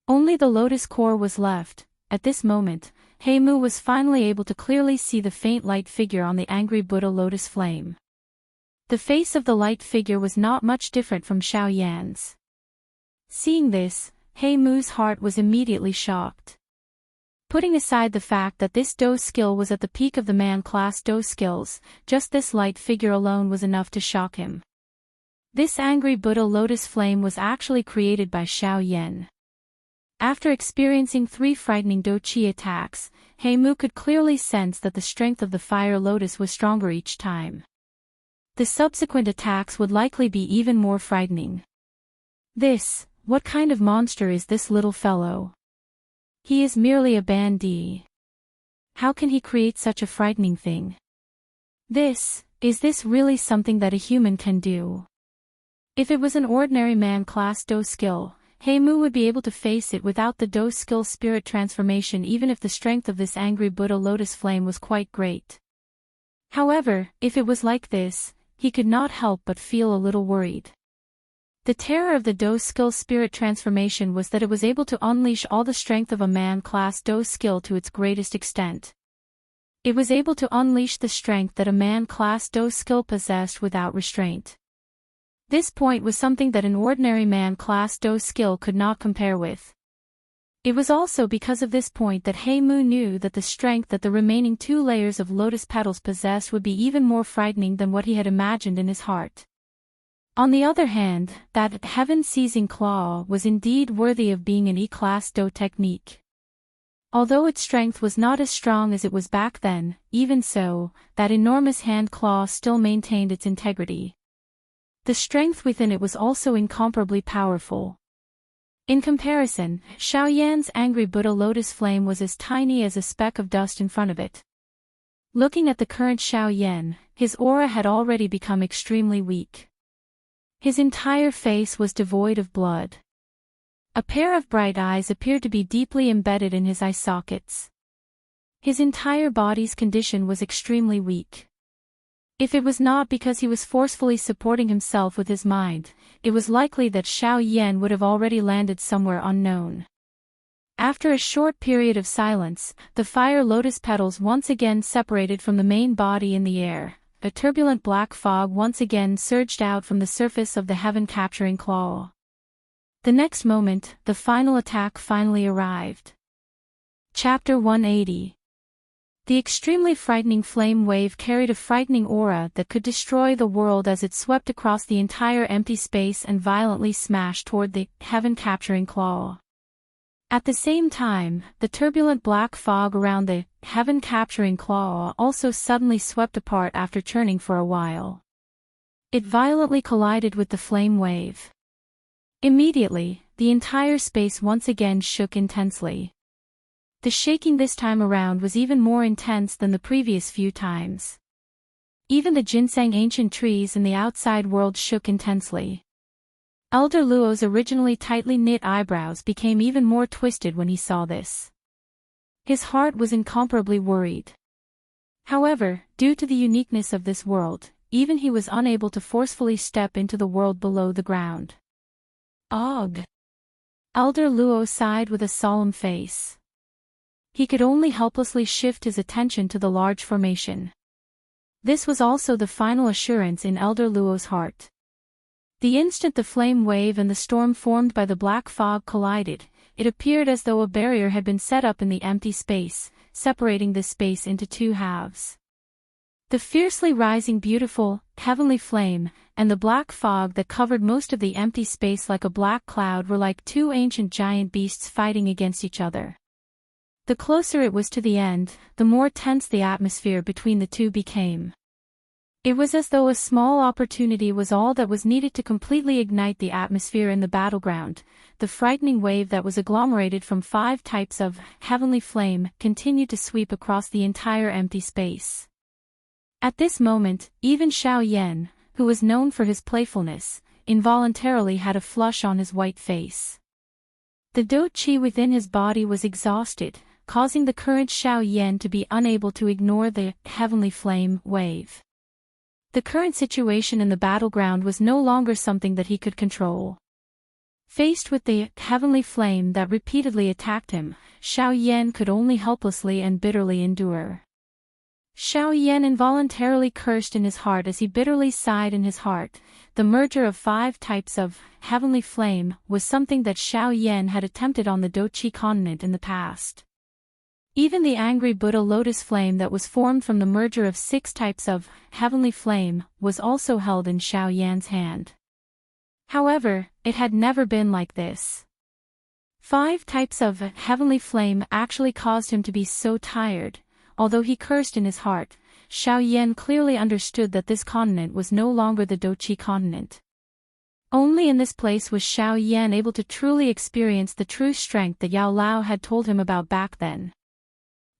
Speaker 1: Only the lotus core was left. At this moment, Mu was finally able to clearly see the faint light figure on the angry Buddha lotus flame. The face of the light figure was not much different from Xiao Yan's. Seeing this, Mu's heart was immediately shocked. Putting aside the fact that this Do skill was at the peak of the man-class Do skills, just this light figure alone was enough to shock him. This angry Buddha lotus flame was actually created by Xiao Yan. After experiencing 3 frightening Do-Chi attacks, Mu could clearly sense that the strength of the fire lotus was stronger each time. The subsequent attacks would likely be even more frightening. What kind of monster is this little fellow? He is merely a bandit. How can he create such a frightening thing? Is this really something that a human can do? If it was an ordinary man-class Do skill, Mu would be able to face it without the Do skill spirit transformation even if the strength of this angry Buddha lotus flame was quite great. However, if it was like this, he could not help but feel a little worried. The terror of the Do skill spirit transformation was that it was able to unleash all the strength of a man-class Do skill to its greatest extent. It was able to unleash the strength that a man-class Do skill possessed without restraint. This point was something that an ordinary man-class Do skill could not compare with. It was also because of this point that Mu knew that the strength that the remaining 2 layers of lotus petals possessed would be even more frightening than what he had imagined in his heart. On the other hand, that heaven-seizing claw was indeed worthy of being an E-class Do technique. Although its strength was not as strong as it was back then, even so, that enormous hand claw still maintained its integrity. The strength within it was also incomparably powerful. In comparison, Xiaoyan's angry Buddha lotus flame was as tiny as a speck of dust in front of it. Looking at the current Xiaoyan, his aura had already become extremely weak. His entire face was devoid of blood. A pair of bright eyes appeared to be deeply embedded in his eye sockets. His entire body's condition was extremely weak. If it was not because he was forcefully supporting himself with his mind, it was likely that Xiaoyan would have already landed somewhere unknown. After a short period of silence, the fire lotus petals once again separated from the main body in the air. A turbulent black fog once again surged out from the surface of the heaven-capturing claw. The next moment, the final attack finally arrived. Chapter 180. The extremely frightening flame wave carried a frightening aura that could destroy the world as it swept across the entire empty space and violently smashed toward the heaven-capturing claw. At the same time, the turbulent black fog around the heaven-capturing claw also suddenly swept apart after churning for a while. It violently collided with the flame wave. Immediately, the entire space once again shook intensely. The shaking this time around was even more intense than the previous few times. Even the ginseng ancient trees in the outside world shook intensely. Elder Luo's originally tightly knit eyebrows became even more twisted when he saw this. His heart was incomparably worried. However, due to the uniqueness of this world, even he was unable to forcefully step into the world below the ground. Ugh! Elder Luo sighed with a solemn face. He could only helplessly shift his attention to the large formation. This was also the final assurance in Elder Luo's heart. The instant the flame wave and the storm formed by the black fog collided, it appeared as though a barrier had been set up in the empty space, separating this space into two halves. The fiercely rising beautiful, heavenly flame, and the black fog that covered most of the empty space like a black cloud were like two ancient giant beasts fighting against each other. The closer it was to the end, the more tense the atmosphere between the two became. It was as though a small opportunity was all that was needed to completely ignite the atmosphere in the battleground. The frightening wave that was agglomerated from 5 types of heavenly flame continued to sweep across the entire empty space. At this moment, even Xiaoyan, who was known for his playfulness, involuntarily had a flush on his white face. The Do Qi within his body was exhausted, causing the current Xiaoyan to be unable to ignore the heavenly flame wave. The current situation in the battleground was no longer something that he could control. Faced with the heavenly flame that repeatedly attacked him, Xiaoyan could only helplessly and bitterly endure. Xiaoyan involuntarily cursed in his heart as he bitterly sighed in his heart. The merger of 5 types of heavenly flame was something that Xiaoyan had attempted on the Doqi continent in the past. Even the angry Buddha lotus flame that was formed from the merger of 6 types of heavenly flame was also held in Xiaoyan's hand. However, it had never been like this. 5 types of heavenly flame actually caused him to be so tired. Although he cursed in his heart, Xiaoyan clearly understood that this continent was no longer the Doqi continent. Only in this place was Xiaoyan able to truly experience the true strength that Yao Lao had told him about back then.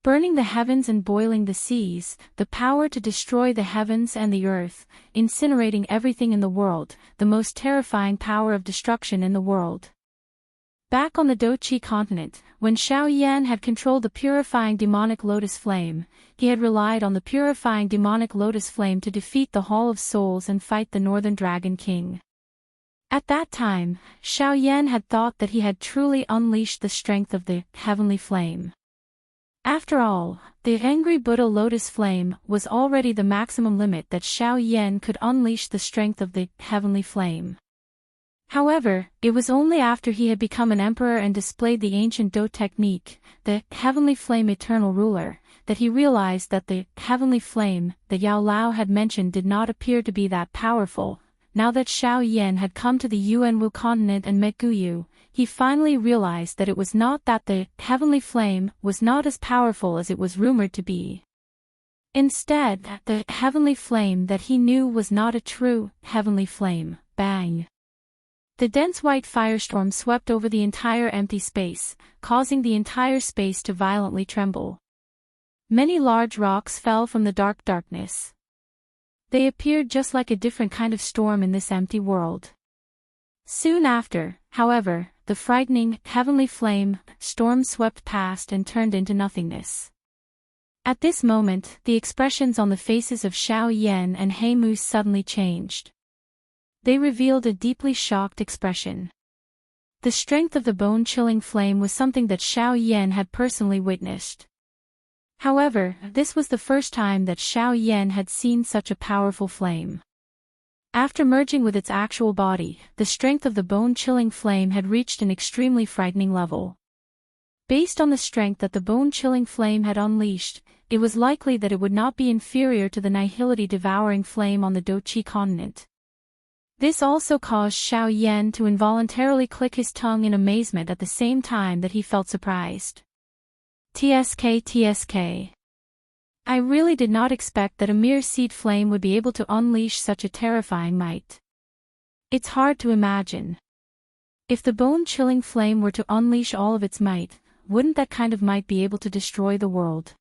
Speaker 1: Burning the heavens and boiling the seas, the power to destroy the heavens and the earth, incinerating everything in the world, the most terrifying power of destruction in the world. Back on the Doqi continent, when Xiaoyan had controlled the purifying demonic lotus flame, he had relied on the purifying demonic lotus flame to defeat the Hall of Souls and fight the Northern Dragon King. At that time, Xiaoyan had thought that he had truly unleashed the strength of the heavenly flame. After all, the angry Buddha lotus flame was already the maximum limit that Xiaoyan could unleash the strength of the heavenly flame. However, it was only after he had become an emperor and displayed the ancient Do technique, the heavenly flame eternal ruler, that he realized that the heavenly flame that Yao Lao had mentioned did not appear to be that powerful. now that Xiao Yan had come to the Yuanwu continent and met Guyu, he finally realized that it was not that the heavenly flame was not as powerful as it was rumored to be. Instead, the heavenly flame that he knew was not a true heavenly flame. Bang! The dense white firestorm swept over the entire empty space, causing the entire space to violently tremble. Many large rocks fell from the darkness. They appeared just like a different kind of storm in this empty world. Soon after, however, the frightening, heavenly flame storm swept past and turned into nothingness. At this moment, the expressions on the faces of Xiao Yan and He Mu suddenly changed. They revealed a deeply shocked expression. The strength of the bone-chilling flame was something that Xiao Yan had personally witnessed. However, this was the first time that Xiao Yan had seen such a powerful flame. After merging with its actual body, the strength of the bone-chilling flame had reached an extremely frightening level. Based on the strength that the bone-chilling flame had unleashed, it was likely that it would not be inferior to the nihility-devouring flame on the Doqi continent. This also caused Xiao Yan to involuntarily click his tongue in amazement at the same time that he felt surprised. TSK. I really did not expect that a mere seed flame would be able to unleash such a terrifying might. It's hard to imagine. If the bone-chilling flame were to unleash all of its might, wouldn't that kind of might be able to destroy the world?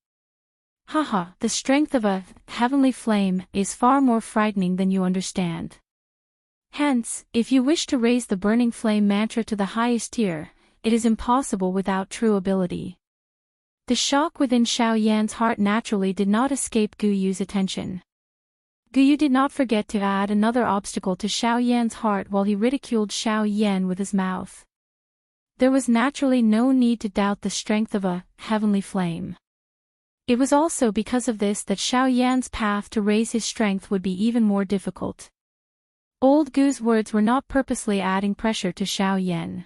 Speaker 1: Haha, the strength of a heavenly flame is far more frightening than you understand. Hence, if you wish to raise the burning flame mantra to the highest tier, it is impossible without true ability. The shock within Xiao Yan's heart naturally did not escape Guyu's attention. Guyu did not forget to add another obstacle to Xiao Yan's heart while he ridiculed Xiao Yan with his mouth. There was naturally no need to doubt the strength of a heavenly flame. It was also because of this that Xiao Yan's path to raise his strength would be even more difficult. Old Gu's words were not purposely adding pressure to Xiao Yan.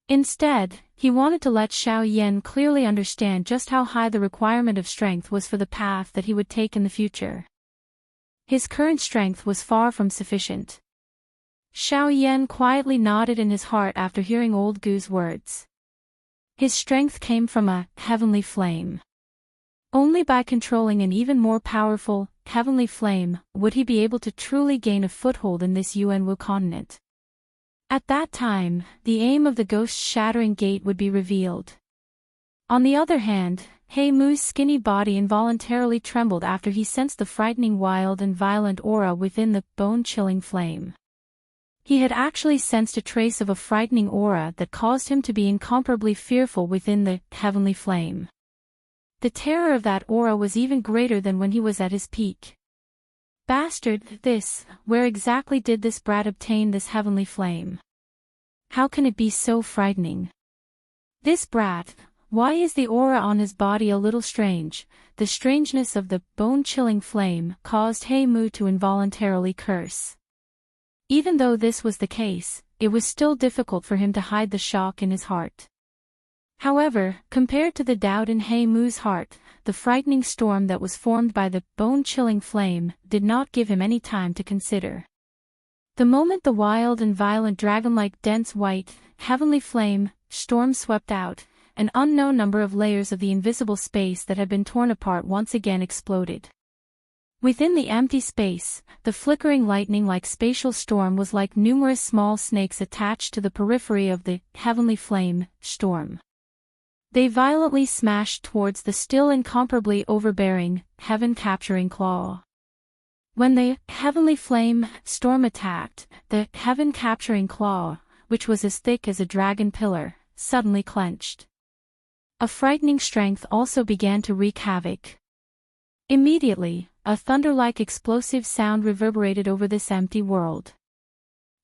Speaker 1: Instead, he wanted to let Xiao Yan clearly understand just how high the requirement of strength was for the path that he would take in the future. His current strength was far from sufficient. Xiao Yan quietly nodded in his heart after hearing old Gu's words. His strength came from a heavenly flame. Only by controlling an even more powerful, heavenly flame, would he be able to truly gain a foothold in this Yuanwu continent. At that time, the aim of the ghost-shattering gate would be revealed. On the other hand, He Mu's skinny body involuntarily trembled after he sensed the frightening wild and violent aura within the bone-chilling flame. He had actually sensed a trace of a frightening aura that caused him to be incomparably fearful within the heavenly flame. The terror of that aura was even greater than when he was at his peak. Bastard, where exactly did this brat obtain this heavenly flame? How can it be so frightening? This brat, why is the aura on his body a little strange? The strangeness of the bone-chilling flame caused He Mu to involuntarily curse. Even though this was the case, it was still difficult for him to hide the shock in his heart. However, compared to the doubt in He Mu's heart, the frightening storm that was formed by the bone-chilling flame did not give him any time to consider. The moment the wild and violent dragon-like dense white, heavenly flame storm swept out, an unknown number of layers of the invisible space that had been torn apart once again exploded. Within the empty space, the flickering lightning-like spatial storm was like numerous small snakes attached to the periphery of the heavenly flame storm. They violently smashed towards the still incomparably overbearing, heaven-capturing claw. When the heavenly flame storm attacked, the heaven-capturing claw, which was as thick as a dragon pillar, suddenly clenched. A frightening strength also began to wreak havoc. Immediately, a thunder-like explosive sound reverberated over this empty world.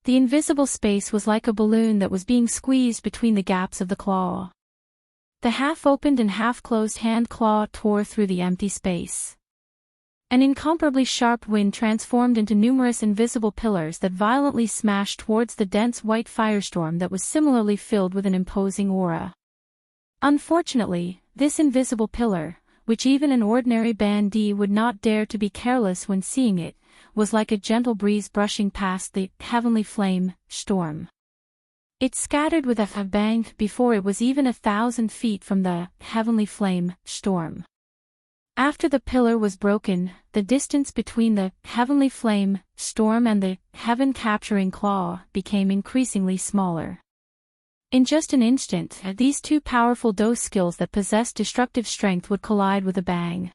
Speaker 1: The invisible space was like a balloon that was being squeezed between the gaps of the claw. The half-opened and half-closed hand claw tore through the empty space. An incomparably sharp wind transformed into numerous invisible pillars that violently smashed towards the dense white firestorm that was similarly filled with an imposing aura. Unfortunately, this invisible pillar, which even an ordinary bandit would not dare to be careless when seeing it, was like a gentle breeze brushing past the heavenly flame storm. It scattered with a bang before it was even 1,000 feet from the heavenly flame storm. After the pillar was broken, the distance between the heavenly flame storm and the heaven-capturing claw became increasingly smaller. In just an instant, these two powerful dose skills that possessed destructive strength would collide with a bang.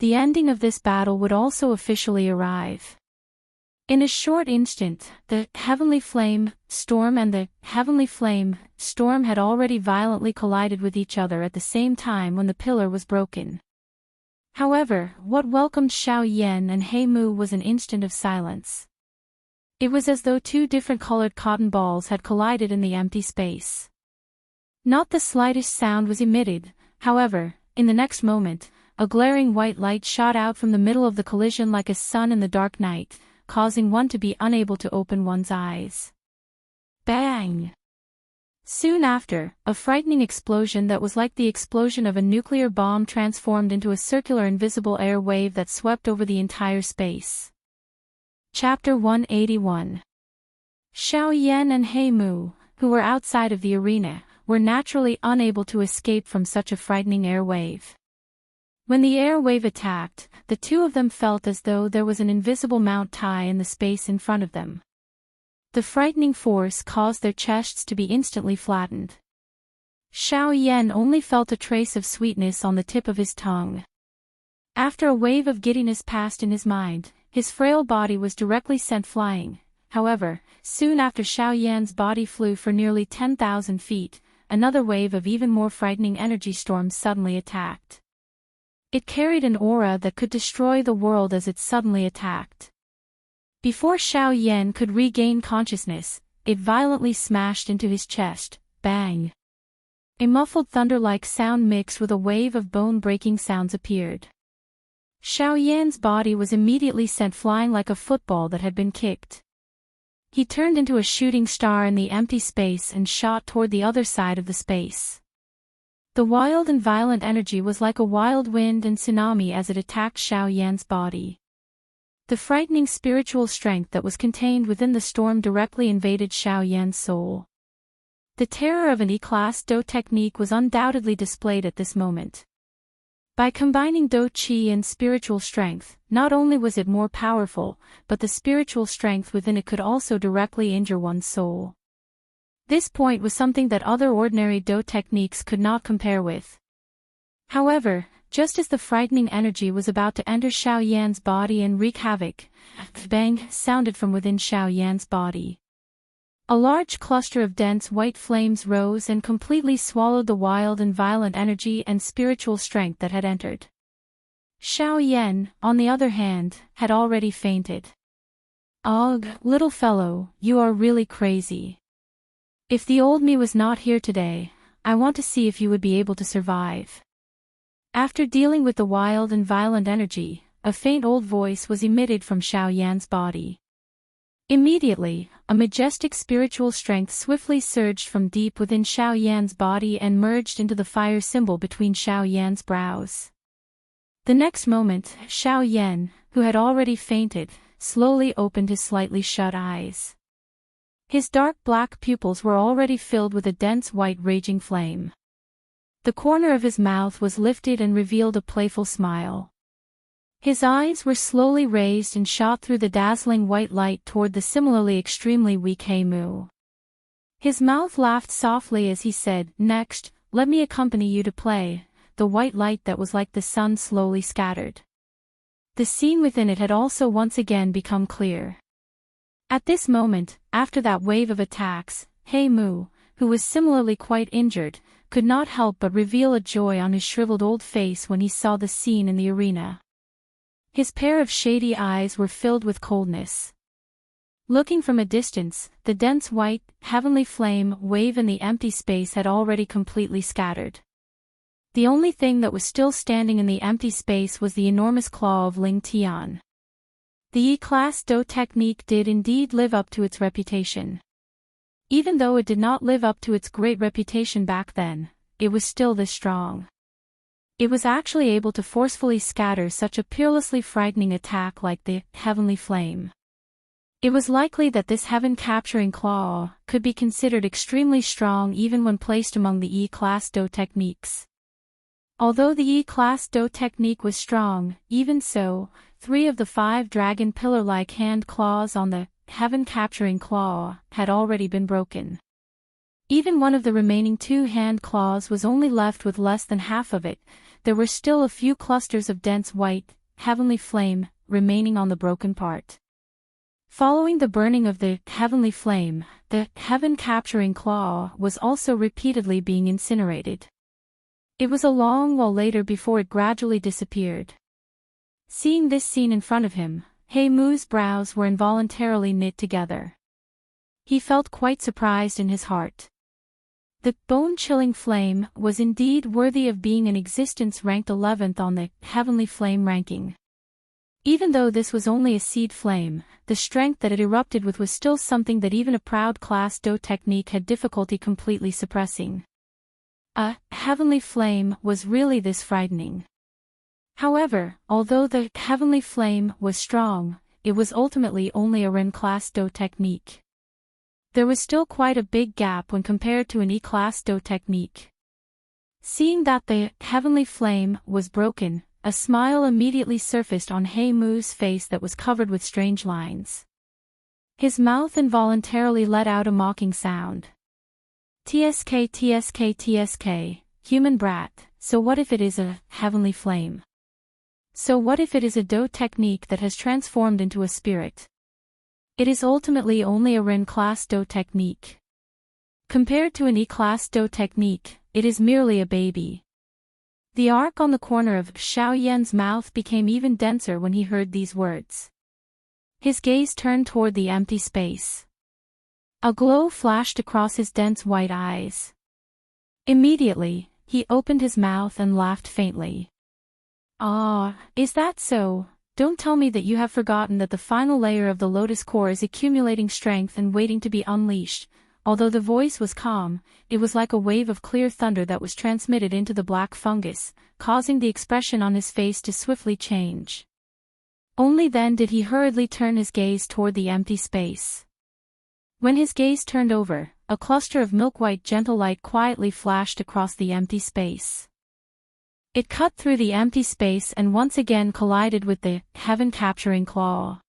Speaker 1: The ending of this battle would also officially arrive. In a short instant, the heavenly flame storm and the heavenly flame storm had already violently collided with each other at the same time when the pillar was broken. However, what welcomed Xiao Yan and He Mu was an instant of silence. It was as though two different colored cotton balls had collided in the empty space. Not the slightest sound was emitted, however, in the next moment, a glaring white light shot out from the middle of the collision like a sun in the dark night, causing one to be unable to open one's eyes. Bang! Soon after, a frightening explosion that was like the explosion of a nuclear bomb transformed into a circular invisible air wave that swept over the entire space. Chapter 181. Xiao Yan and He Mu, who were outside of the arena, were naturally unable to escape from such a frightening air wave. When the air wave attacked, the two of them felt as though there was an invisible Mount Tai in the space in front of them. The frightening force caused their chests to be instantly flattened. Xiao Yan only felt a trace of sweetness on the tip of his tongue. After a wave of giddiness passed in his mind, his frail body was directly sent flying. However, soon after Xiao Yan's body flew for nearly 10,000 feet, another wave of even more frightening energy storms suddenly attacked. It carried an aura that could destroy the world as it suddenly attacked. Before Xiao Yan could regain consciousness, it violently smashed into his chest. Bang! A muffled thunder-like sound mixed with a wave of bone-breaking sounds appeared. Xiao Yan's body was immediately sent flying like a football that had been kicked. He turned into a shooting star in the empty space and shot toward the other side of the space. The wild and violent energy was like a wild wind and tsunami as it attacked Xiao Yan's body. The frightening spiritual strength that was contained within the storm directly invaded Xiao Yan's soul. The terror of an E-class Do technique was undoubtedly displayed at this moment. By combining Do Qi and spiritual strength, not only was it more powerful, but the spiritual strength within it could also directly injure one's soul. This point was something that other ordinary Do techniques could not compare with. However, just as the frightening energy was about to enter Xiao Yan's body and wreak havoc, a bang sounded from within Xiao Yan's body. A large cluster of dense white flames rose and completely swallowed the wild and violent energy and spiritual strength that had entered. Xiao Yan, on the other hand, had already fainted. "Ugh, little fellow, you are really crazy. If the old me was not here today, I want to see if you would be able to survive." After dealing with the wild and violent energy, a faint old voice was emitted from Xiao Yan's body. Immediately, a majestic spiritual strength swiftly surged from deep within Xiao Yan's body and merged into the fire symbol between Xiao Yan's brows. The next moment, Xiao Yan, who had already fainted, slowly opened his slightly shut eyes. His dark black pupils were already filled with a dense white raging flame. The corner of his mouth was lifted and revealed a playful smile. His eyes were slowly raised and shot through the dazzling white light toward the similarly extremely weak He Mu. His mouth laughed softly as he said, "Next, let me accompany you to play." The white light that was like the sun slowly scattered. The scene within it had also once again become clear. At this moment, after that wave of attacks, He Mu, who was similarly quite injured, could not help but reveal a joy on his shriveled old face when he saw the scene in the arena. His pair of shady eyes were filled with coldness. Looking from a distance, the dense white, heavenly flame wave in the empty space had already completely scattered. The only thing that was still standing in the empty space was the enormous claw of Ling Tian. The E-class Do technique did indeed live up to its reputation. Even though it did not live up to its great reputation back then, it was still this strong. It was actually able to forcefully scatter such a peerlessly frightening attack like the heavenly flame. It was likely that this heaven-capturing claw could be considered extremely strong even when placed among the E-class Do techniques. Although the E-class Do technique was strong, even so, 3 of the 5 dragon pillar-like hand claws on the heaven-capturing claw had already been broken. Even one of the remaining 2 hand claws was only left with less than half of it. There were still a few clusters of dense white, heavenly flame remaining on the broken part. Following the burning of the heavenly flame, the heaven-capturing claw was also repeatedly being incinerated. It was a long while later before it gradually disappeared. Seeing this scene in front of him, He Mu's brows were involuntarily knit together. He felt quite surprised in his heart. The bone-chilling flame was indeed worthy of being an existence ranked 11th on the heavenly flame ranking. Even though this was only a seed flame, the strength that it erupted with was still something that even a proud class Do technique had difficulty completely suppressing. A heavenly flame was really this frightening. However, although the heavenly flame was strong, it was ultimately only a Ren class Do technique. There was still quite a big gap when compared to an E-class Do technique. Seeing that the heavenly flame was broken, a smile immediately surfaced on He Mu's face that was covered with strange lines. His mouth involuntarily let out a mocking sound. TSK TSK TSK, human brat, so what if it is a heavenly flame? So what if it is a Do technique that has transformed into a spirit? It is ultimately only a Ren class Do technique. Compared to an E-class Do technique, it is merely a baby. The arc on the corner of Xiao Yan's mouth became even denser when he heard these words. His gaze turned toward the empty space. A glow flashed across his dense white eyes. Immediately, he opened his mouth and laughed faintly. "Ah, is that so? Don't tell me that you have forgotten that the final layer of the lotus core is accumulating strength and waiting to be unleashed." Although the voice was calm, it was like a wave of clear thunder that was transmitted into the black fungus, causing the expression on his face to swiftly change. Only then did he hurriedly turn his gaze toward the empty space. When his gaze turned over, a cluster of milk-white gentle light quietly flashed across the empty space. It cut through the empty space and once again collided with the heaven-capturing claw.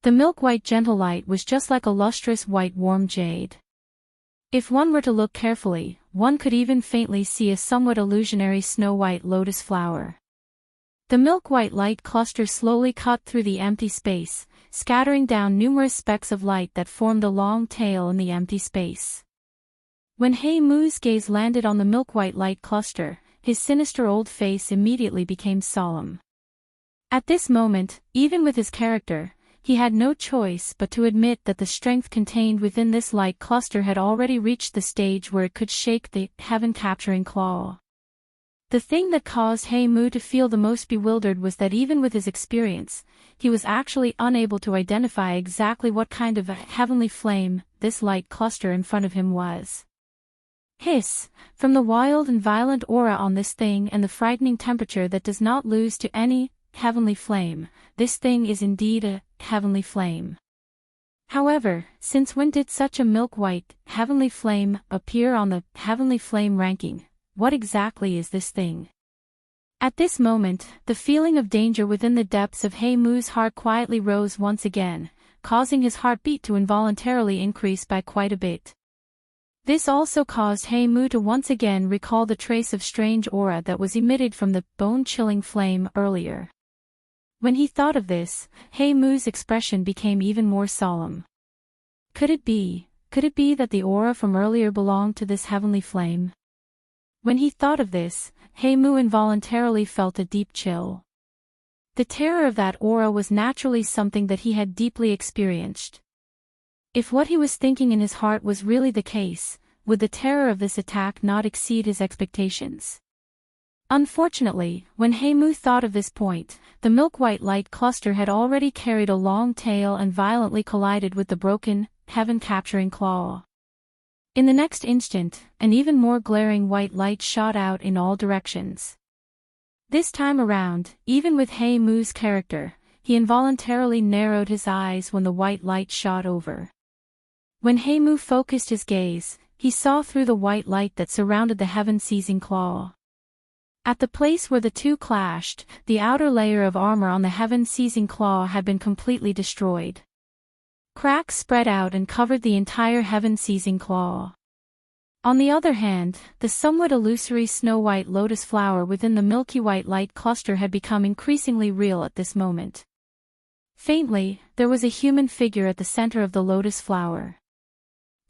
Speaker 1: The milk-white gentle light was just like a lustrous white warm jade. If one were to look carefully, one could even faintly see a somewhat illusionary snow-white lotus flower. The milk-white light cluster slowly cut through the empty space, scattering down numerous specks of light that formed a long tail in the empty space. When He Mu's gaze landed on the milk-white light cluster, his sinister old face immediately became solemn. At this moment, even with his character, he had no choice but to admit that the strength contained within this light cluster had already reached the stage where it could shake the heaven-capturing claw. The thing that caused He Mu to feel the most bewildered was that even with his experience, he was actually unable to identify exactly what kind of a heavenly flame this light cluster in front of him was. Hiss! From the wild and violent aura on this thing and the frightening temperature that does not lose to any heavenly flame, this thing is indeed a heavenly flame. However, since when did such a milk-white heavenly flame appear on the heavenly flame ranking? What exactly is this thing? At this moment, the feeling of danger within the depths of He Mu's heart quietly rose once again, causing his heartbeat to involuntarily increase by quite a bit. This also caused He Mu to once again recall the trace of strange aura that was emitted from the bone-chilling flame earlier. When he thought of this, He Mu's expression became even more solemn. Could it be that the aura from earlier belonged to this heavenly flame? When he thought of this, He Mu involuntarily felt a deep chill. The terror of that aura was naturally something that he had deeply experienced. If what he was thinking in his heart was really the case, would the terror of this attack not exceed his expectations? Unfortunately, when He Mu thought of this point, the milk-white light cluster had already carried a long tail and violently collided with the broken, heaven-capturing claw. In the next instant, an even more glaring white light shot out in all directions. This time around, even with He Mu's character, he involuntarily narrowed his eyes when the white light shot over. When He Mu focused his gaze, he saw through the white light that surrounded the heaven-seizing claw. At the place where the two clashed, the outer layer of armor on the heaven-seizing claw had been completely destroyed. Cracks spread out and covered the entire heaven-seizing claw. On the other hand, the somewhat illusory snow-white lotus flower within the milky white light cluster had become increasingly real at this moment. Faintly, there was a human figure at the center of the lotus flower.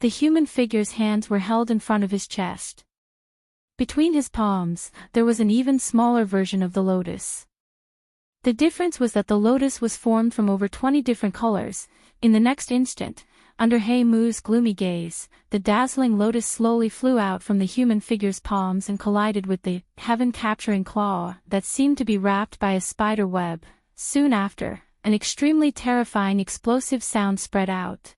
Speaker 1: The human figure's hands were held in front of his chest. Between his palms, there was an even smaller version of the lotus. The difference was that the lotus was formed from over 20 different colors. In the next instant, under He Mu's gloomy gaze, the dazzling lotus slowly flew out from the human figure's palms and collided with the heaven-capturing claw that seemed to be wrapped by a spider web. Soon after, an extremely terrifying explosive sound spread out.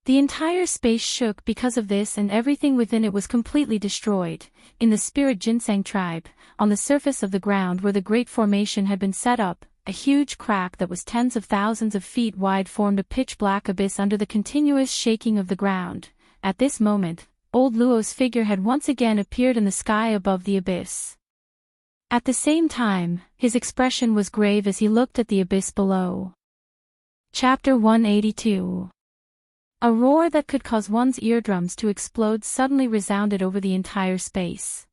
Speaker 1: The entire space shook because of this, and everything within it was completely destroyed. In the spirit ginseng tribe, on the surface of the ground where the great formation had been set up, a huge crack that was tens of thousands of feet wide formed a pitch-black abyss under the continuous shaking of the ground. At this moment, old Luo's figure had once again appeared in the sky above the abyss. At the same time, his expression was grave as he looked at the abyss below. Chapter 182. A roar that could cause one's eardrums to explode suddenly resounded over the entire space.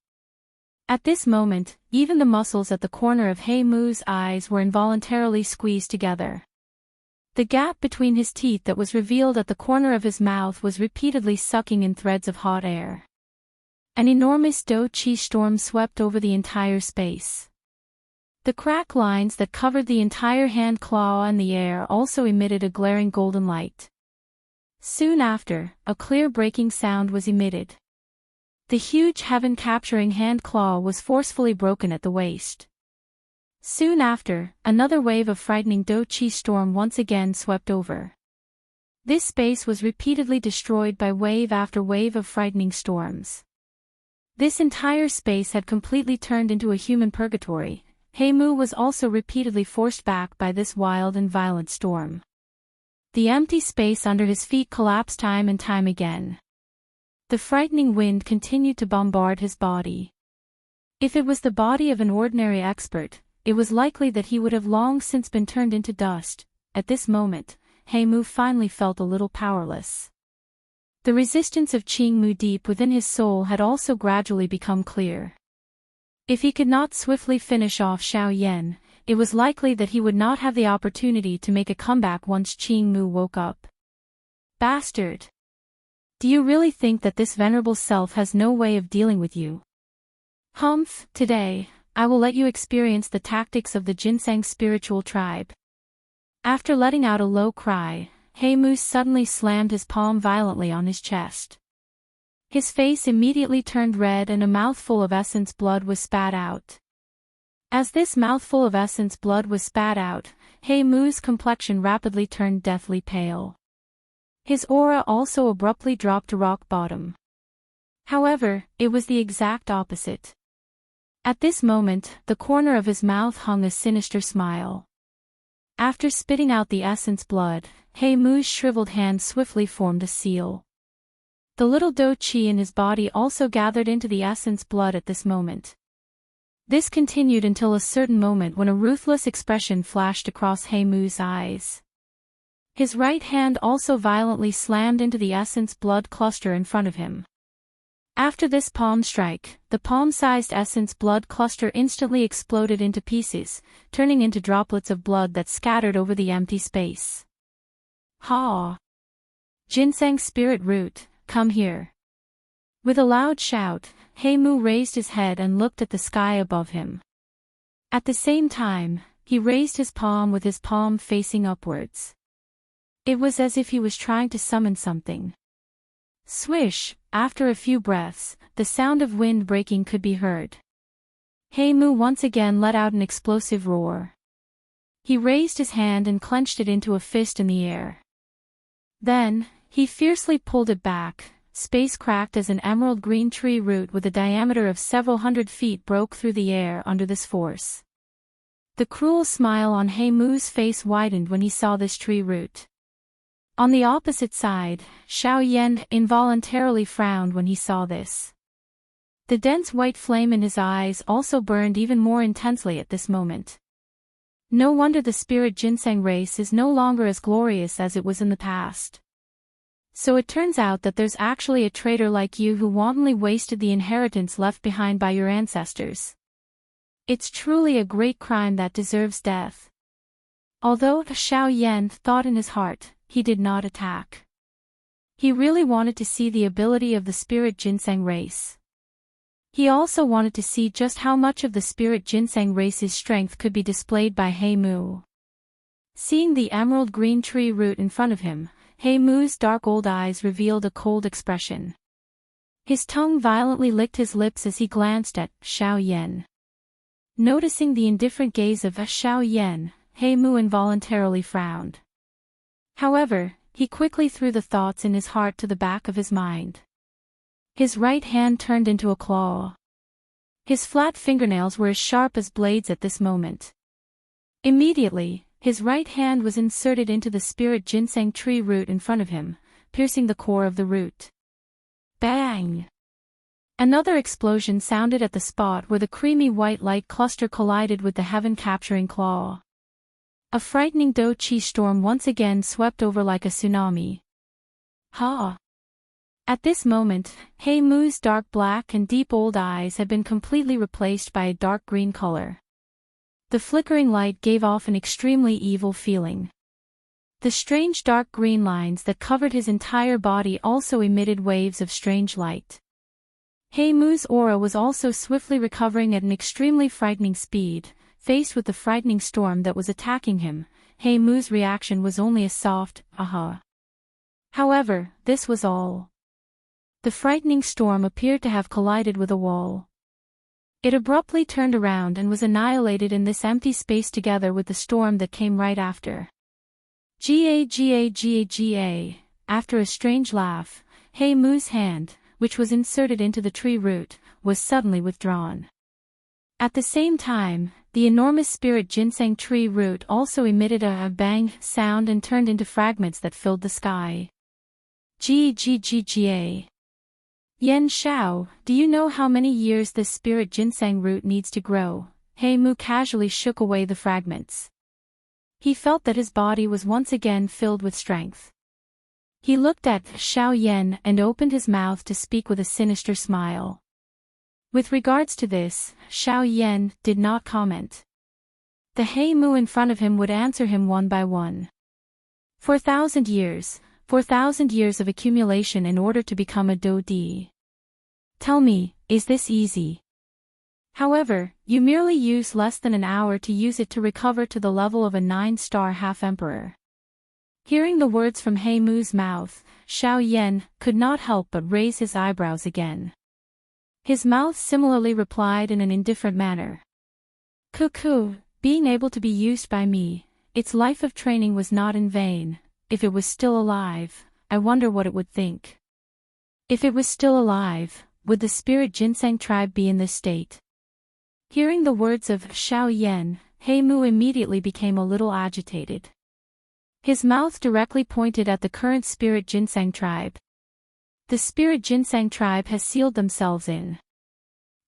Speaker 1: At this moment, even the muscles at the corner of He Mu's eyes were involuntarily squeezed together. The gap between his teeth that was revealed at the corner of his mouth was repeatedly sucking in threads of hot air. An enormous do-chi storm swept over the entire space. The crack lines that covered the entire hand claw and the air also emitted a glaring golden light. Soon after, a clear breaking sound was emitted. The huge heaven-capturing hand claw was forcefully broken at the waist. Soon after, another wave of frightening do-chi storm once again swept over. This space was repeatedly destroyed by wave after wave of frightening storms. This entire space had completely turned into a human purgatory. He Mu was also repeatedly forced back by this wild and violent storm. The empty space under his feet collapsed time and time again. The frightening wind continued to bombard his body. If it was the body of an ordinary expert, it was likely that he would have long since been turned into dust. At this moment, He Mu finally felt a little powerless. The resistance of Qing Mu deep within his soul had also gradually become clear. If he could not swiftly finish off Xiao Yan, it was likely that he would not have the opportunity to make a comeback once Qing Mu woke up. Bastard! Do you really think that this venerable self has no way of dealing with you? Humph, today, I will let you experience the tactics of the Ginseng spiritual tribe. After letting out a low cry, He Mu suddenly slammed his palm violently on his chest. His face immediately turned red and a mouthful of essence blood was spat out. As this mouthful of essence blood was spat out, He Mu's complexion rapidly turned deathly pale. His aura also abruptly dropped to rock bottom. However, it was the exact opposite. At this moment, the corner of his mouth hung a sinister smile. After spitting out the essence blood, He Mu's shriveled hand swiftly formed a seal. The little do-chi in his body also gathered into the essence blood at this moment. This continued until a certain moment when a ruthless expression flashed across He Mu's eyes. His right hand also violently slammed into the essence blood cluster in front of him. After this palm strike, the palm-sized essence blood cluster instantly exploded into pieces, turning into droplets of blood that scattered over the empty space. Ha! Ginseng spirit root, come here. With a loud shout, He Mu raised his head and looked at the sky above him. At the same time, he raised his palm with his palm facing upwards. It was as if he was trying to summon something. Swish, after a few breaths, the sound of wind breaking could be heard. He Mu once again let out an explosive roar. He raised his hand and clenched it into a fist in the air. Then, he fiercely pulled it back, space cracked as an emerald green tree root with a diameter of several hundred feet broke through the air under this force. The cruel smile on He Mu's face widened when he saw this tree root. On the opposite side, Xiao Yan involuntarily frowned when he saw this. The dense white flame in his eyes also burned even more intensely at this moment. No wonder the spirit ginseng race is no longer as glorious as it was in the past. So it turns out that there's actually a traitor like you who wantonly wasted the inheritance left behind by your ancestors. It's truly a great crime that deserves death. Although Xiao Yan thought in his heart, he did not attack. He really wanted to see the ability of the spirit ginseng race. He also wanted to see just how much of the spirit ginseng race's strength could be displayed by He Mu. Seeing the emerald green tree root in front of him, He Mu's dark old eyes revealed a cold expression. His tongue violently licked his lips as he glanced at Xiao Yan. Noticing the indifferent gaze of Xiao Yan, He Mu involuntarily frowned. However, he quickly threw the thoughts in his heart to the back of his mind. His right hand turned into a claw. His flat fingernails were as sharp as blades at this moment. Immediately, his right hand was inserted into the spirit ginseng tree root in front of him, piercing the core of the root. Bang! Another explosion sounded at the spot where the creamy white light cluster collided with the heaven-capturing claw. A frightening Do Chi storm once again swept over like a tsunami. Ha! At this moment, He Mu's dark black and deep old eyes had been completely replaced by a dark green color. The flickering light gave off an extremely evil feeling. The strange dark green lines that covered his entire body also emitted waves of strange light. He Mu's aura was also swiftly recovering at an extremely frightening speed. Faced with the frightening storm that was attacking him, He Mu's reaction was only a soft, aha. However, this was all. The frightening storm appeared to have collided with a wall. It abruptly turned around and was annihilated in this empty space together with the storm that came right after. Ga. After a strange laugh, He Mu's hand, which was inserted into the tree root, was suddenly withdrawn. At the same time, the enormous spirit ginseng tree root also emitted a bang sound and turned into fragments that filled the sky. Ga. Yan Xiao, do you know how many years this spirit ginseng root needs to grow? He Mu casually shook away the fragments. He felt that his body was once again filled with strength. He looked at Xiao Yan and opened his mouth to speak with a sinister smile. With regards to this, Xiao Yan did not comment. The He Mu in front of him would answer him one by one. 4,000 years, 4,000 years of accumulation in order to become a Do Di. Tell me, is this easy? However, you merely use less than an hour to use it to recover to the level of a 9-star half-emperor. Hearing the words from He Mu's mouth, Xiao Yan could not help but raise his eyebrows again. His mouth similarly replied in an indifferent manner. Cuckoo, being able to be used by me, its life of training was not in vain. If it was still alive, I wonder what it would think. If it was still alive, would the spirit ginseng tribe be in this state? Hearing the words of Xiao Yan, He Mu immediately became a little agitated. His mouth directly pointed at the current spirit ginseng tribe. The spirit ginseng tribe has sealed themselves in.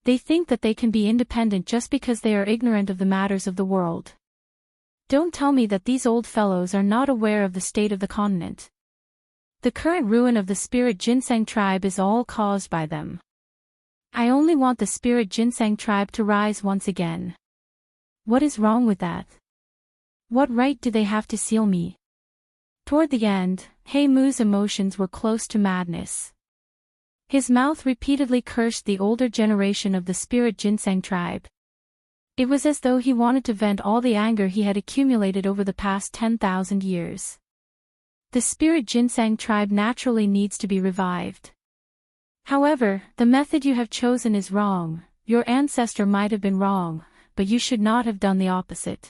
Speaker 1: They think that they can be independent just because they are ignorant of the matters of the world. Don't tell me that these old fellows are not aware of the state of the continent. The current ruin of the spirit ginseng tribe is all caused by them. I only want the spirit ginseng tribe to rise once again. What is wrong with that? What right do they have to seal me? Toward the end, He Mu's emotions were close to madness. His mouth repeatedly cursed the older generation of the spirit ginseng tribe. It was as though he wanted to vent all the anger he had accumulated over the past 10,000 years. The spirit ginseng tribe naturally needs to be revived. However, the method you have chosen is wrong. Your ancestor might have been wrong, but you should not have done the opposite.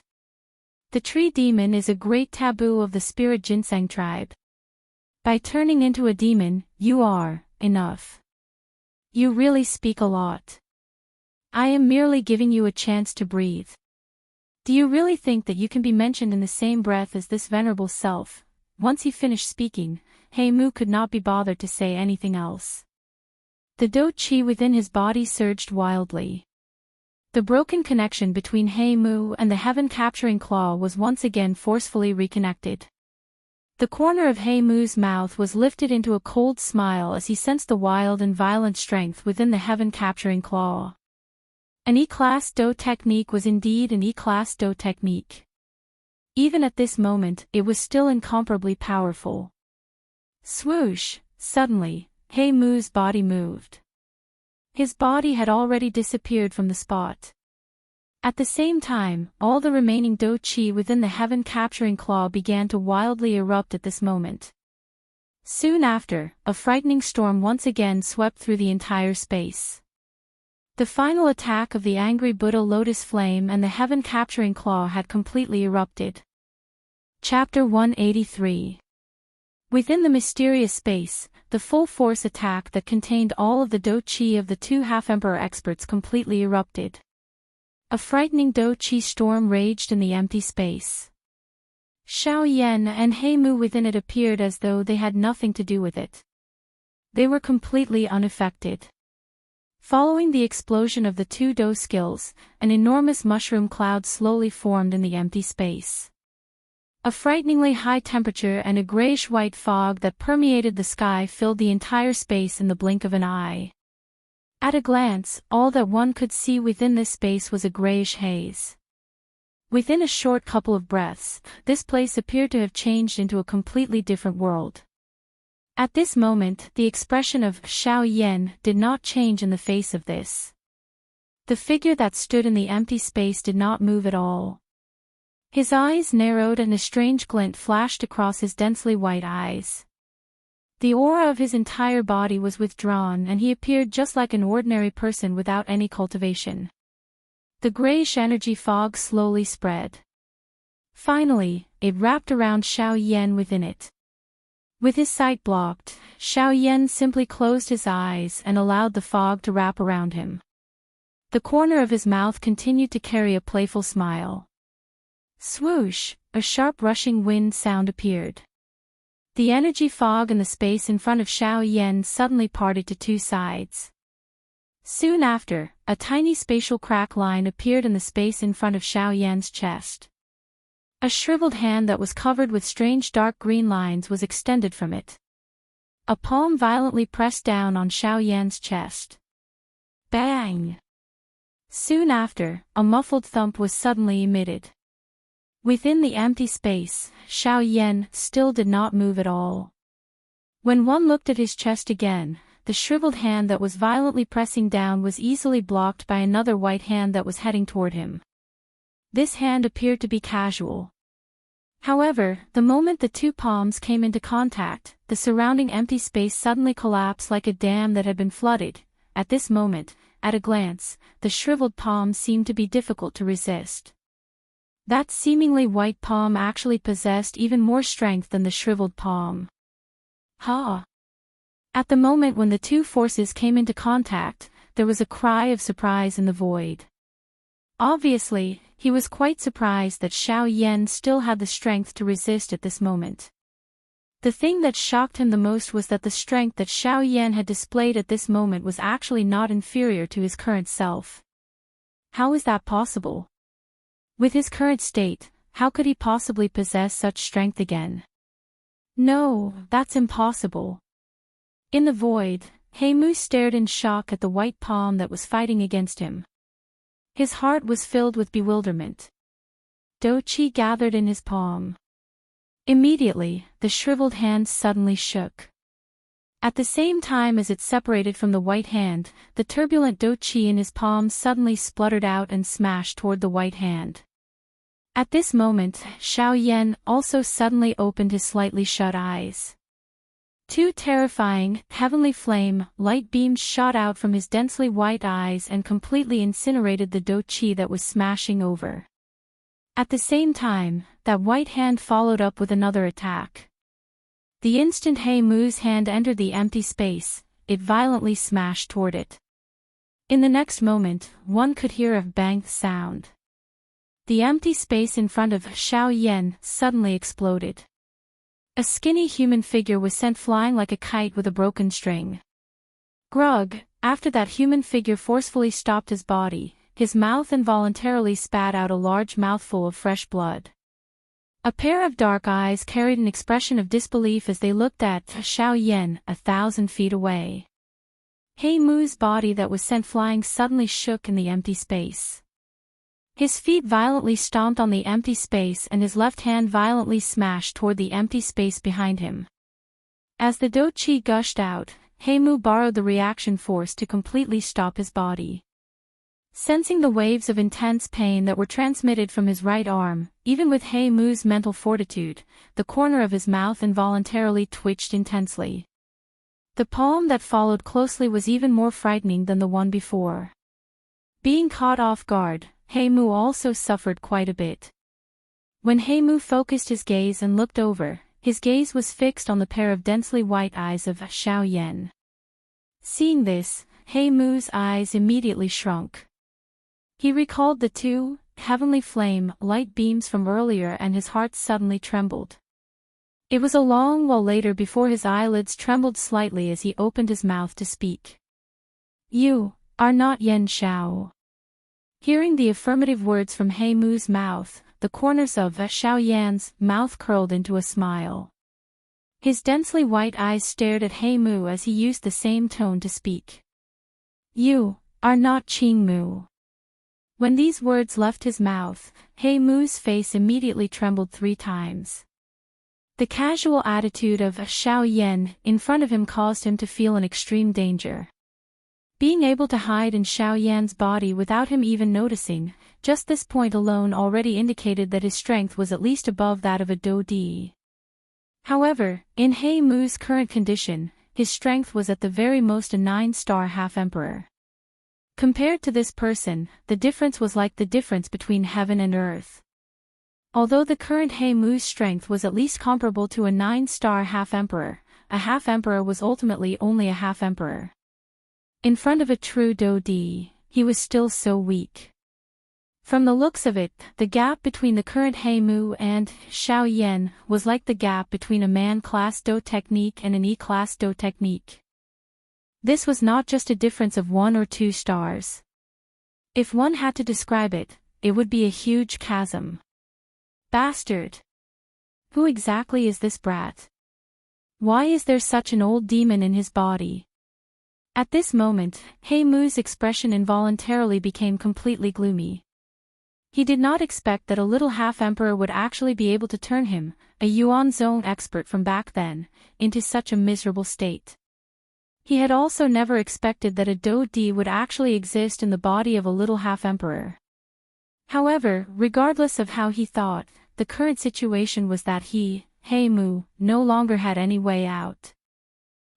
Speaker 1: The tree demon is a great taboo of the spirit ginseng tribe. By turning into a demon, you are, enough. You really speak a lot. I am merely giving you a chance to breathe. Do you really think that you can be mentioned in the same breath as this venerable self? Once he finished speaking, He Mu could not be bothered to say anything else. The Do Chi within his body surged wildly. The broken connection between He Mu and the heaven-capturing claw was once again forcefully reconnected. The corner of He Mu's mouth was lifted into a cold smile as he sensed the wild and violent strength within the heaven-capturing claw. An E-class Do technique was indeed an E-class Do technique. Even at this moment, it was still incomparably powerful. Swoosh! Suddenly, He Mu's body moved. His body had already disappeared from the spot. At the same time, all the remaining Do Chi within the heaven-capturing claw began to wildly erupt at this moment. Soon after, a frightening storm once again swept through the entire space. The final attack of the angry Buddha lotus flame and the heaven-capturing claw had completely erupted. Chapter 183. Within the mysterious space, the full-force attack that contained all of the Do Chi of the two half-emperor experts completely erupted. A frightening Do Chi storm raged in the empty space. Xiao Yan and He Mu within it appeared as though they had nothing to do with it. They were completely unaffected. Following the explosion of the two Do skills, an enormous mushroom cloud slowly formed in the empty space. A frighteningly high temperature and a grayish-white fog that permeated the sky filled the entire space in the blink of an eye. At a glance, all that one could see within this space was a grayish haze. Within a short couple of breaths, this place appeared to have changed into a completely different world. At this moment, the expression of Xiao Yan did not change in the face of this. The figure that stood in the empty space did not move at all. His eyes narrowed and a strange glint flashed across his densely white eyes. The aura of his entire body was withdrawn and he appeared just like an ordinary person without any cultivation. The grayish energy fog slowly spread. Finally, it wrapped around Xiao Yan within it. With his sight blocked, Xiao Yan simply closed his eyes and allowed the fog to wrap around him. The corner of his mouth continued to carry a playful smile. Swoosh! A sharp rushing wind sound appeared. The energy fog in the space in front of Xiao Yan suddenly parted to two sides. Soon after, a tiny spatial crack line appeared in the space in front of Xiao Yan's chest. A shriveled hand that was covered with strange dark green lines was extended from it. A palm violently pressed down on Xiao Yan's chest. Bang! Soon after, a muffled thump was suddenly emitted. Within the empty space, Xiao Yan still did not move at all. When one looked at his chest again, the shriveled hand that was violently pressing down was easily blocked by another white hand that was heading toward him. This hand appeared to be casual. However, the moment the two palms came into contact, the surrounding empty space suddenly collapsed like a dam that had been flooded. At this moment, at a glance, the shriveled palm seemed to be difficult to resist. That seemingly white palm actually possessed even more strength than the shriveled palm. Ha! At the moment when the two forces came into contact, there was a cry of surprise in the void. Obviously, he was quite surprised that Xiao Yan still had the strength to resist at this moment. The thing that shocked him the most was that the strength that Xiao Yan had displayed at this moment was actually not inferior to his current self. How is that possible? With his current state, how could he possibly possess such strength again? No, that's impossible. In the void, He Mu stared in shock at the white palm that was fighting against him. His heart was filled with bewilderment. Do Chi gathered in his palm. Immediately, the shriveled hand suddenly shook. At the same time as it separated from the white hand, the turbulent Do Chi in his palm suddenly spluttered out and smashed toward the white hand. At this moment, Xiao Yan also suddenly opened his slightly shut eyes. Two terrifying, heavenly flame, light beams shot out from his densely white eyes and completely incinerated the Do Chi that was smashing over. At the same time, that white hand followed up with another attack. The instant He Mu's hand entered the empty space, it violently smashed toward it. In the next moment, one could hear a bang sound. The empty space in front of Xiao Yan suddenly exploded. A skinny human figure was sent flying like a kite with a broken string. Grug, after that human figure forcefully stopped his body, his mouth involuntarily spat out a large mouthful of fresh blood. A pair of dark eyes carried an expression of disbelief as they looked at Xiao Yan 1,000 feet away. He Mu's body that was sent flying suddenly shook in the empty space. His feet violently stomped on the empty space and his left hand violently smashed toward the empty space behind him. As the Do Chi gushed out, He Mu borrowed the reaction force to completely stop his body. Sensing the waves of intense pain that were transmitted from his right arm, even with He Mu's mental fortitude, the corner of his mouth involuntarily twitched intensely. The palm that followed closely was even more frightening than the one before. Being caught off guard, He Mu also suffered quite a bit. When He Mu focused his gaze and looked over, his gaze was fixed on the pair of densely white eyes of Xiao Yan. Seeing this, He Mu's eyes immediately shrunk. He recalled the two heavenly flame light beams from earlier and his heart suddenly trembled. It was a long while later before his eyelids trembled slightly as he opened his mouth to speak. "You are not Yan Xiao." Hearing the affirmative words from He Mu's mouth, the corners of Xiao Yan's mouth curled into a smile. His densely white eyes stared at He Mu as he used the same tone to speak. "You are not Qing Mu." When these words left his mouth, He Mu's face immediately trembled 3 times. The casual attitude of Xiao Yan in front of him caused him to feel an extreme danger. Being able to hide in Xiao Yan's body without him even noticing, just this point alone already indicated that his strength was at least above that of a Do Di. However, in He Mu's current condition, his strength was at the very most a 9-star half-emperor. Compared to this person, the difference was like the difference between heaven and earth. Although the current He Mu's strength was at least comparable to a 9-star half-emperor, a half-emperor was ultimately only a half-emperor. In front of a true Do Di, he was still so weak. From the looks of it, the gap between the current He Mu and Xiao Yan was like the gap between a man-class Do technique and an E-class Do technique. This was not just a difference of 1 or 2 stars. If one had to describe it, it would be a huge chasm. Bastard! Who exactly is this brat? Why is there such an old demon in his body? At this moment, He Mu's expression involuntarily became completely gloomy. He did not expect that a little half-emperor would actually be able to turn him, a Yuan Zone expert from back then, into such a miserable state. He had also never expected that a Do Di would actually exist in the body of a little half-emperor. However, regardless of how he thought, the current situation was that he, He Mu, no longer had any way out.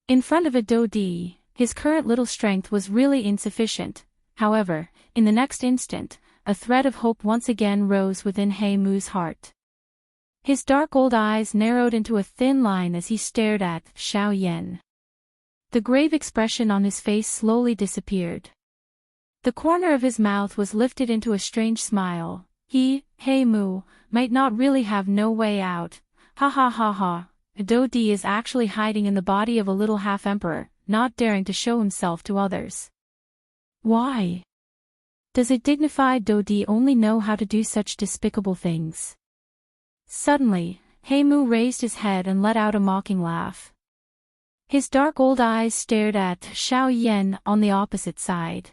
Speaker 1: In front of a Do Di, his current little strength was really insufficient. However, in the next instant, a thread of hope once again rose within He Mu's heart. His dark old eyes narrowed into a thin line as he stared at Xiao Yan. The grave expression on his face slowly disappeared. The corner of his mouth was lifted into a strange smile. He Mu, might not really have no way out. Ha ha ha ha. Do Di is actually hiding in the body of a little half-emperor, not daring to show himself to others. Why? Does a dignified Do Di only know how to do such despicable things? Suddenly, He Mu raised his head and let out a mocking laugh. His dark old eyes stared at Xiao Yan on the opposite side.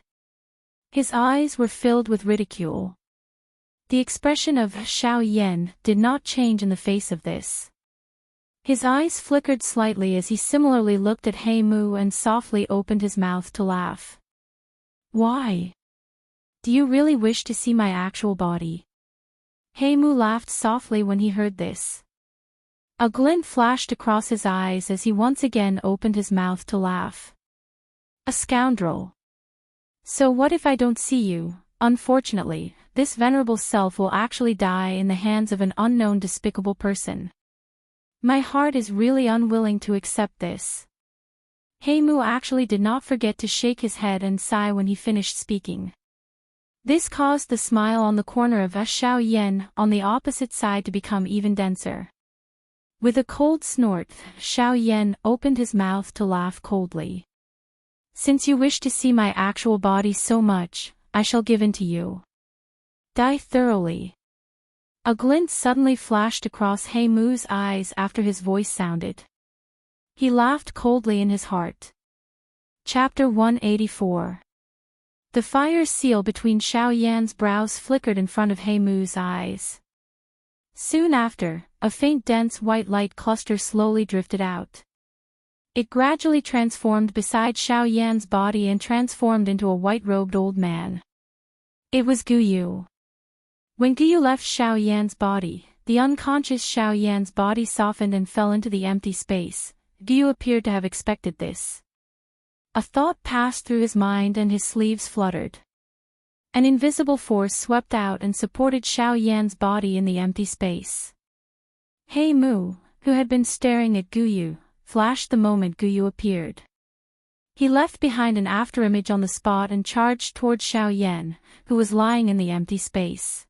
Speaker 1: His eyes were filled with ridicule. The expression of Xiao Yan did not change in the face of this. His eyes flickered slightly as he similarly looked at He Mu and softly opened his mouth to laugh. Why? Do you really wish to see my actual body? He Mu laughed softly when he heard this. A glint flashed across his eyes as he once again opened his mouth to laugh. A scoundrel. So what if I don't see you? Unfortunately, this venerable self will actually die in the hands of an unknown despicable person. My heart is really unwilling to accept this. Mu actually did not forget to shake his head and sigh when he finished speaking. This caused the smile on the corner of Xiao Yan on the opposite side to become even denser. With a cold snort, Xiao Yan opened his mouth to laugh coldly. Since you wish to see my actual body so much, I shall give in to you. Die thoroughly. A glint suddenly flashed across Mu's eyes after his voice sounded. He laughed coldly in his heart. Chapter 184. The fire seal between Xiao Yan's brows flickered in front of Mu's eyes. Soon after, a faint dense white light cluster slowly drifted out. It gradually transformed beside Xiao Yan's body and transformed into a white-robed old man. It was Guyu. When Guyu left Xiao Yan's body, the unconscious Xiao Yan's body softened and fell into the empty space. Guyu appeared to have expected this. A thought passed through his mind and his sleeves fluttered. An invisible force swept out and supported Xiao Yan's body in the empty space. Mu, who had been staring at Guyu, flashed the moment Guyu appeared. He left behind an afterimage on the spot and charged toward Xiao Yan, who was lying in the empty space.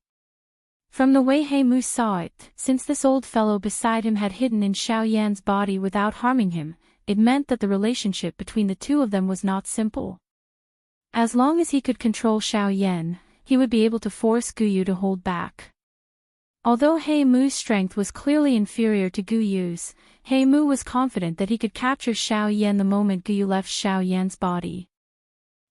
Speaker 1: From the way Mu saw it, since this old fellow beside him had hidden in Xiao Yan's body without harming him, it meant that the relationship between the two of them was not simple. As long as he could control Xiao Yan, he would be able to force Guyu to hold back. Although Mu's strength was clearly inferior to Guyu's, Mu was confident that he could capture Xiao Yan the moment Guyu left Xiao Yan's body.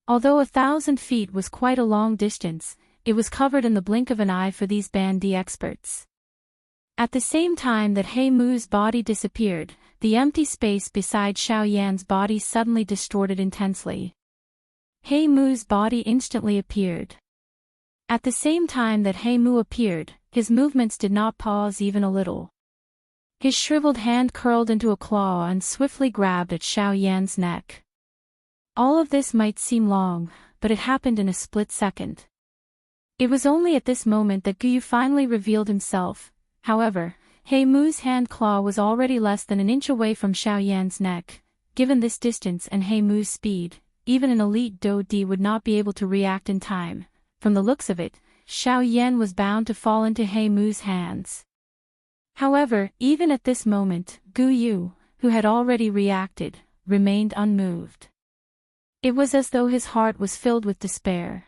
Speaker 1: Although 1,000 feet was quite a long distance, it was covered in the blink of an eye for these Bandi experts. At the same time that Mu's body disappeared, the empty space beside Xiao Yan's body suddenly distorted intensely. Mu's body instantly appeared. At the same time that Mu appeared, his movements did not pause even a little. His shriveled hand curled into a claw and swiftly grabbed at Xiao Yan's neck. All of this might seem long, but it happened in a split second. It was only at this moment that Guyu finally revealed himself. However, Mu's hand claw was already less than an inch away from Xiao Yan's neck. Given this distance and Mu's speed, even an elite Do-Di would not be able to react in time. From the looks of it, Xiao Yan was bound to fall into Mu's hands. However, even at this moment, Guyu, who had already reacted, remained unmoved. It was as though his heart was filled with despair.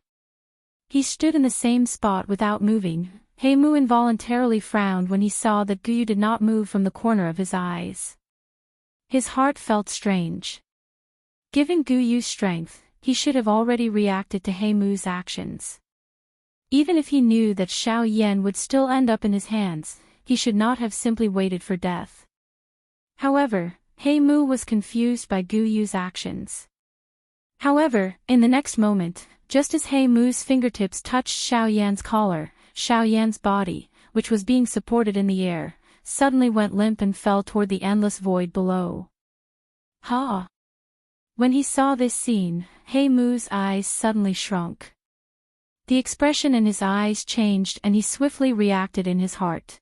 Speaker 1: He stood in the same spot without moving. Mu involuntarily frowned when he saw that Guyu did not move from the corner of his eyes. His heart felt strange. Given Guyu's strength, he should have already reacted to Mu's actions. Even if he knew that Xiao Yan would still end up in his hands, he should not have simply waited for death. However, Mu was confused by Guyu's actions. However, in the next moment, just as Mu's fingertips touched Xiao Yan's collar, Xiao Yan's body, which was being supported in the air, suddenly went limp and fell toward the endless void below. Ha! When he saw this scene, Mu's eyes suddenly shrunk. The expression in his eyes changed and he swiftly reacted in his heart.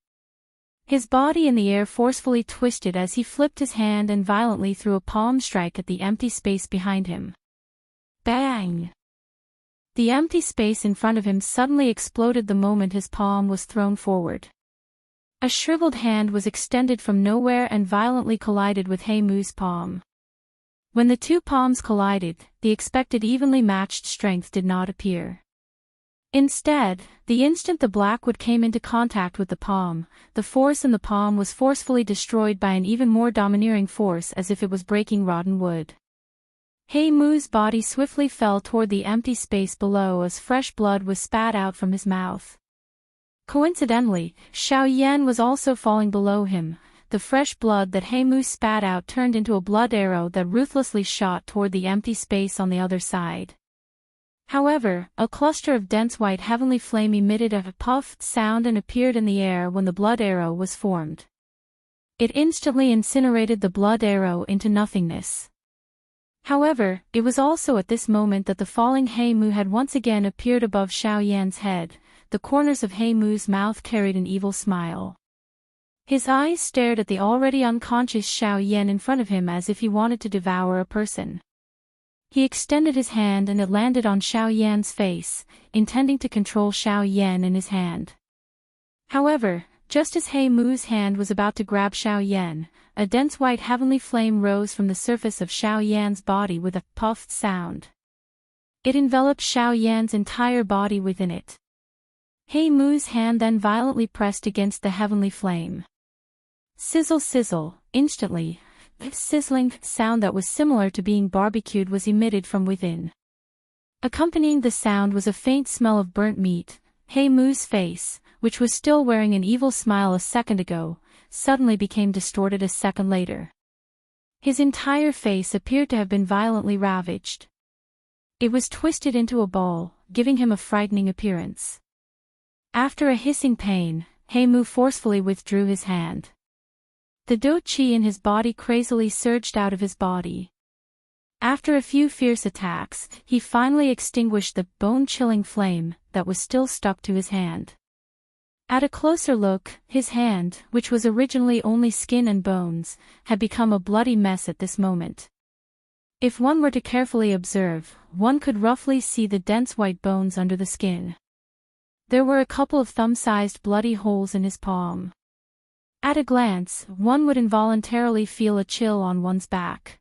Speaker 1: His body in the air forcefully twisted as he flipped his hand and violently threw a palm strike at the empty space behind him. Bang! The empty space in front of him suddenly exploded the moment his palm was thrown forward. A shriveled hand was extended from nowhere and violently collided with Mu's palm. When the two palms collided, the expected evenly matched strength did not appear. Instead, the instant the black wood came into contact with the palm, the force in the palm was forcefully destroyed by an even more domineering force as if it was breaking rotten wood. Mu's body swiftly fell toward the empty space below as fresh blood was spat out from his mouth. Coincidentally, Xiao Yan was also falling below him. The fresh blood that Mu spat out turned into a blood arrow that ruthlessly shot toward the empty space on the other side. However, a cluster of dense white heavenly flame emitted a puffed sound and appeared in the air when the blood arrow was formed. It instantly incinerated the blood arrow into nothingness. However, it was also at this moment that the falling Mu had once again appeared above Xiao Yan's head. The corners of Mu's mouth carried an evil smile. His eyes stared at the already unconscious Xiao Yan in front of him as if he wanted to devour a person. He extended his hand and it landed on Xiao Yan's face, intending to control Xiao Yan in his hand. However, just as He Mu's hand was about to grab Xiao Yan, a dense white heavenly flame rose from the surface of Xiao Yan's body with a puffed sound. It enveloped Xiao Yan's entire body within it. He Mu's hand then violently pressed against the heavenly flame. Sizzle sizzle, instantly, a sizzling sound that was similar to being barbecued was emitted from within. Accompanying the sound was a faint smell of burnt meat. He Mu's face, which was still wearing an evil smile a second ago, suddenly became distorted a second later. His entire face appeared to have been violently ravaged. It was twisted into a ball, giving him a frightening appearance. After a hissing pain, He Mu forcefully withdrew his hand. The do qi in his body crazily surged out of his body. After a few fierce attacks, he finally extinguished the bone-chilling flame that was still stuck to his hand. At a closer look, his hand, which was originally only skin and bones, had become a bloody mess at this moment. If one were to carefully observe, one could roughly see the dense white bones under the skin. There were a couple of thumb-sized bloody holes in his palm. At a glance, one would involuntarily feel a chill on one's back.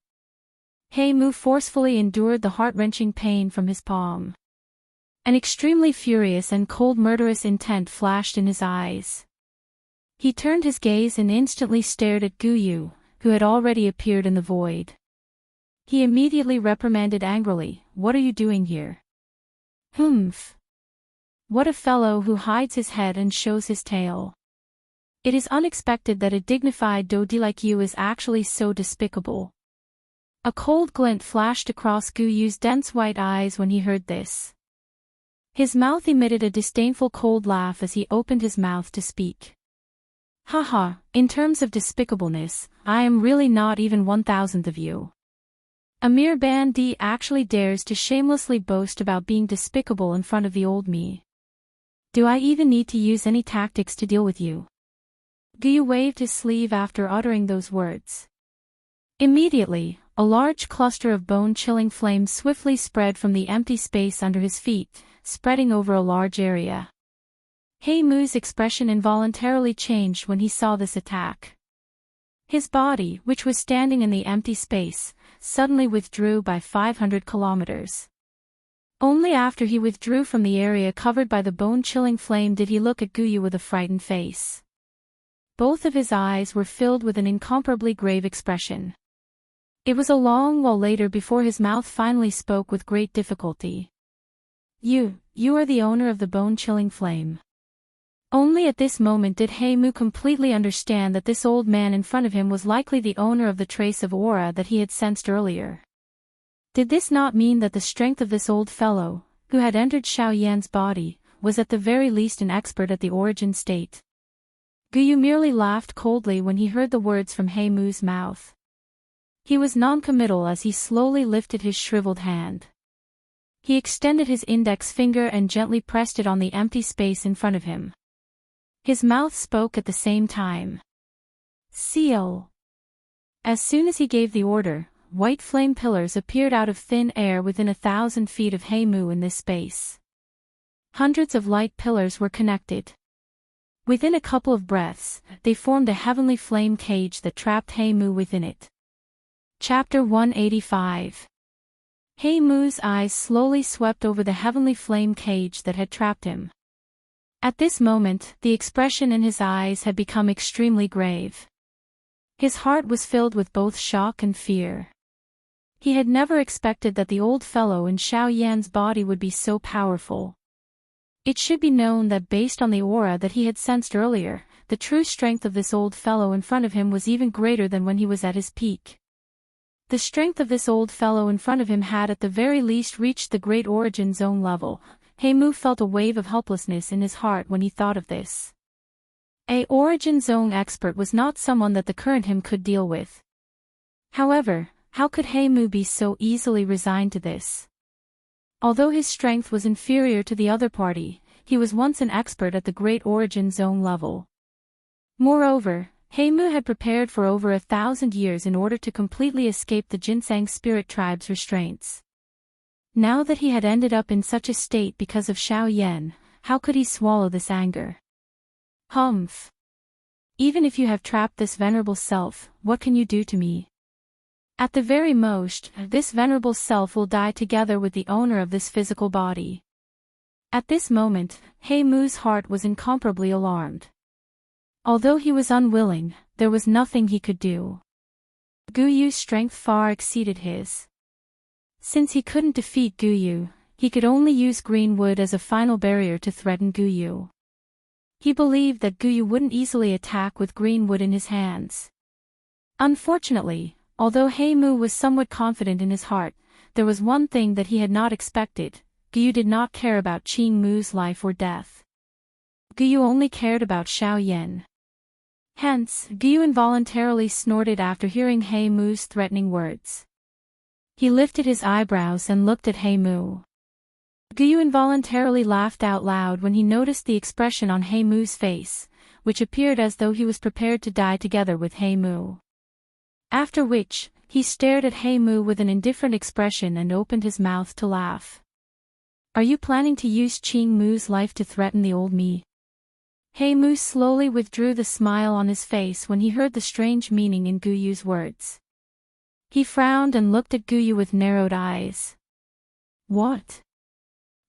Speaker 1: He Mu forcefully endured the heart-wrenching pain from his palm. An extremely furious and cold murderous intent flashed in his eyes. He turned his gaze and instantly stared at Guyu, who had already appeared in the void. He immediately reprimanded angrily, "What are you doing here?" "Humph. What a fellow who hides his head and shows his tail. It is unexpected that a dignified Dodi like you is actually so despicable." A cold glint flashed across Guyu's dense white eyes when he heard this. His mouth emitted a disdainful cold laugh as he opened his mouth to speak. "Haha, in terms of despicableness, I am really not even 1,000th of you. A mere bandit actually dares to shamelessly boast about being despicable in front of the old me. Do I even need to use any tactics to deal with you?" Guyu waved his sleeve after uttering those words. Immediately, a large cluster of bone-chilling flames swiftly spread from the empty space under his feet, spreading over a large area. He Mu's expression involuntarily changed when he saw this attack. His body, which was standing in the empty space, suddenly withdrew by 500 kilometers. Only after he withdrew from the area covered by the bone-chilling flame did he look at Guyu with a frightened face. Both of his eyes were filled with an incomparably grave expression. It was a long while later before his mouth finally spoke with great difficulty. You are the owner of the bone-chilling flame." Only at this moment did He Mu completely understand that this old man in front of him was likely the owner of the trace of aura that he had sensed earlier. Did this not mean that the strength of this old fellow, who had entered Xiao Yan's body, was at the very least an expert at the origin state? Guyu merely laughed coldly when he heard the words from He Mu's mouth. He was non-committal as he slowly lifted his shriveled hand. He extended his index finger and gently pressed it on the empty space in front of him. His mouth spoke at the same time. "Seal." As soon as he gave the order, white flame pillars appeared out of thin air within 1,000 feet of He Mu in this space. Hundreds of light pillars were connected. Within a couple of breaths, they formed a heavenly flame cage that trapped He Mu within it. Chapter 185. He Mu's eyes slowly swept over the heavenly flame cage that had trapped him. At this moment, the expression in his eyes had become extremely grave. His heart was filled with both shock and fear. He had never expected that the old fellow in Xiao Yan's body would be so powerful. It should be known that based on the aura that he had sensed earlier, the true strength of this old fellow in front of him was even greater than when he was at his peak. The strength of this old fellow in front of him had at the very least reached the great origin zone level. He Mu felt a wave of helplessness in his heart when he thought of this. A origin zone expert was not someone that the current him could deal with. However, how could He Mu be so easily resigned to this? Although his strength was inferior to the other party, he was once an expert at the great origin zone level. Moreover, Heimu had prepared for over 1,000 years in order to completely escape the Ginseng spirit tribe's restraints. Now that he had ended up in such a state because of Xiao Yan, how could he swallow this anger? Humph. Even if you have trapped this venerable self, what can you do to me? At the very most, this venerable self will die together with the owner of this physical body. At this moment, Heimu's heart was incomparably alarmed. Although he was unwilling, there was nothing he could do. Guyu's strength far exceeded his. Since he couldn't defeat Guyu, he could only use green wood as a final barrier to threaten Guyu. He believed that Guyu wouldn't easily attack with green wood in his hands. Unfortunately, although Heimu was somewhat confident in his heart, there was one thing that he had not expected: Guyu did not care about Qingmu's life or death. Guyu only cared about Xiao Yan. Hence, Guyu involuntarily snorted after hearing Heimu's threatening words. He lifted his eyebrows and looked at Heimu. Guyu involuntarily laughed out loud when he noticed the expression on Heimu's face, which appeared as though he was prepared to die together with Heimu. After which, he stared at Heimu with an indifferent expression and opened his mouth to laugh. Are you planning to use Qingmu's life to threaten the old me? Heimu slowly withdrew the smile on his face when he heard the strange meaning in Guyu's words. He frowned and looked at Guyu with narrowed eyes. What?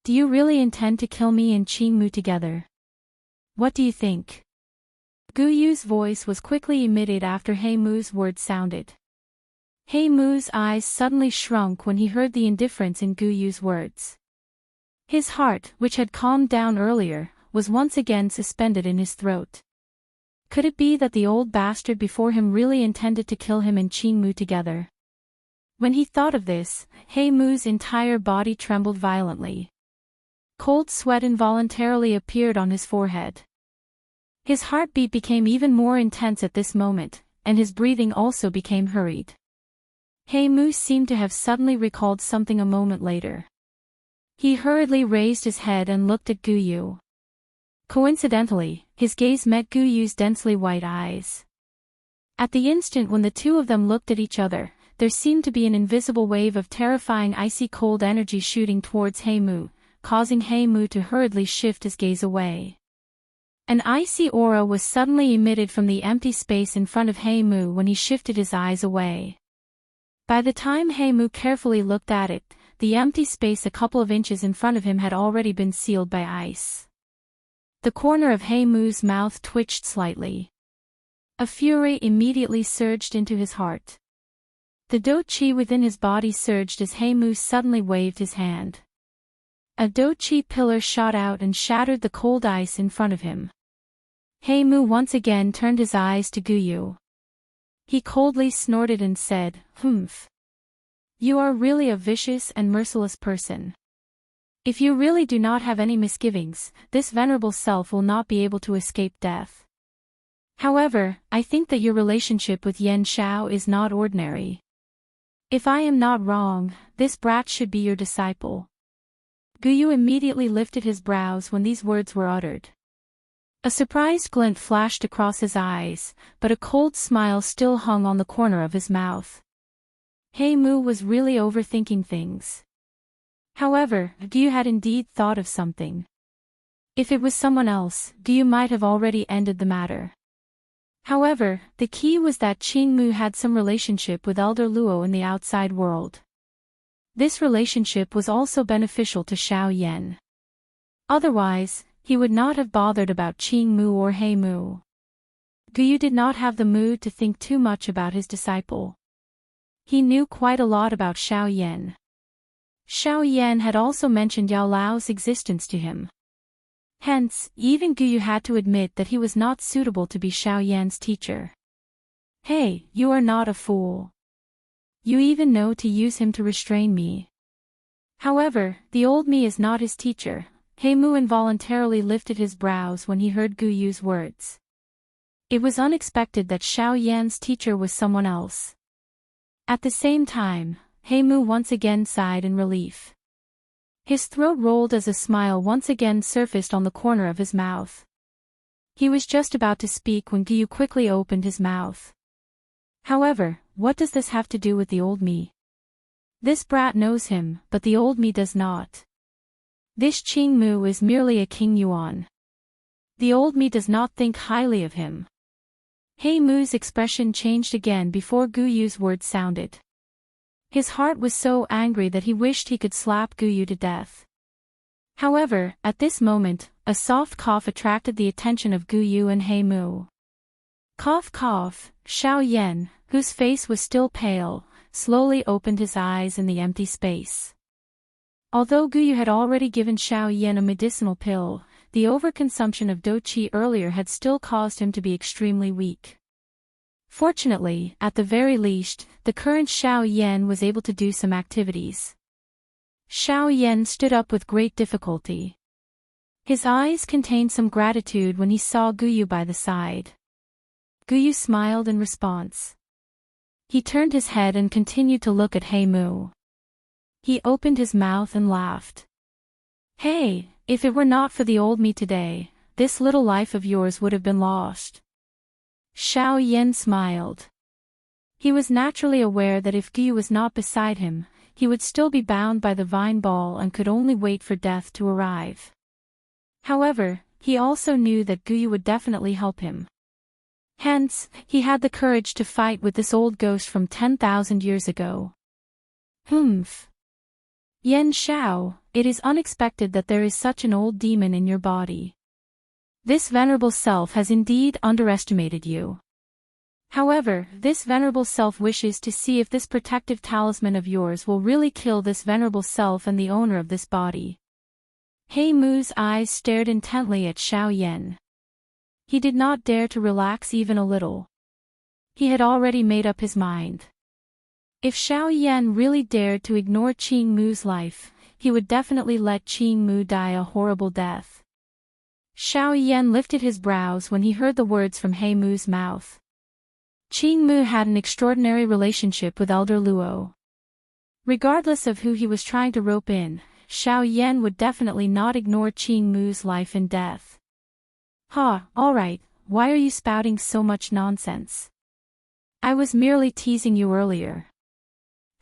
Speaker 1: Do you really intend to kill me and Qingmu together? What do you think? Guyu's voice was quickly emitted after Heimu's words sounded. Heimu's eyes suddenly shrunk when he heard the indifference in Guyu's words. His heart, which had calmed down earlier, was once again suspended in his throat. Could it be that the old bastard before him really intended to kill him and Qingmu together? When he thought of this, Heimu's entire body trembled violently. Cold sweat involuntarily appeared on his forehead. His heartbeat became even more intense at this moment, and his breathing also became hurried. Heimu seemed to have suddenly recalled something a moment later. He hurriedly raised his head and looked at Guyu. Coincidentally, his gaze met Guyu's densely white eyes. At the instant when the two of them looked at each other, there seemed to be an invisible wave of terrifying icy cold energy shooting towards Heimu, causing Heimu to hurriedly shift his gaze away. An icy aura was suddenly emitted from the empty space in front of Heimu when he shifted his eyes away. By the time Heimu carefully looked at it, the empty space a couple of inches in front of him had already been sealed by ice. The corner of Heimu's mouth twitched slightly. A fury immediately surged into his heart. The do-chi within his body surged as Heimu suddenly waved his hand. A do-chi pillar shot out and shattered the cold ice in front of him. Heimu once again turned his eyes to Guyu. He coldly snorted and said, "Humph. You are really a vicious and merciless person. If you really do not have any misgivings, this venerable self will not be able to escape death. However, I think that your relationship with Yan Xiao is not ordinary. If I am not wrong, this brat should be your disciple." Guyu immediately lifted his brows when these words were uttered. A surprised glint flashed across his eyes, but a cold smile still hung on the corner of his mouth. Heimu was really overthinking things. However, Guyu had indeed thought of something. If it was someone else, Guyu might have already ended the matter. However, the key was that Qingmu had some relationship with Elder Luo in the outside world. This relationship was also beneficial to Xiao Yan. Otherwise, he would not have bothered about Qingmu or Heimu. Guyu did not have the mood to think too much about his disciple. He knew quite a lot about Xiao Yan. Xiao Yan had also mentioned Yao Lao's existence to him. Hence, even Guyu had to admit that he was not suitable to be Xiao Yan's teacher. Hey, you are not a fool. You even know to use him to restrain me. However, the old me is not his teacher. Heimu involuntarily lifted his brows when he heard Guyu's words. It was unexpected that Xiao Yan's teacher was someone else. At the same time, Heimu once again sighed in relief. His throat rolled as a smile once again surfaced on the corner of his mouth. He was just about to speak when Guyu quickly opened his mouth. However, what does this have to do with the old me? This brat knows him, but the old me does not. This Qing Mu is merely a King Yuan. The old me does not think highly of him. He Mu's expression changed again before Guyu's words sounded. His heart was so angry that he wished he could slap Guyu to death. However, at this moment, a soft cough attracted the attention of Guyu and He Mu. Cough cough, Xiao Yan, whose face was still pale, slowly opened his eyes in the empty space. Although Guyu had already given Xiao Yan a medicinal pill, the overconsumption of Do Qi earlier had still caused him to be extremely weak. Fortunately, at the very least, the current Xiao Yan was able to do some activities. Xiao Yan stood up with great difficulty. His eyes contained some gratitude when he saw Guyu by the side. Guyu smiled in response. He turned his head and continued to look at He Mu. He opened his mouth and laughed. Hey, if it were not for the old me today, this little life of yours would have been lost. Xiao Yan smiled. He was naturally aware that if Guyu was not beside him, he would still be bound by the vine ball and could only wait for death to arrive. However, he also knew that Guyu would definitely help him. Hence, he had the courage to fight with this old ghost from 10,000 years ago. Humph. Yan Xiao, it is unexpected that there is such an old demon in your body. This venerable self has indeed underestimated you. However, this venerable self wishes to see if this protective talisman of yours will really kill this venerable self and the owner of this body. He Mu's eyes stared intently at Xiao Yan. He did not dare to relax even a little. He had already made up his mind. If Xiao Yan really dared to ignore Qing Mu's life, he would definitely let Qing Mu die a horrible death. Xiao Yan lifted his brows when he heard the words from He Mu's mouth. Qing Mu had an extraordinary relationship with Elder Luo. Regardless of who he was trying to rope in, Xiao Yan would definitely not ignore Qing Mu's life and death. Alright, why are you spouting so much nonsense? I was merely teasing you earlier.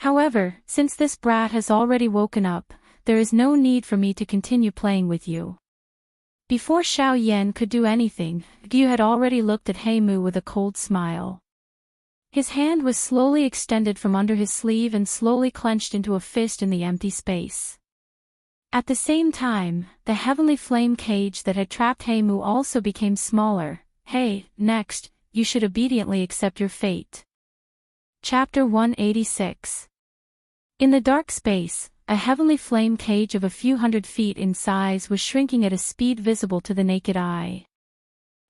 Speaker 1: However, since this brat has already woken up, there is no need for me to continue playing with you. Before Xiao Yan could do anything, Guyu had already looked at He Mu with a cold smile. His hand was slowly extended from under his sleeve and slowly clenched into a fist in the empty space. At the same time, the heavenly flame cage that had trapped He Mu also became smaller. Hey, next, you should obediently accept your fate. Chapter 186. In the dark space, a heavenly flame cage of a few hundred feet in size was shrinking at a speed visible to the naked eye.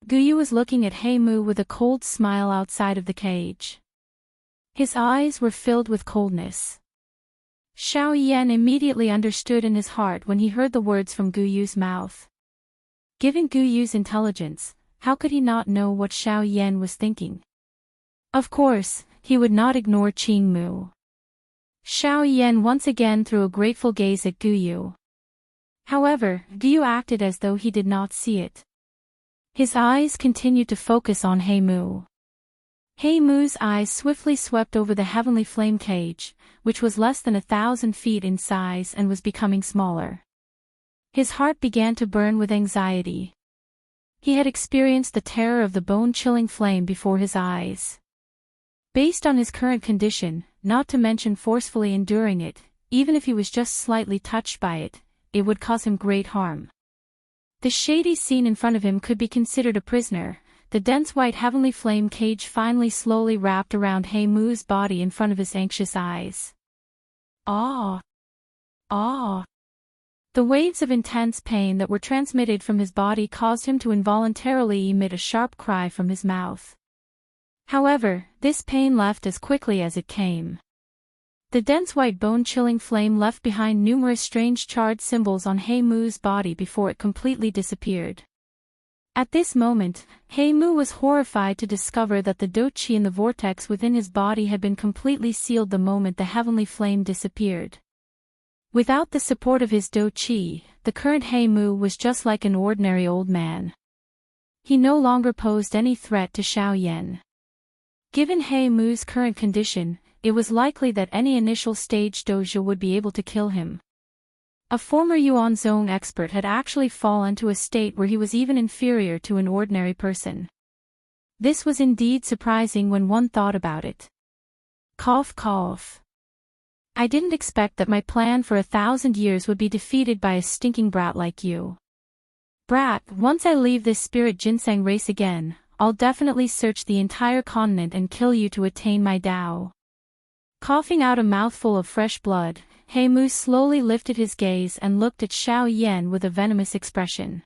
Speaker 1: Guyu was looking at He Mu with a cold smile outside of the cage. His eyes were filled with coldness. Xiao Yan immediately understood in his heart when he heard the words from Guyu's mouth. Given Guyu's intelligence, how could he not know what Xiao Yan was thinking? Of course, he would not ignore Qing Mu. Xiao Yan once again threw a grateful gaze at Guyu. However, Guyu acted as though he did not see it. His eyes continued to focus on He Mu. He Mu's eyes swiftly swept over the heavenly flame cage, which was less than 1,000 feet in size and was becoming smaller. His heart began to burn with anxiety. He had experienced the terror of the bone-chilling flame before his eyes. Based on his current condition, not to mention forcefully enduring it, even if he was just slightly touched by it, it would cause him great harm. The shady scene in front of him could be considered a prisoner. The dense white heavenly flame cage finally slowly wrapped around He Mu's body in front of his anxious eyes. Ah! The waves of intense pain that were transmitted from his body caused him to involuntarily emit a sharp cry from his mouth. However, this pain left as quickly as it came. The dense white bone-chilling flame left behind numerous strange charred symbols on He Mu's body before it completely disappeared. At this moment, He Mu was horrified to discover that the Do Qi in the vortex within his body had been completely sealed the moment the heavenly flame disappeared. Without the support of his Do Qi, the current He Mu was just like an ordinary old man. He no longer posed any threat to Xiao Yan. Given He Mu's current condition, it was likely that any initial stage dojo would be able to kill him. A former Yuan Zhong expert had actually fallen to a state where he was even inferior to an ordinary person. This was indeed surprising when one thought about it. Cough cough. I didn't expect that my plan for 1,000 years would be defeated by a stinking brat like you. Brat, once I leave this spirit ginseng race again, I'll definitely search the entire continent and kill you to attain my Tao. Coughing out a mouthful of fresh blood, He Mu slowly lifted his gaze and looked at Xiao Yan with a venomous expression.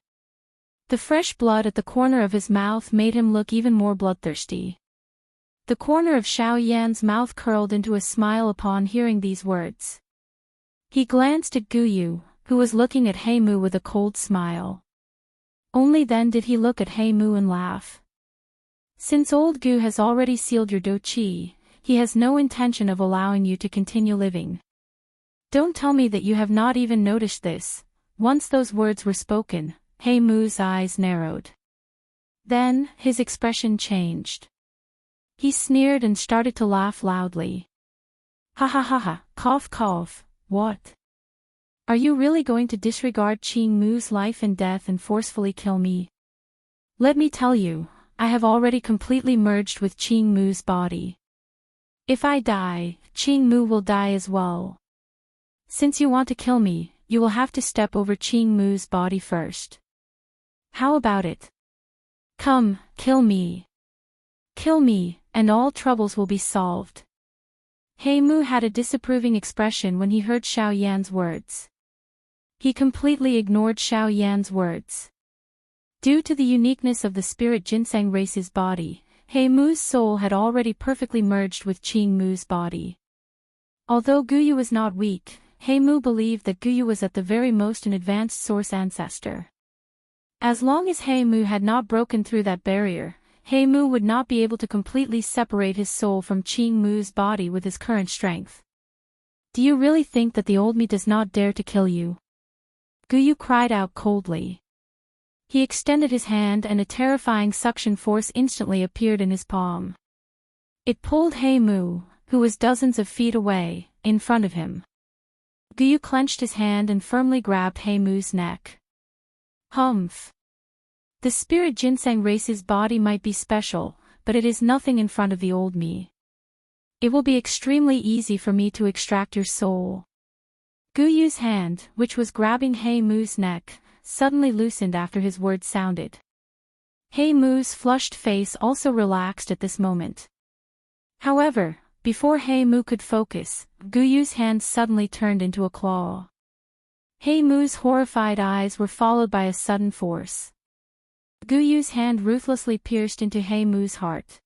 Speaker 1: The fresh blood at the corner of his mouth made him look even more bloodthirsty. The corner of Xiao Yan's mouth curled into a smile upon hearing these words. He glanced at Guyu, who was looking at He Mu with a cold smile. Only then did he look at He Mu and laugh. Since old Gu has already sealed your do qi, he has no intention of allowing you to continue living. Don't tell me that you have not even noticed this. Once those words were spoken, He Mu's eyes narrowed. Then, his expression changed. He sneered and started to laugh loudly. Ha ha ha ha, cough cough, what? Are you really going to disregard Qing Mu's life and death and forcefully kill me? Let me tell you, I have already completely merged with Qing Mu's body. If I die, Qing Mu will die as well. Since you want to kill me, you will have to step over Qing Mu's body first. How about it? Come, kill me. Kill me, and all troubles will be solved. He Mu had a disapproving expression when he heard Xiao Yan's words. He completely ignored Xiao Yan's words. Due to the uniqueness of the spirit ginseng race's body, He Mu's soul had already perfectly merged with Qing Mu's body. Although Guyu was not weak, He Mu believed that Guyu was at the very most an advanced source ancestor. As long as He Mu had not broken through that barrier, He Mu would not be able to completely separate his soul from Qing Mu's body with his current strength. Do you really think that the old me does not dare to kill you? Guyu cried out coldly. He extended his hand and a terrifying suction force instantly appeared in his palm. It pulled He Mu, who was dozens of feet away, in front of him. Guyu clenched his hand and firmly grabbed He Mu's neck. Humph. The spirit ginseng race's body might be special, but it is nothing in front of the old me. It will be extremely easy for me to extract your soul. Guyu's hand, which was grabbing He Mu's neck, suddenly loosened after his words sounded. He Mu's flushed face also relaxed at this moment. However, before He Mu could focus, Guyu's hand suddenly turned into a claw. He Mu's horrified eyes were followed by a sudden force. Guyu's hand ruthlessly pierced into He Mu's heart.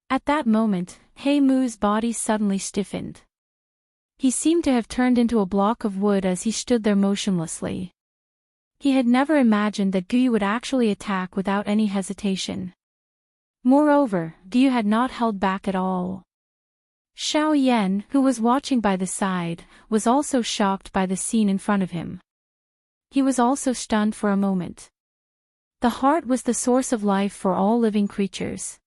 Speaker 1: At that moment, He Mu's body suddenly stiffened. He seemed to have turned into a block of wood as he stood there motionlessly. He had never imagined that Guyu would actually attack without any hesitation. Moreover, Guyu had not held back at all. Xiao Yan, who was watching by the side, was also shocked by the scene in front of him. He was also stunned for a moment. The heart was the source of life for all living creatures.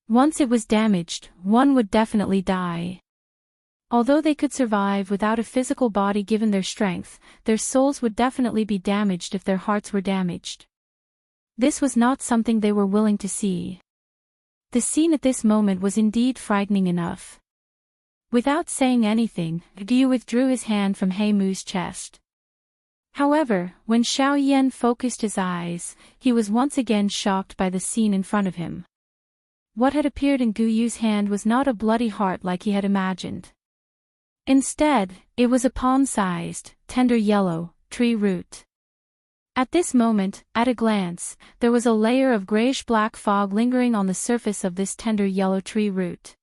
Speaker 1: Once it was damaged, one would definitely die. Although they could survive without a physical body given their strength, their souls would definitely be damaged if their hearts were damaged. This was not something they were willing to see. The scene at this moment was indeed frightening enough. Without saying anything, Guyu withdrew his hand from He Mu's chest. However, when Xiao Yan focused his eyes, he was once again shocked by the scene in front of him. What had appeared in Guyu's hand was not a bloody heart like he had imagined. Instead, it was a palm-sized, tender yellow, tree root. At this moment, at a glance, there was a layer of grayish-black fog lingering on the surface of this tender yellow tree root.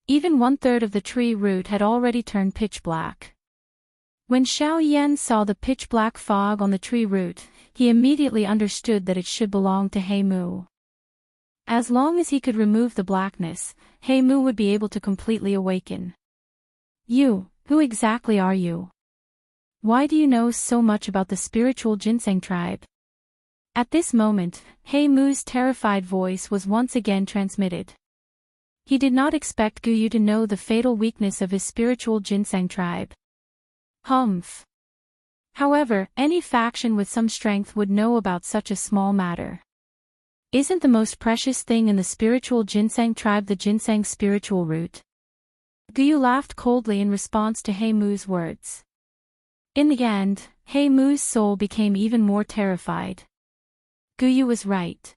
Speaker 1: Even 1/3 of the tree root had already turned pitch black. When Xiao Yan saw the pitch-black fog on the tree root, he immediately understood that it should belong to He Mu. As long as he could remove the blackness, He Mu would be able to completely awaken. You, who exactly are you? Why do you know so much about the spiritual ginseng tribe? At this moment, He Mu's terrified voice was once again transmitted. He did not expect Guyu to know the fatal weakness of his spiritual ginseng tribe. Humph. However, any faction with some strength would know about such a small matter. Isn't the most precious thing in the spiritual ginseng tribe the ginseng spiritual root? Guyu laughed coldly in response to He Mu's words. In the end, He Mu's soul became even more terrified. Guyu was right.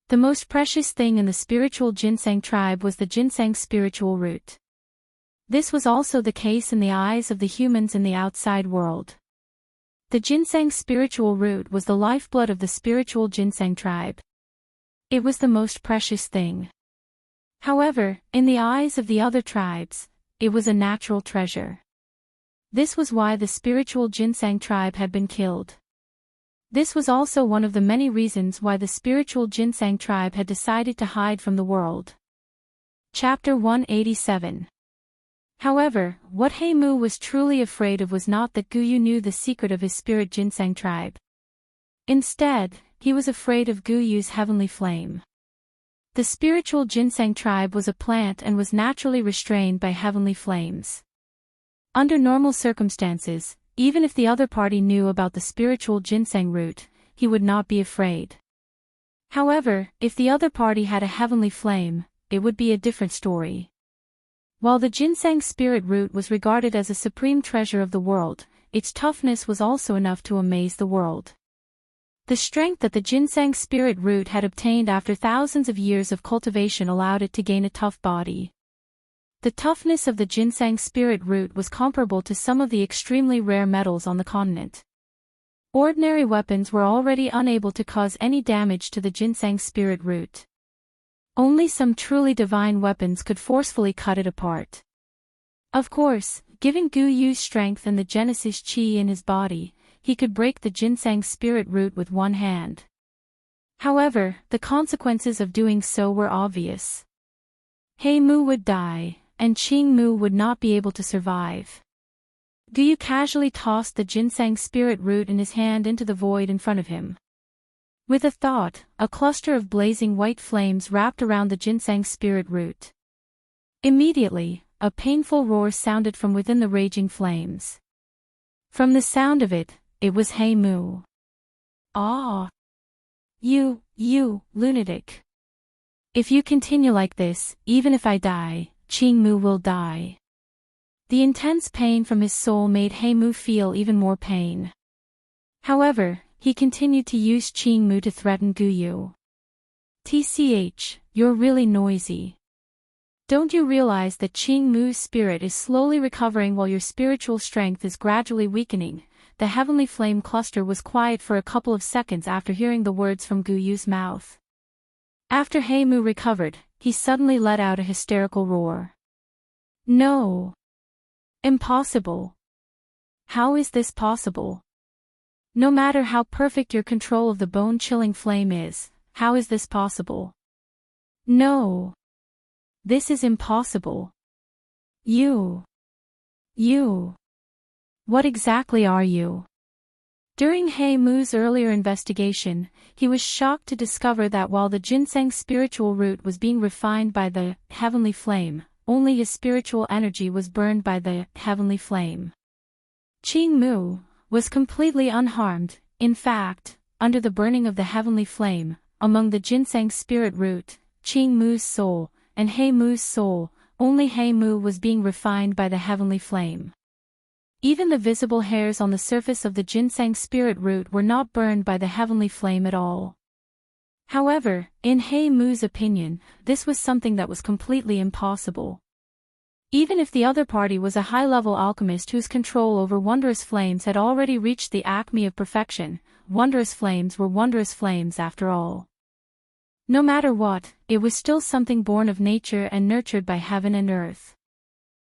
Speaker 1: The most precious thing in the spiritual ginseng tribe was the ginseng spiritual root. This was also the case in the eyes of the humans in the outside world. The ginseng spiritual root was the lifeblood of the spiritual ginseng tribe. It was the most precious thing. However, in the eyes of the other tribes, it was a natural treasure. This was why the spiritual ginseng tribe had been killed. This was also one of the many reasons why the spiritual ginseng tribe had decided to hide from the world. Chapter 187. However, what He Mu was truly afraid of was not that Guyu knew the secret of his spirit ginseng tribe. Instead, he was afraid of Guyu's heavenly flame. The spiritual ginseng tribe was a plant and was naturally restrained by heavenly flames. Under normal circumstances, even if the other party knew about the spiritual ginseng root, he would not be afraid. However, if the other party had a heavenly flame, it would be a different story. While the ginseng spirit root was regarded as a supreme treasure of the world, its toughness was also enough to amaze the world. The strength that the ginseng spirit root had obtained after thousands of years of cultivation allowed it to gain a tough body. The toughness of the ginseng spirit root was comparable to some of the extremely rare metals on the continent. Ordinary weapons were already unable to cause any damage to the ginseng spirit root. Only some truly divine weapons could forcefully cut it apart. Of course, given Guyu's strength and the Genesis Qi in his body, he could break the ginseng spirit root with one hand. However, the consequences of doing so were obvious. He Mu would die, and Qing Mu would not be able to survive. Guyu casually tossed the ginseng spirit root in his hand into the void in front of him. With a thought, a cluster of blazing white flames wrapped around the ginseng spirit root. Immediately, a painful roar sounded from within the raging flames. From the sound of it, it was He Mu. Ah! You lunatic. If you continue like this, even if I die, Qing Mu will die. The intense pain from his soul made He Mu feel even more pain. However, he continued to use Qing Mu to threaten Guyu. TCH, you're really noisy. Don't you realize that Qing Mu's spirit is slowly recovering while your spiritual strength is gradually weakening? The heavenly flame cluster was quiet for a couple of seconds after hearing the words from Guyu's mouth. After He Mu recovered, he suddenly let out a hysterical roar. No! Impossible! How is this possible? No matter how perfect your control of the bone-chilling flame is, how is this possible? No! This is impossible. You! What exactly are you? During He Mu's earlier investigation, he was shocked to discover that while the ginseng spiritual root was being refined by the heavenly flame, only his spiritual energy was burned by the heavenly flame. Qing Mu was completely unharmed. In fact, under the burning of the heavenly flame, among the ginseng spirit root, Qing Mu's soul, and He Mu's soul, only He Mu was being refined by the heavenly flame. Even the visible hairs on the surface of the ginseng spirit root were not burned by the heavenly flame at all. However, in He Mu's opinion, this was something that was completely impossible. Even if the other party was a high-level alchemist whose control over wondrous flames had already reached the acme of perfection, wondrous flames were wondrous flames after all. No matter what, it was still something born of nature and nurtured by heaven and earth.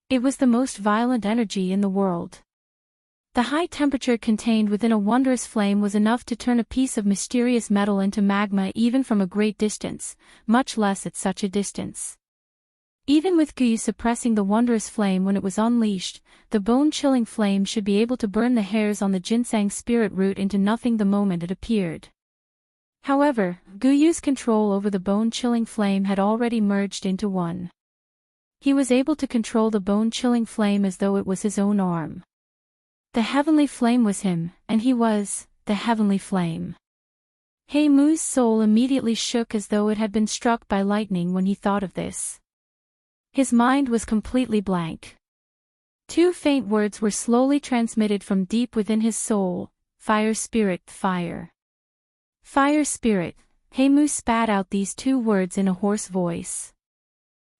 Speaker 1: It was the most violent energy in the world. The high temperature contained within a wondrous flame was enough to turn a piece of mysterious metal into magma even from a great distance, much less at such a distance. Even with Guyu suppressing the wondrous flame when it was unleashed, the bone-chilling flame should be able to burn the hairs on the ginseng spirit root into nothing the moment it appeared. However, Guyu's control over the bone-chilling flame had already merged into one. He was able to control the bone-chilling flame as though it was his own arm. The heavenly flame was him, and he was the heavenly flame. He Mu's soul immediately shook as though it had been struck by lightning when he thought of this. His mind was completely blank. Two faint words were slowly transmitted from deep within his soul: fire spirit, fire. Fire spirit. He Mu spat out these two words in a hoarse voice.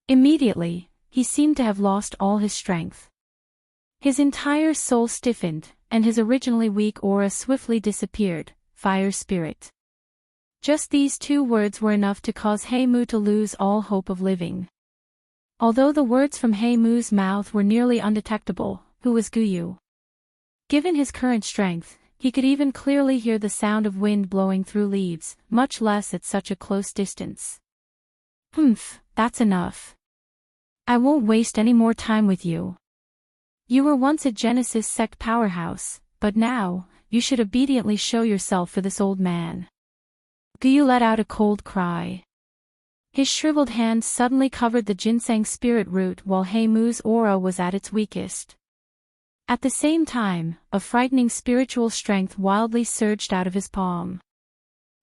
Speaker 1: Immediately, he seemed to have lost all his strength. His entire soul stiffened, and his originally weak aura swiftly disappeared. Fire spirit. Just these two words were enough to cause He Mu to lose all hope of living. Although the words from He Mu's mouth were nearly undetectable, who was Guyu? Given his current strength, he could even clearly hear the sound of wind blowing through leaves, much less at such a close distance. That's enough. I won't waste any more time with you. You were once a Genesis sect powerhouse, but now, you should obediently show yourself for this old man. Guyu let out a cold cry. His shriveled hand suddenly covered the ginseng spirit root while He Mu's aura was at its weakest. At the same time, a frightening spiritual strength wildly surged out of his palm.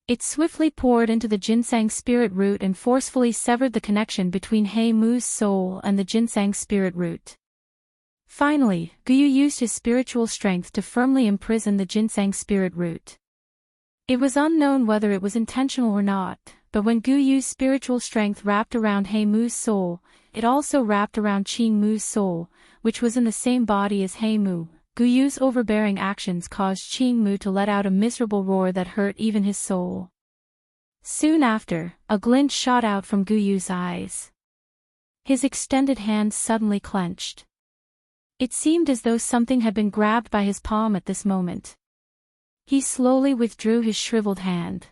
Speaker 1: It swiftly poured into the ginseng spirit root and forcefully severed the connection between He Mu's soul and the ginseng spirit root. Finally, Guyu used his spiritual strength to firmly imprison the ginseng spirit root. It was unknown whether it was intentional or not, but when Guyu's spiritual strength wrapped around He Mu's soul, it also wrapped around Qing Mu's soul, which was in the same body as He Mu. Guyu's overbearing actions caused Qing Mu to let out a miserable roar that hurt even his soul. Soon after, a glint shot out from Guyu's eyes. His extended hand suddenly clenched. It seemed as though something had been grabbed by his palm at this moment. He slowly withdrew his shriveled hand.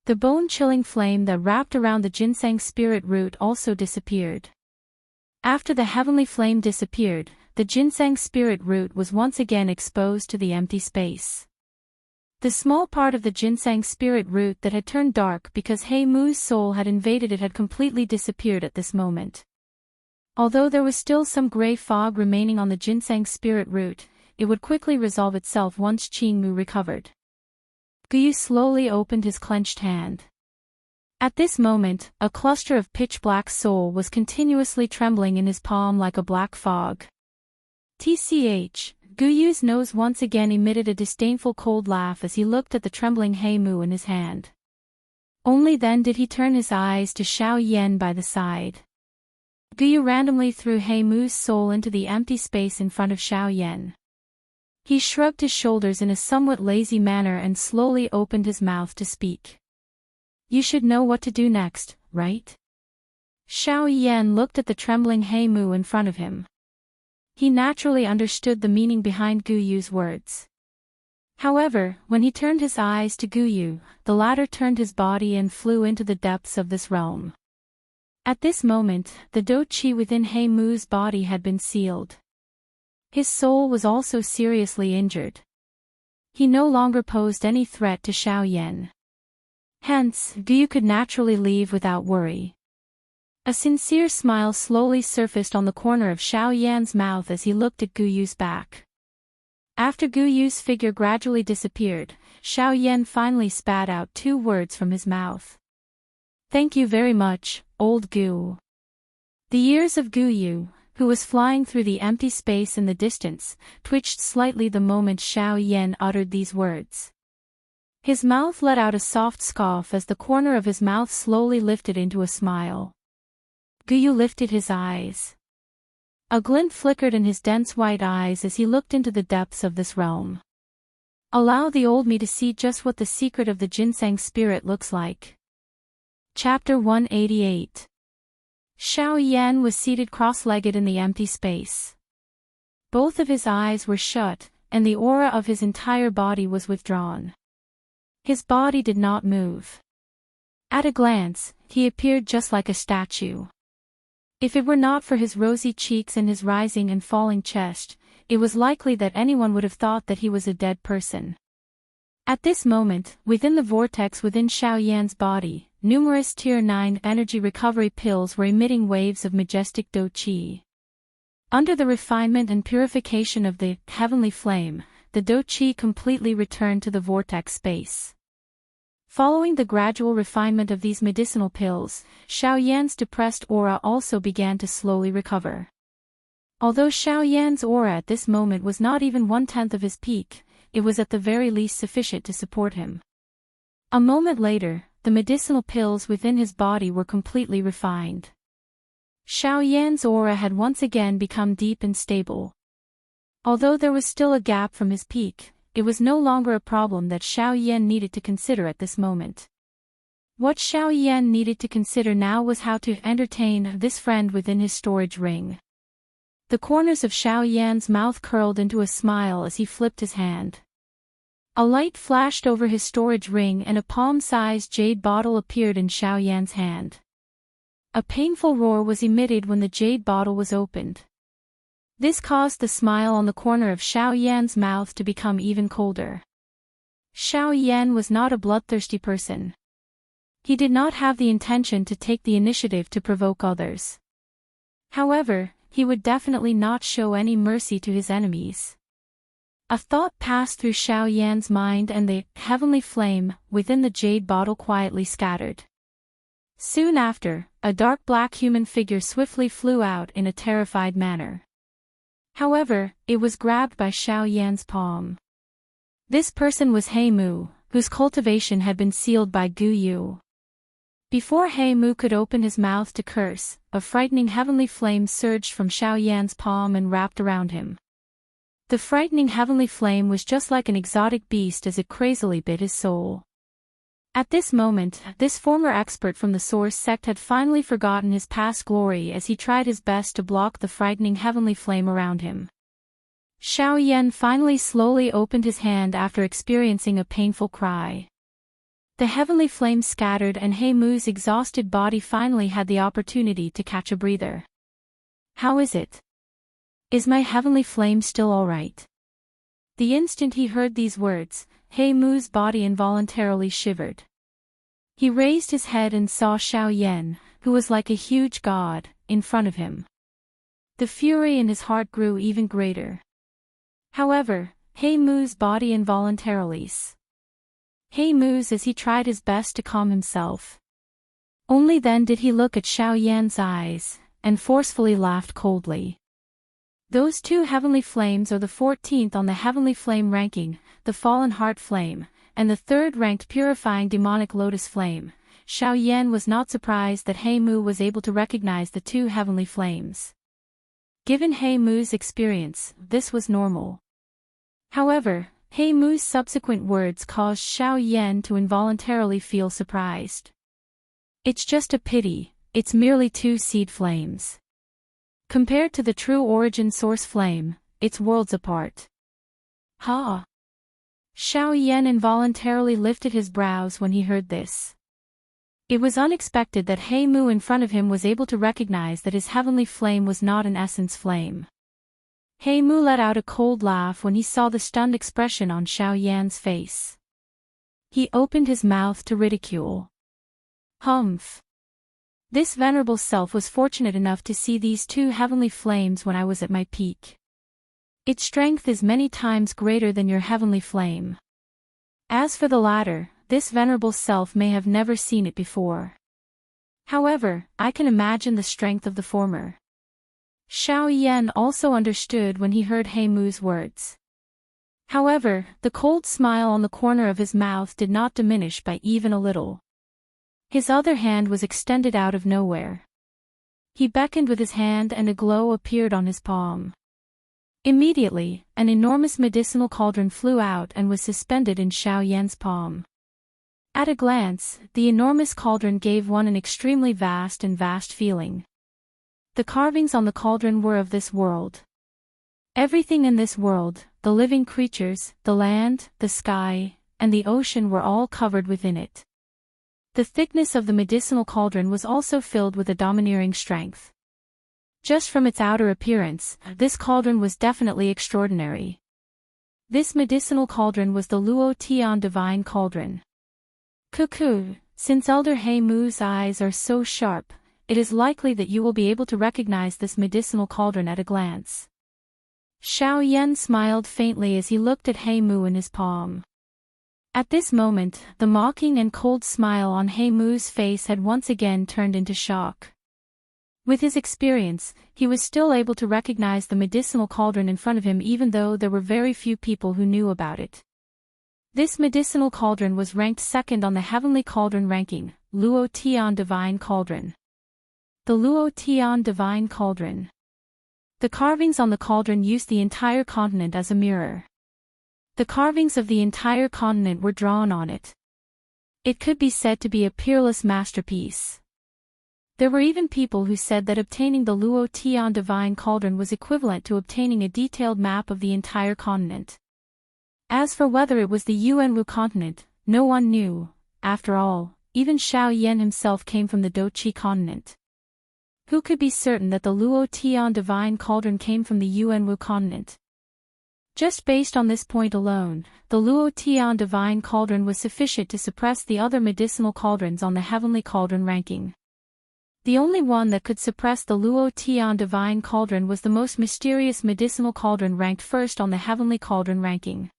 Speaker 1: The bone-chilling flame that wrapped around the ginseng spirit root also disappeared. After the heavenly flame disappeared, the ginseng spirit root was once again exposed to the empty space. The small part of the ginseng spirit root that had turned dark because He Mu's soul had invaded it had completely disappeared at this moment. Although there was still some gray fog remaining on the ginseng spirit root, it would quickly resolve itself once Qing Mu recovered. Guyu slowly opened his clenched hand. At this moment, a cluster of pitch-black soul was continuously trembling in his palm like a black fog. Tch, Guyu's nose once again emitted a disdainful cold laugh as he looked at the trembling He Mu in his hand. Only then did he turn his eyes to Xiao Yan by the side. Guyu randomly threw He Mu's soul into the empty space in front of Xiao Yan. He shrugged his shoulders in a somewhat lazy manner and slowly opened his mouth to speak. You should know what to do next, right? Xiao Yan looked at the trembling He Mu in front of him. He naturally understood the meaning behind Guyu's words. However, when he turned his eyes to Guyu, the latter turned his body and flew into the depths of this realm. At this moment, the Do Qi within He Mu's body had been sealed. His soul was also seriously injured. He no longer posed any threat to Xiao Yan. Hence, Guyu could naturally leave without worry. A sincere smile slowly surfaced on the corner of Xiao Yan's mouth as he looked at Guyu's back. After Guyu's figure gradually disappeared, Xiao Yan finally spat out two words from his mouth. Thank you very much, old Gu. The ears of Guyu, who was flying through the empty space in the distance, twitched slightly the moment Xiao Yan uttered these words. His mouth let out a soft scoff as the corner of his mouth slowly lifted into a smile. Guyu lifted his eyes. A glint flickered in his dense white eyes as he looked into the depths of this realm. Allow the old me to see just what the secret of the ginseng spirit looks like. Chapter 188. Xiao Yan was seated cross-legged in the empty space. Both of his eyes were shut, and the aura of his entire body was withdrawn. His body did not move. At a glance, he appeared just like a statue. If it were not for his rosy cheeks and his rising and falling chest, it was likely that anyone would have thought that he was a dead person. At this moment, within the vortex within Xiao Yan's body, numerous Tier 9 energy recovery pills were emitting waves of majestic Do Qi. Under the refinement and purification of the heavenly flame, the Do Qi completely returned to the vortex space. Following the gradual refinement of these medicinal pills, Xiao Yan's depressed aura also began to slowly recover. Although Xiao Yan's aura at this moment was not even 1/10 of his peak, it was at the very least sufficient to support him. A moment later, the medicinal pills within his body were completely refined. Xiao Yan's aura had once again become deep and stable. Although there was still a gap from his peak, it was no longer a problem that Xiao Yan needed to consider at this moment. What Xiao Yan needed to consider now was how to entertain this friend within his storage ring. The corners of Xiao Yan's mouth curled into a smile as he flipped his hand. A light flashed over his storage ring and a palm-sized jade bottle appeared in Xiao Yan's hand. A painful roar was emitted when the jade bottle was opened. This caused the smile on the corner of Xiao Yan's mouth to become even colder. Xiao Yan was not a bloodthirsty person. He did not have the intention to take the initiative to provoke others. However, he would definitely not show any mercy to his enemies. A thought passed through Xiao Yan's mind and the heavenly flame within the jade bottle quietly scattered. Soon after, a dark black human figure swiftly flew out in a terrified manner. However, it was grabbed by Xiao Yan's palm. This person was He Mu, whose cultivation had been sealed by Gu Yu. Before He Mu could open his mouth to curse, a frightening heavenly flame surged from Xiao Yan's palm and wrapped around him. The frightening heavenly flame was just like an exotic beast as it crazily bit his soul. At this moment, this former expert from the Soar sect had finally forgotten his past glory as he tried his best to block the frightening heavenly flame around him. Xiao Yan finally slowly opened his hand after experiencing a painful cry. The heavenly flame scattered and He Mu's exhausted body finally had the opportunity to catch a breather. How is it? Is my heavenly flame still alright? The instant he heard these words, He Mu's body involuntarily shivered. He raised his head and saw Xiao Yan, who was like a huge god, in front of him. The fury in his heart grew even greater. However, He Mu's body involuntarily He Mu's as he tried his best to calm himself. Only then did he look at Xiao Yan's eyes, and forcefully laughed coldly. Those two heavenly flames are the 14th on the heavenly flame ranking, the fallen heart flame, and the third-ranked purifying demonic lotus flame. Xiao Yan was not surprised that He Mu was able to recognize the two heavenly flames. Given He Mu's experience, this was normal. However, He Mu's subsequent words caused Xiao Yan to involuntarily feel surprised. It's just a pity, it's merely two seed flames. Compared to the true origin source flame, it's worlds apart. Ha! Xiao Yan involuntarily lifted his brows when he heard this. It was unexpected that He Mu in front of him was able to recognize that his heavenly flame was not an essence flame. He Mu let out a cold laugh when he saw the stunned expression on Xiao Yan's face. He opened his mouth to ridicule. Humph! This venerable self was fortunate enough to see these two heavenly flames when I was at my peak. Its strength is many times greater than your heavenly flame. As for the latter, this venerable self may have never seen it before. However, I can imagine the strength of the former. Xiao Yan also understood when he heard He Mu's words. However, the cold smile on the corner of his mouth did not diminish by even a little. His other hand was extended out of nowhere. He beckoned with his hand and a glow appeared on his palm. Immediately, an enormous medicinal cauldron flew out and was suspended in Xiao Yan's palm. At a glance, the enormous cauldron gave one an extremely vast feeling. The carvings on the cauldron were of this world. Everything in this world, the living creatures, the land, the sky, and the ocean were all covered within it. The thickness of the medicinal cauldron was also filled with a domineering strength. Just from its outer appearance, this cauldron was definitely extraordinary. This medicinal cauldron was the Luo Tian divine cauldron. Cuckoo, since Elder He Mu's eyes are so sharp, it is likely that you will be able to recognize this medicinal cauldron at a glance. Xiao Yan smiled faintly as he looked at He Mu in his palm. At this moment, the mocking and cold smile on He Mu's face had once again turned into shock. With his experience, he was still able to recognize the medicinal cauldron in front of him even though there were very few people who knew about it. This medicinal cauldron was ranked second on the Heavenly Cauldron ranking, Luo Tian Divine Cauldron. The Luo Tian Divine Cauldron. The carvings on the cauldron used the entire continent as a mirror. The carvings of the entire continent were drawn on it. It could be said to be a peerless masterpiece. There were even people who said that obtaining the Luo Tian Divine Cauldron was equivalent to obtaining a detailed map of the entire continent. As for whether it was the Yuanwu continent, no one knew. After all, even Xiao Yan himself came from the Doqi continent. Who could be certain that the Luo Tian Divine Cauldron came from the Yuanwu continent? Just based on this point alone, the Luo Tian Divine Cauldron was sufficient to suppress the other medicinal cauldrons on the Heavenly Cauldron ranking. The only one that could suppress the Luo Tian Divine Cauldron was the most mysterious medicinal cauldron ranked first on the Heavenly Cauldron ranking.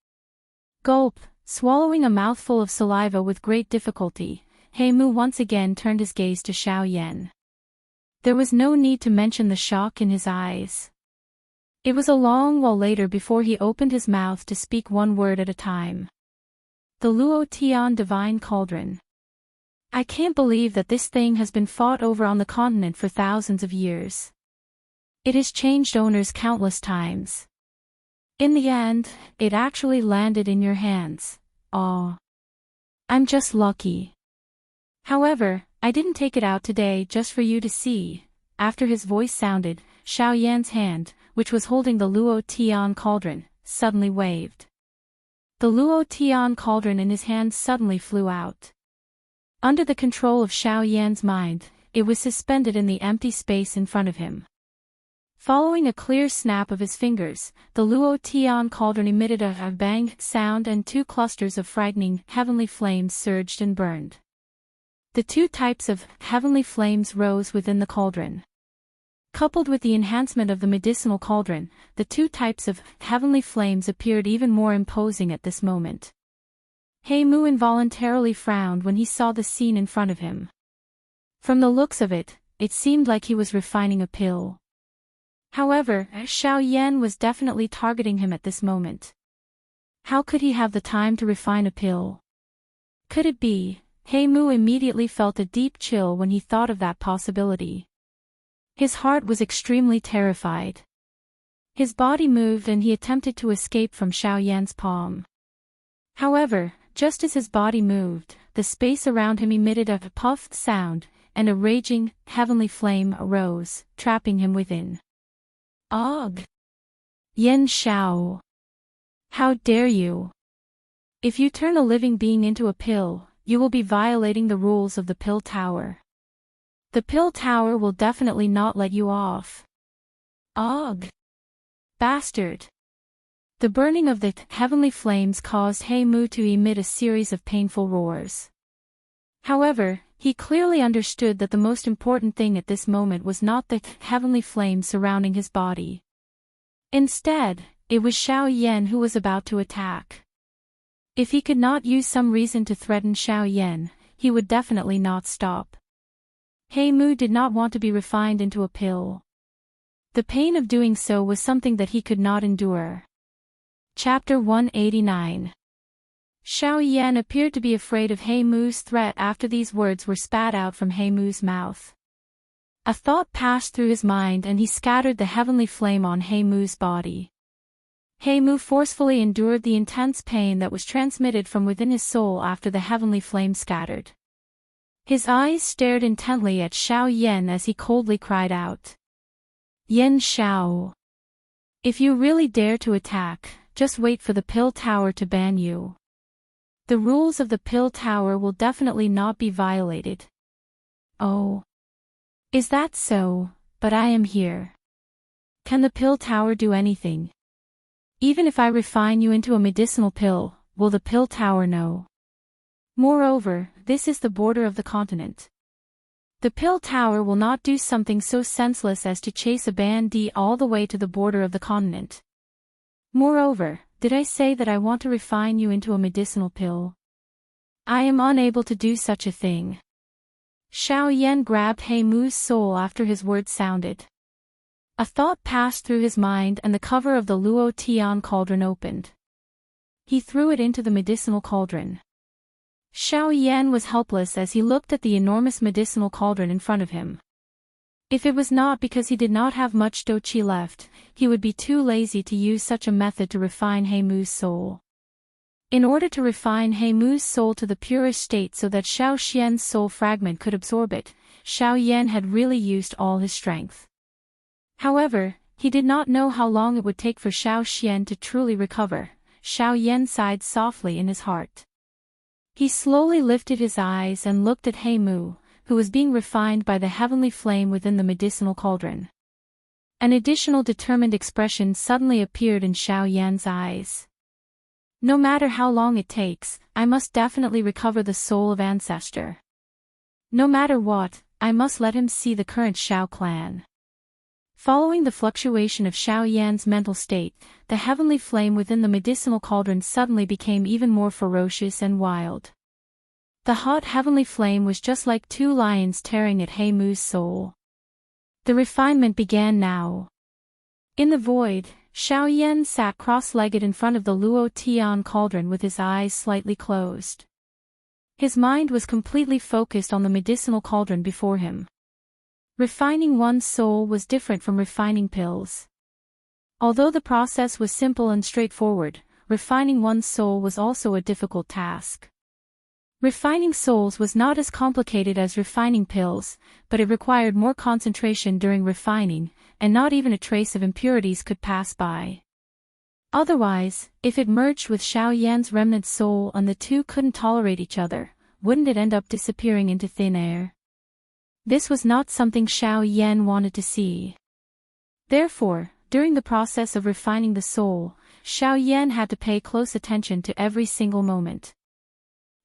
Speaker 1: Gulp, swallowing a mouthful of saliva with great difficulty, He Mu once again turned his gaze to Xiao Yan. There was no need to mention the shock in his eyes. It was a long while later before he opened his mouth to speak one word at a time. The Luo Tian Divine Cauldron. I can't believe that this thing has been fought over on the continent for thousands of years. It has changed owners countless times. In the end, it actually landed in your hands. Aw. I'm just lucky. However, I didn't take it out today just for you to see. After his voice sounded, Xiao Yan's hand, which was holding the Luo Tian Cauldron, suddenly waved. The Luo Tian Cauldron in his hand suddenly flew out. Under the control of Xiao Yan's mind, it was suspended in the empty space in front of him. Following a clear snap of his fingers, the Luo Tian Cauldron emitted a bang sound and two clusters of frightening, heavenly flames surged and burned. The two types of heavenly flames rose within the cauldron. Coupled with the enhancement of the medicinal cauldron, the two types of heavenly flames appeared even more imposing at this moment. He Mu involuntarily frowned when he saw the scene in front of him. From the looks of it, it seemed like he was refining a pill. However, Xiao Yan was definitely targeting him at this moment. How could he have the time to refine a pill? Could it be? He Mu immediately felt a deep chill when he thought of that possibility. His heart was extremely terrified. His body moved and he attempted to escape from Xiao Yan's palm. However, just as his body moved, the space around him emitted a puffed sound, and a raging, heavenly flame arose, trapping him within. Ugh! Yan Xiao! How dare you! If you turn a living being into a pill, you will be violating the rules of the Pill Tower. The Pill Tower will definitely not let you off. Ugh! Bastard! The burning of the heavenly flames caused He Mu to emit a series of painful roars. However, he clearly understood that the most important thing at this moment was not the heavenly flames surrounding his body. Instead, it was Xiao Yan who was about to attack. If he could not use some reason to threaten Xiao Yan, he would definitely not stop. He Mu did not want to be refined into a pill. The pain of doing so was something that he could not endure. Chapter 189. Xiao Yan appeared to be afraid of He Mu's threat after these words were spat out from He Mu's mouth. A thought passed through his mind and he scattered the heavenly flame on He Mu's body. He Mu forcefully endured the intense pain that was transmitted from within his soul after the heavenly flame scattered. His eyes stared intently at Xiao Yan as he coldly cried out. Yan Xiao! If you really dare to attack, just wait for the Pill Tower to ban you. The rules of the Pill Tower will definitely not be violated. Oh. Is that so? But I am here. Can the Pill Tower do anything? Even if I refine you into a medicinal pill, will the pill tower know? Moreover, this is the border of the continent. The pill tower will not do something so senseless as to chase a bandit all the way to the border of the continent. Moreover, did I say that I want to refine you into a medicinal pill? I am unable to do such a thing. Xiao Yan grabbed He Mu's soul after his words sounded. A thought passed through his mind and the cover of the Luo Tian cauldron opened. He threw it into the medicinal cauldron. Xiao Yan was helpless as he looked at the enormous medicinal cauldron in front of him. If it was not because he did not have much dou qi left, he would be too lazy to use such a method to refine He Mu's soul. In order to refine He Mu's soul to the purest state so that Xiao Xian's soul fragment could absorb it, Xiao Yan had really used all his strength. However, he did not know how long it would take for Xiao Xian to truly recover. Xiao Yan sighed softly in his heart. He slowly lifted his eyes and looked at He Mu, who was being refined by the heavenly flame within the medicinal cauldron. An additional determined expression suddenly appeared in Xiao Yan's eyes. No matter how long it takes, I must definitely recover the soul of Ancestor. No matter what, I must let him see the current Xiao clan. Following the fluctuation of Xiao Yan's mental state, the heavenly flame within the medicinal cauldron suddenly became even more ferocious and wild. The hot heavenly flame was just like two lions tearing at He Mu's soul. The refinement began now. In the void, Xiao Yan sat cross-legged in front of the Luo Tian cauldron with his eyes slightly closed. His mind was completely focused on the medicinal cauldron before him. Refining one's soul was different from refining pills. Although the process was simple and straightforward, refining one's soul was also a difficult task. Refining souls was not as complicated as refining pills, but it required more concentration during refining, and not even a trace of impurities could pass by. Otherwise, if it merged with Xiao Yan's remnant soul and the two couldn't tolerate each other, wouldn't it end up disappearing into thin air? This was not something Xiao Yan wanted to see. Therefore, during the process of refining the soul, Xiao Yan had to pay close attention to every single moment.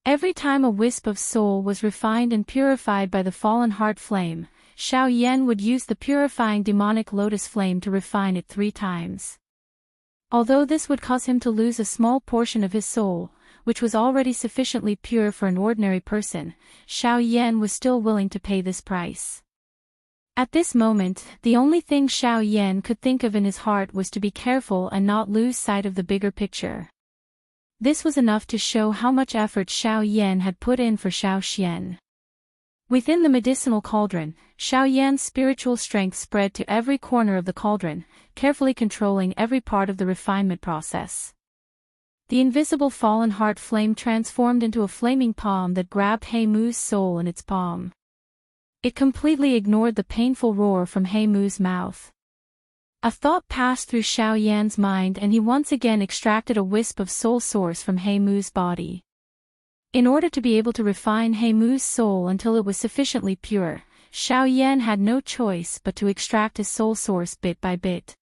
Speaker 1: Every time a wisp of soul was refined and purified by the fallen heart flame, Xiao Yan would use the purifying demonic lotus flame to refine it 3 times. Although this would cause him to lose a small portion of his soul, which was already sufficiently pure for an ordinary person, Xiao Yan was still willing to pay this price. At this moment, the only thing Xiao Yan could think of in his heart was to be careful and not lose sight of the bigger picture. This was enough to show how much effort Xiao Yan had put in for Xiao Xian. Within the medicinal cauldron, Xiao Yan's spiritual strength spread to every corner of the cauldron, carefully controlling every part of the refinement process. The invisible fallen heart flame transformed into a flaming palm that grabbed He Mu's soul in its palm. It completely ignored the painful roar from He Mu's mouth. A thought passed through Xiao Yan's mind and he once again extracted a wisp of soul source from He Mu's body. In order to be able to refine He Mu's soul until it was sufficiently pure, Xiao Yan had no choice but to extract his soul source bit by bit.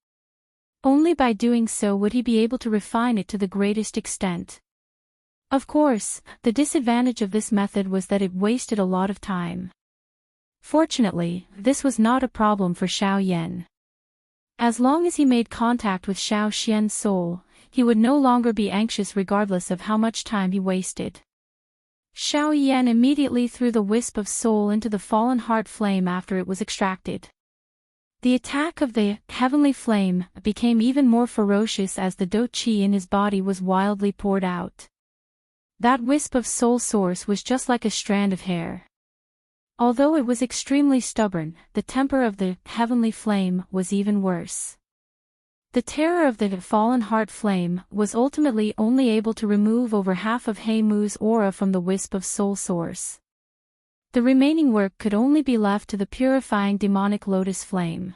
Speaker 1: Only by doing so would he be able to refine it to the greatest extent. Of course, the disadvantage of this method was that it wasted a lot of time. Fortunately, this was not a problem for Xiao Yan. As long as he made contact with Xiao Xian's soul, he would no longer be anxious regardless of how much time he wasted. Xiao Yan immediately threw the wisp of soul into the fallen heart flame after it was extracted. The attack of the heavenly flame became even more ferocious as the dou qi in his body was wildly poured out. That wisp of soul source was just like a strand of hair. Although it was extremely stubborn, the temper of the heavenly flame was even worse. The terror of the fallen heart flame was ultimately only able to remove over half of He Mu's aura from the wisp of soul source. The remaining work could only be left to the purifying demonic lotus flame.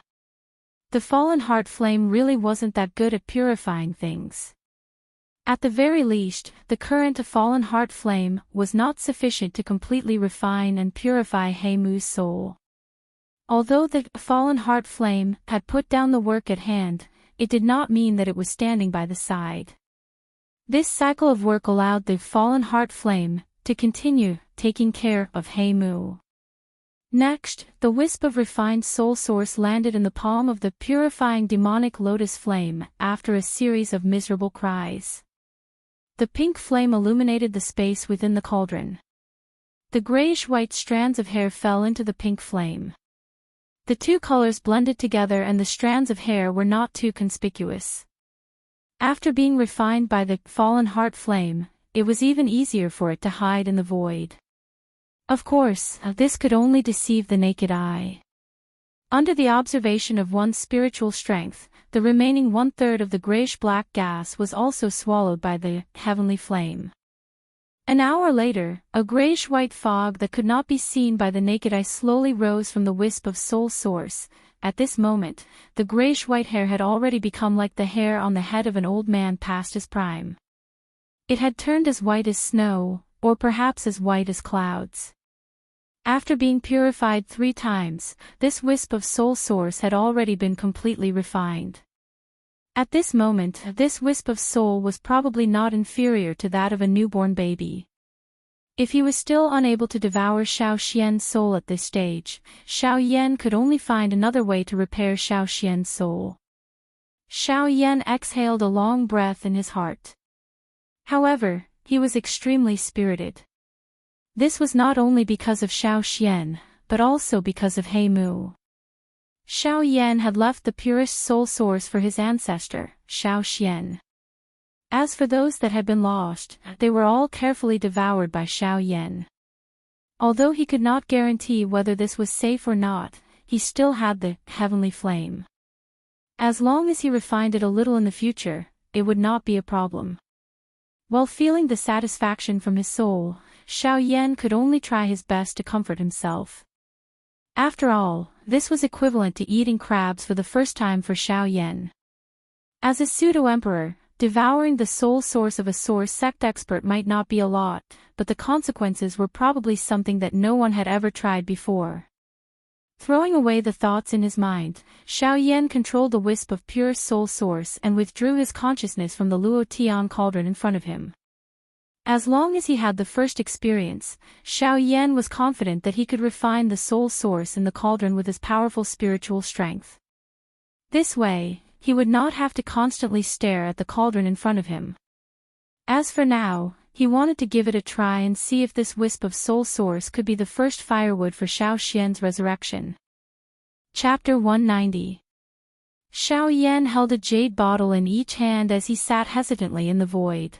Speaker 1: The fallen heart flame really wasn't that good at purifying things. At the very least, the current of fallen heart flame was not sufficient to completely refine and purify He Mu's soul. Although the fallen heart flame had put down the work at hand, it did not mean that it was standing by the side. This cycle of work allowed the fallen heart flame to continue taking care of Heimu. Next, the wisp of refined soul source landed in the palm of the purifying demonic lotus flame after a series of miserable cries. The pink flame illuminated the space within the cauldron. The grayish-white strands of hair fell into the pink flame. The two colors blended together and the strands of hair were not too conspicuous. After being refined by the fallen heart flame, it was even easier for it to hide in the void. Of course, this could only deceive the naked eye. Under the observation of one's spiritual strength, the remaining one-third of the grayish-black gas was also swallowed by the heavenly flame. An hour later, a grayish-white fog that could not be seen by the naked eye slowly rose from the wisp of soul source. At this moment, the grayish-white hair had already become like the hair on the head of an old man past his prime. It had turned as white as snow, or perhaps as white as clouds. After being purified 3 times, this wisp of soul source had already been completely refined. At this moment, this wisp of soul was probably not inferior to that of a newborn baby. If he was still unable to devour Xiao Xian's soul at this stage, Xiao Yan could only find another way to repair Xiao Xian's soul. Xiao Yan exhaled a long breath in his heart. However, he was extremely spirited. This was not only because of Xiao Xian, but also because of Heimu. Xiao Yan had left the purest soul source for his ancestor, Xiao Xian. As for those that had been lost, they were all carefully devoured by Xiao Yan. Although he could not guarantee whether this was safe or not, he still had the heavenly flame. As long as he refined it a little in the future, it would not be a problem. While feeling the satisfaction from his soul, Xiao Yan could only try his best to comfort himself. After all, this was equivalent to eating crabs for the first time for Xiao Yan. As a pseudo-emperor, devouring the soul source of a soar sect expert might not be a lot, but the consequences were probably something that no one had ever tried before. Throwing away the thoughts in his mind, Xiao Yan controlled the wisp of pure soul source and withdrew his consciousness from the Luo Tian cauldron in front of him. As long as he had the first experience, Xiao Yan was confident that he could refine the soul source in the cauldron with his powerful spiritual strength. This way, he would not have to constantly stare at the cauldron in front of him. As for now, he wanted to give it a try and see if this wisp of soul source could be the first firewood for Xiao Xian's resurrection. Chapter 190. Xiao Yan held a jade bottle in each hand as he sat hesitantly in the void.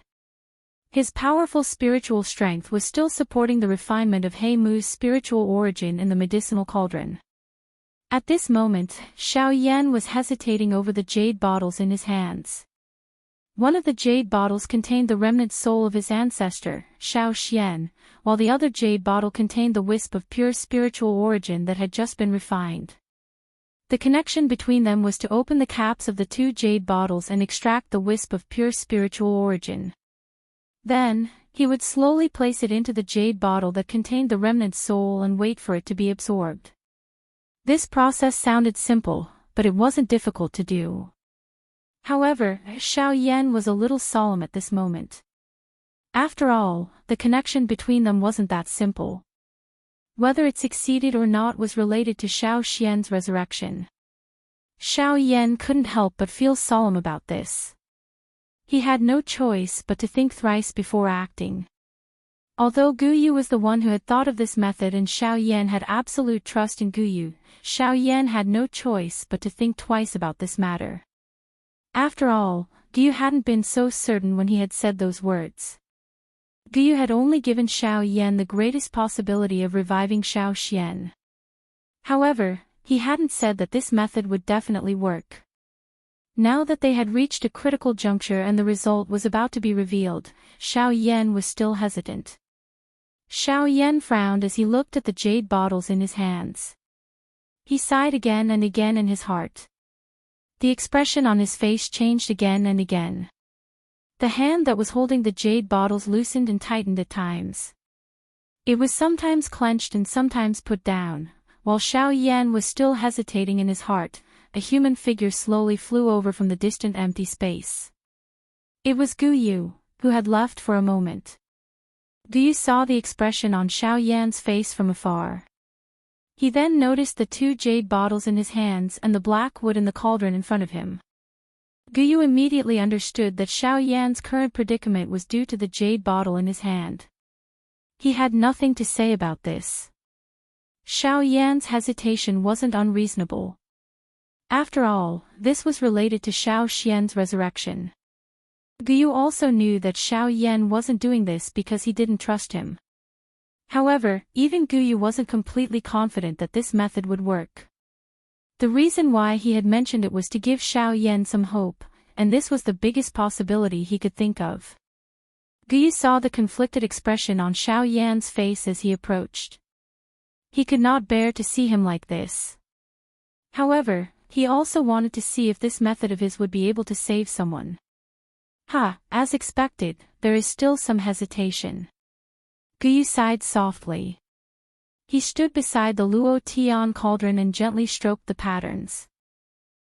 Speaker 1: His powerful spiritual strength was still supporting the refinement of Heimu's spiritual origin in the medicinal cauldron. At this moment, Xiao Yan was hesitating over the jade bottles in his hands. One of the jade bottles contained the remnant soul of his ancestor, Xiao Xian, while the other jade bottle contained the wisp of pure spiritual origin that had just been refined. The connection between them was to open the caps of the 2 jade bottles and extract the wisp of pure spiritual origin. Then, he would slowly place it into the jade bottle that contained the remnant soul and wait for it to be absorbed. This process sounded simple, but it wasn't difficult to do. However, Xiao Yan was a little solemn at this moment. After all, the connection between them wasn't that simple. Whether it succeeded or not was related to Xiao Xian's resurrection. Xiao Yan couldn't help but feel solemn about this. He had no choice but to think thrice before acting. Although Guyu was the one who had thought of this method and Xiao Yan had absolute trust in Guyu, Xiao Yan had no choice but to think twice about this matter. After all, Guyu hadn't been so certain when he had said those words. Guyu had only given Xiao Yan the greatest possibility of reviving Xiao Xian. However, he hadn't said that this method would definitely work. Now that they had reached a critical juncture and the result was about to be revealed, Xiao Yan was still hesitant. Xiao Yan frowned as he looked at the jade bottles in his hands. He sighed again and again in his heart. The expression on his face changed again and again. The hand that was holding the jade bottles loosened and tightened at times. It was sometimes clenched and sometimes put down. While Xiao Yan was still hesitating in his heart, a human figure slowly flew over from the distant empty space. It was Guyu, who had left for a moment. Guyu saw the expression on Xiao Yan's face from afar. He then noticed the 2 jade bottles in his hands and the black wood in the cauldron in front of him. Guyu immediately understood that Xiao Yan's current predicament was due to the jade bottle in his hand. He had nothing to say about this. Xiao Yan's hesitation wasn't unreasonable. After all, this was related to Xiao Xian's resurrection. Guyu also knew that Xiao Yan wasn't doing this because he didn't trust him. However, even Guyu wasn't completely confident that this method would work. The reason why he had mentioned it was to give Xiao Yan some hope, and this was the biggest possibility he could think of. Guyu saw the conflicted expression on Xiao Yan's face as he approached. He could not bear to see him like this. However, he also wanted to see if this method of his would be able to save someone. As expected, there is still some hesitation. Guyu sighed softly. He stood beside the Luo Tian cauldron and gently stroked the patterns.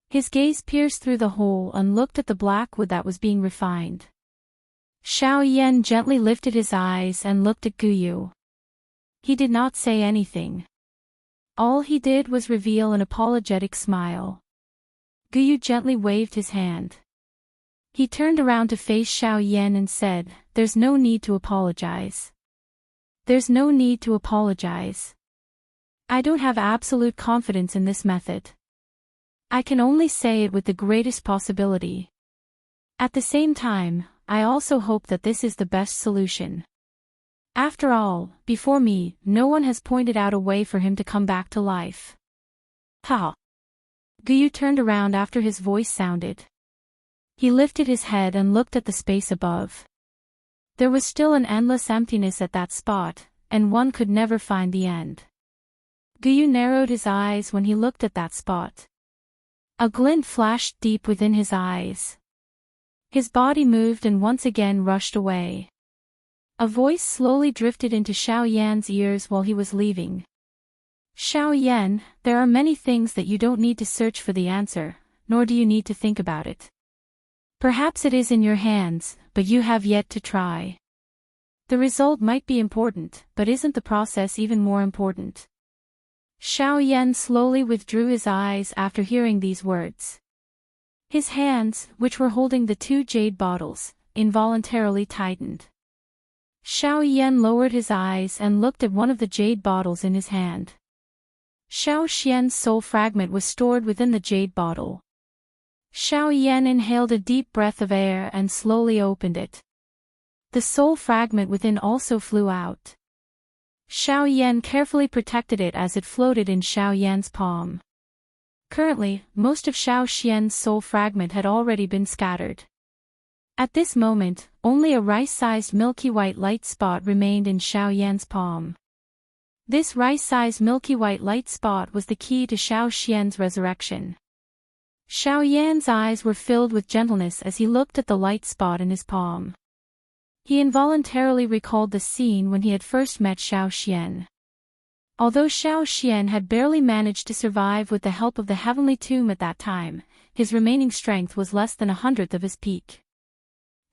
Speaker 1: His gaze pierced through the hole and looked at the black wood that was being refined. Xiao Yan gently lifted his eyes and looked at Guyu. He did not say anything. All he did was reveal an apologetic smile. Guyu gently waved his hand. He turned around to face Xiao Yan and said, "There's no need to apologize. There's no need to apologize. I don't have absolute confidence in this method. I can only say it with the greatest possibility. At the same time, I also hope that this is the best solution. After all, before me, no one has pointed out a way for him to come back to life." Guyu turned around after his voice sounded. He lifted his head and looked at the space above. There was still an endless emptiness at that spot, and one could never find the end. Guyu narrowed his eyes when he looked at that spot. A glint flashed deep within his eyes. His body moved and once again rushed away. A voice slowly drifted into Xiao Yan's ears while he was leaving. "Xiao Yan, there are many things that you don't need to search for the answer, nor do you need to think about it. Perhaps it is in your hands, but you have yet to try. The result might be important, but isn't the process even more important?" Xiao Yan slowly withdrew his eyes after hearing these words. His hands, which were holding the 2 jade bottles, involuntarily tightened. Xiao Yan lowered his eyes and looked at one of the jade bottles in his hand. Xiao Xian's soul fragment was stored within the jade bottle. Xiao Yan inhaled a deep breath of air and slowly opened it. The soul fragment within also flew out. Xiao Yan carefully protected it as it floated in Xiao Yan's palm. Currently, most of Xiao Xian's soul fragment had already been scattered. At this moment, only a rice-sized milky white light spot remained in Xiao Yan's palm. This rice-sized milky white light spot was the key to Xiao Xian's resurrection. Xiao Yan's eyes were filled with gentleness as he looked at the light spot in his palm. He involuntarily recalled the scene when he had first met Xiao Xian. Although Xiao Xian had barely managed to survive with the help of the heavenly tomb at that time, his remaining strength was less than 1/100th of his peak.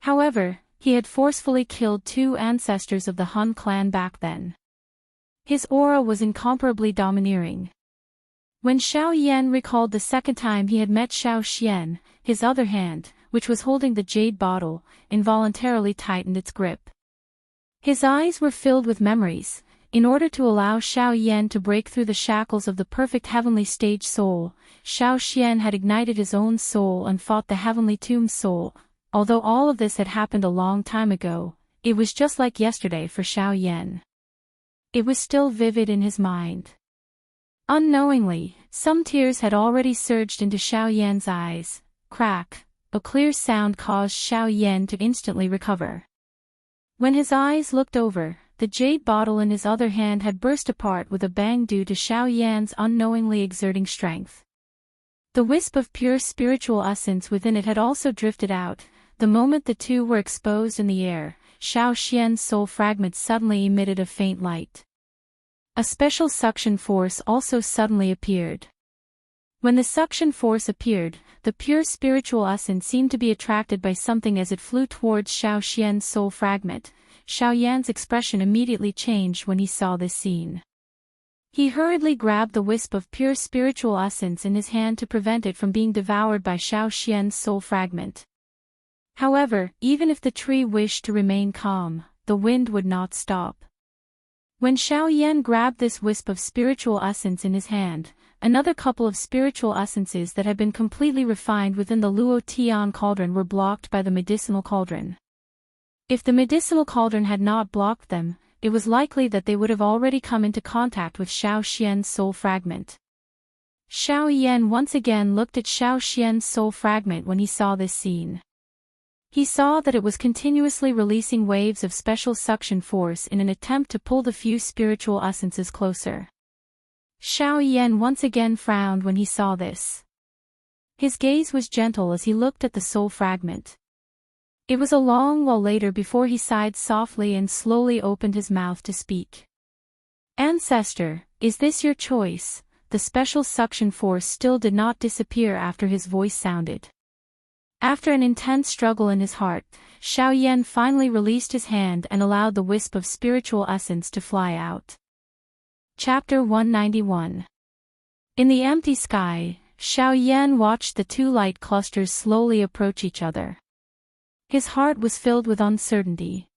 Speaker 1: However, he had forcefully killed 2 ancestors of the Han clan back then. His aura was incomparably domineering. When Xiao Yan recalled the second time he had met Xiao Xian, his other hand, which was holding the jade bottle, involuntarily tightened its grip. His eyes were filled with memories. In order to allow Xiao Yan to break through the shackles of the perfect heavenly stage soul, Xiao Xian had ignited his own soul and fought the heavenly tomb soul. Although all of this had happened a long time ago, it was just like yesterday for Xiao Yan. It was still vivid in his mind. Unknowingly, some tears had already surged into Xiao Yan's eyes. Crack, a clear sound caused Xiao Yan to instantly recover. When his eyes looked over, the jade bottle in his other hand had burst apart with a bang due to Xiao Yan's unknowingly exerting strength. The wisp of pure spiritual essence within it had also drifted out. The moment the two were exposed in the air, Xiao Xian's soul fragment suddenly emitted a faint light. A special suction force also suddenly appeared. When the suction force appeared, the pure spiritual essence seemed to be attracted by something as it flew towards Xiao Xian's soul fragment. Xiao Yan's expression immediately changed when he saw this scene. He hurriedly grabbed the wisp of pure spiritual essence in his hand to prevent it from being devoured by Xiao Xian's soul fragment. However, even if the tree wished to remain calm, the wind would not stop. When Xiao Yan grabbed this wisp of spiritual essence in his hand, another couple of spiritual essences that had been completely refined within the Luo Tian cauldron were blocked by the medicinal cauldron. If the medicinal cauldron had not blocked them, it was likely that they would have already come into contact with Xiao Xian's soul fragment. Xiao Yan once again looked at Xiao Xian's soul fragment when he saw this scene. He saw that it was continuously releasing waves of special suction force in an attempt to pull the few spiritual essences closer. Xiao Yan once again frowned when he saw this. His gaze was gentle as he looked at the soul fragment. It was a long while later before he sighed softly and slowly opened his mouth to speak. "Ancestor, is this your choice?" The special suction force still did not disappear after his voice sounded. After an intense struggle in his heart, Xiao Yan finally released his hand and allowed the wisp of spiritual essence to fly out. Chapter 191. In the empty sky, Xiao Yan watched the two light clusters slowly approach each other. His heart was filled with uncertainty.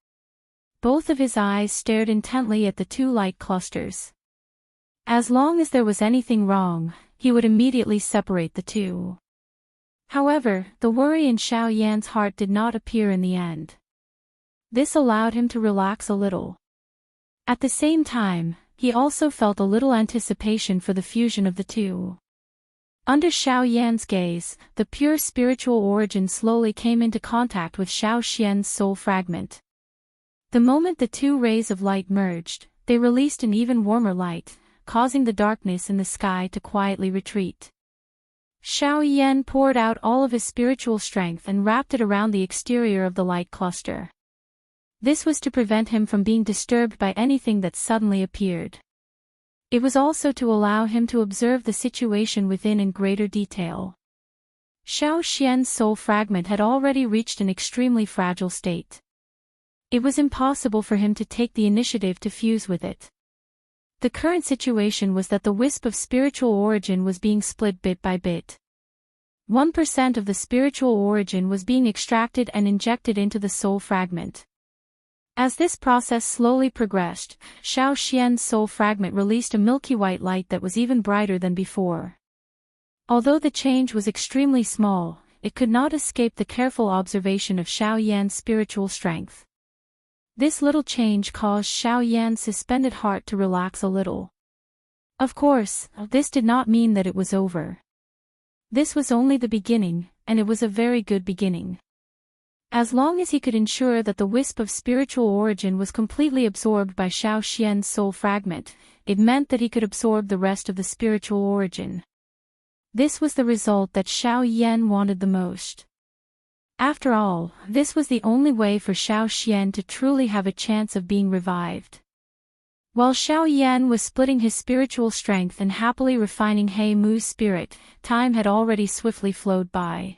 Speaker 1: Both of his eyes stared intently at the two light clusters. As long as there was anything wrong, he would immediately separate the two. However, the worry in Xiao Yan's heart did not appear in the end. This allowed him to relax a little. At the same time, he also felt a little anticipation for the fusion of the two. Under Xiao Yan's gaze, the pure spiritual origin slowly came into contact with Xiao Xian's soul fragment. The moment the two rays of light merged, they released an even warmer light, causing the darkness in the sky to quietly retreat. Xiao Yan poured out all of his spiritual strength and wrapped it around the exterior of the light cluster. This was to prevent him from being disturbed by anything that suddenly appeared. It was also to allow him to observe the situation within in greater detail. Xiao Xian's soul fragment had already reached an extremely fragile state. It was impossible for him to take the initiative to fuse with it. The current situation was that the wisp of spiritual origin was being split bit by bit. 1% of the spiritual origin was being extracted and injected into the soul fragment. As this process slowly progressed, Xiao Xian's soul fragment released a milky white light that was even brighter than before. Although the change was extremely small, it could not escape the careful observation of Xiao Yan's spiritual strength. This little change caused Xiao Yan's suspended heart to relax a little. Of course, this did not mean that it was over. This was only the beginning, and it was a very good beginning. As long as he could ensure that the wisp of spiritual origin was completely absorbed by Xiao Xian's soul fragment, it meant that he could absorb the rest of the spiritual origin. This was the result that Xiao Yan wanted the most. After all, this was the only way for Xiao Xian to truly have a chance of being revived. While Xiao Yan was splitting his spiritual strength and happily refining He Mu's spirit, time had already swiftly flowed by.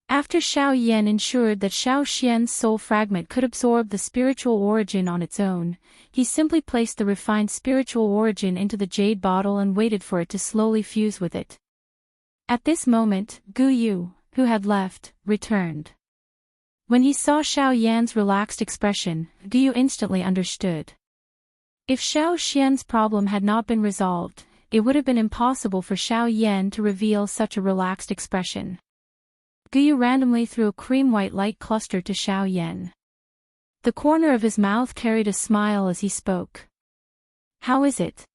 Speaker 1: After Xiao Yan ensured that Xiao Xian's soul fragment could absorb the spiritual origin on its own, he simply placed the refined spiritual origin into the jade bottle and waited for it to slowly fuse with it. At this moment, Gu Yu, who had left, returned. When he saw Xiao Yan's relaxed expression, Gu Yu instantly understood. If Xiao Xian's problem had not been resolved, it would have been impossible for Xiao Yan to reveal such a relaxed expression. Gu Yu randomly threw a cream-white light cluster to Xiao Yan. The corner of his mouth carried a smile as he spoke. "How is it?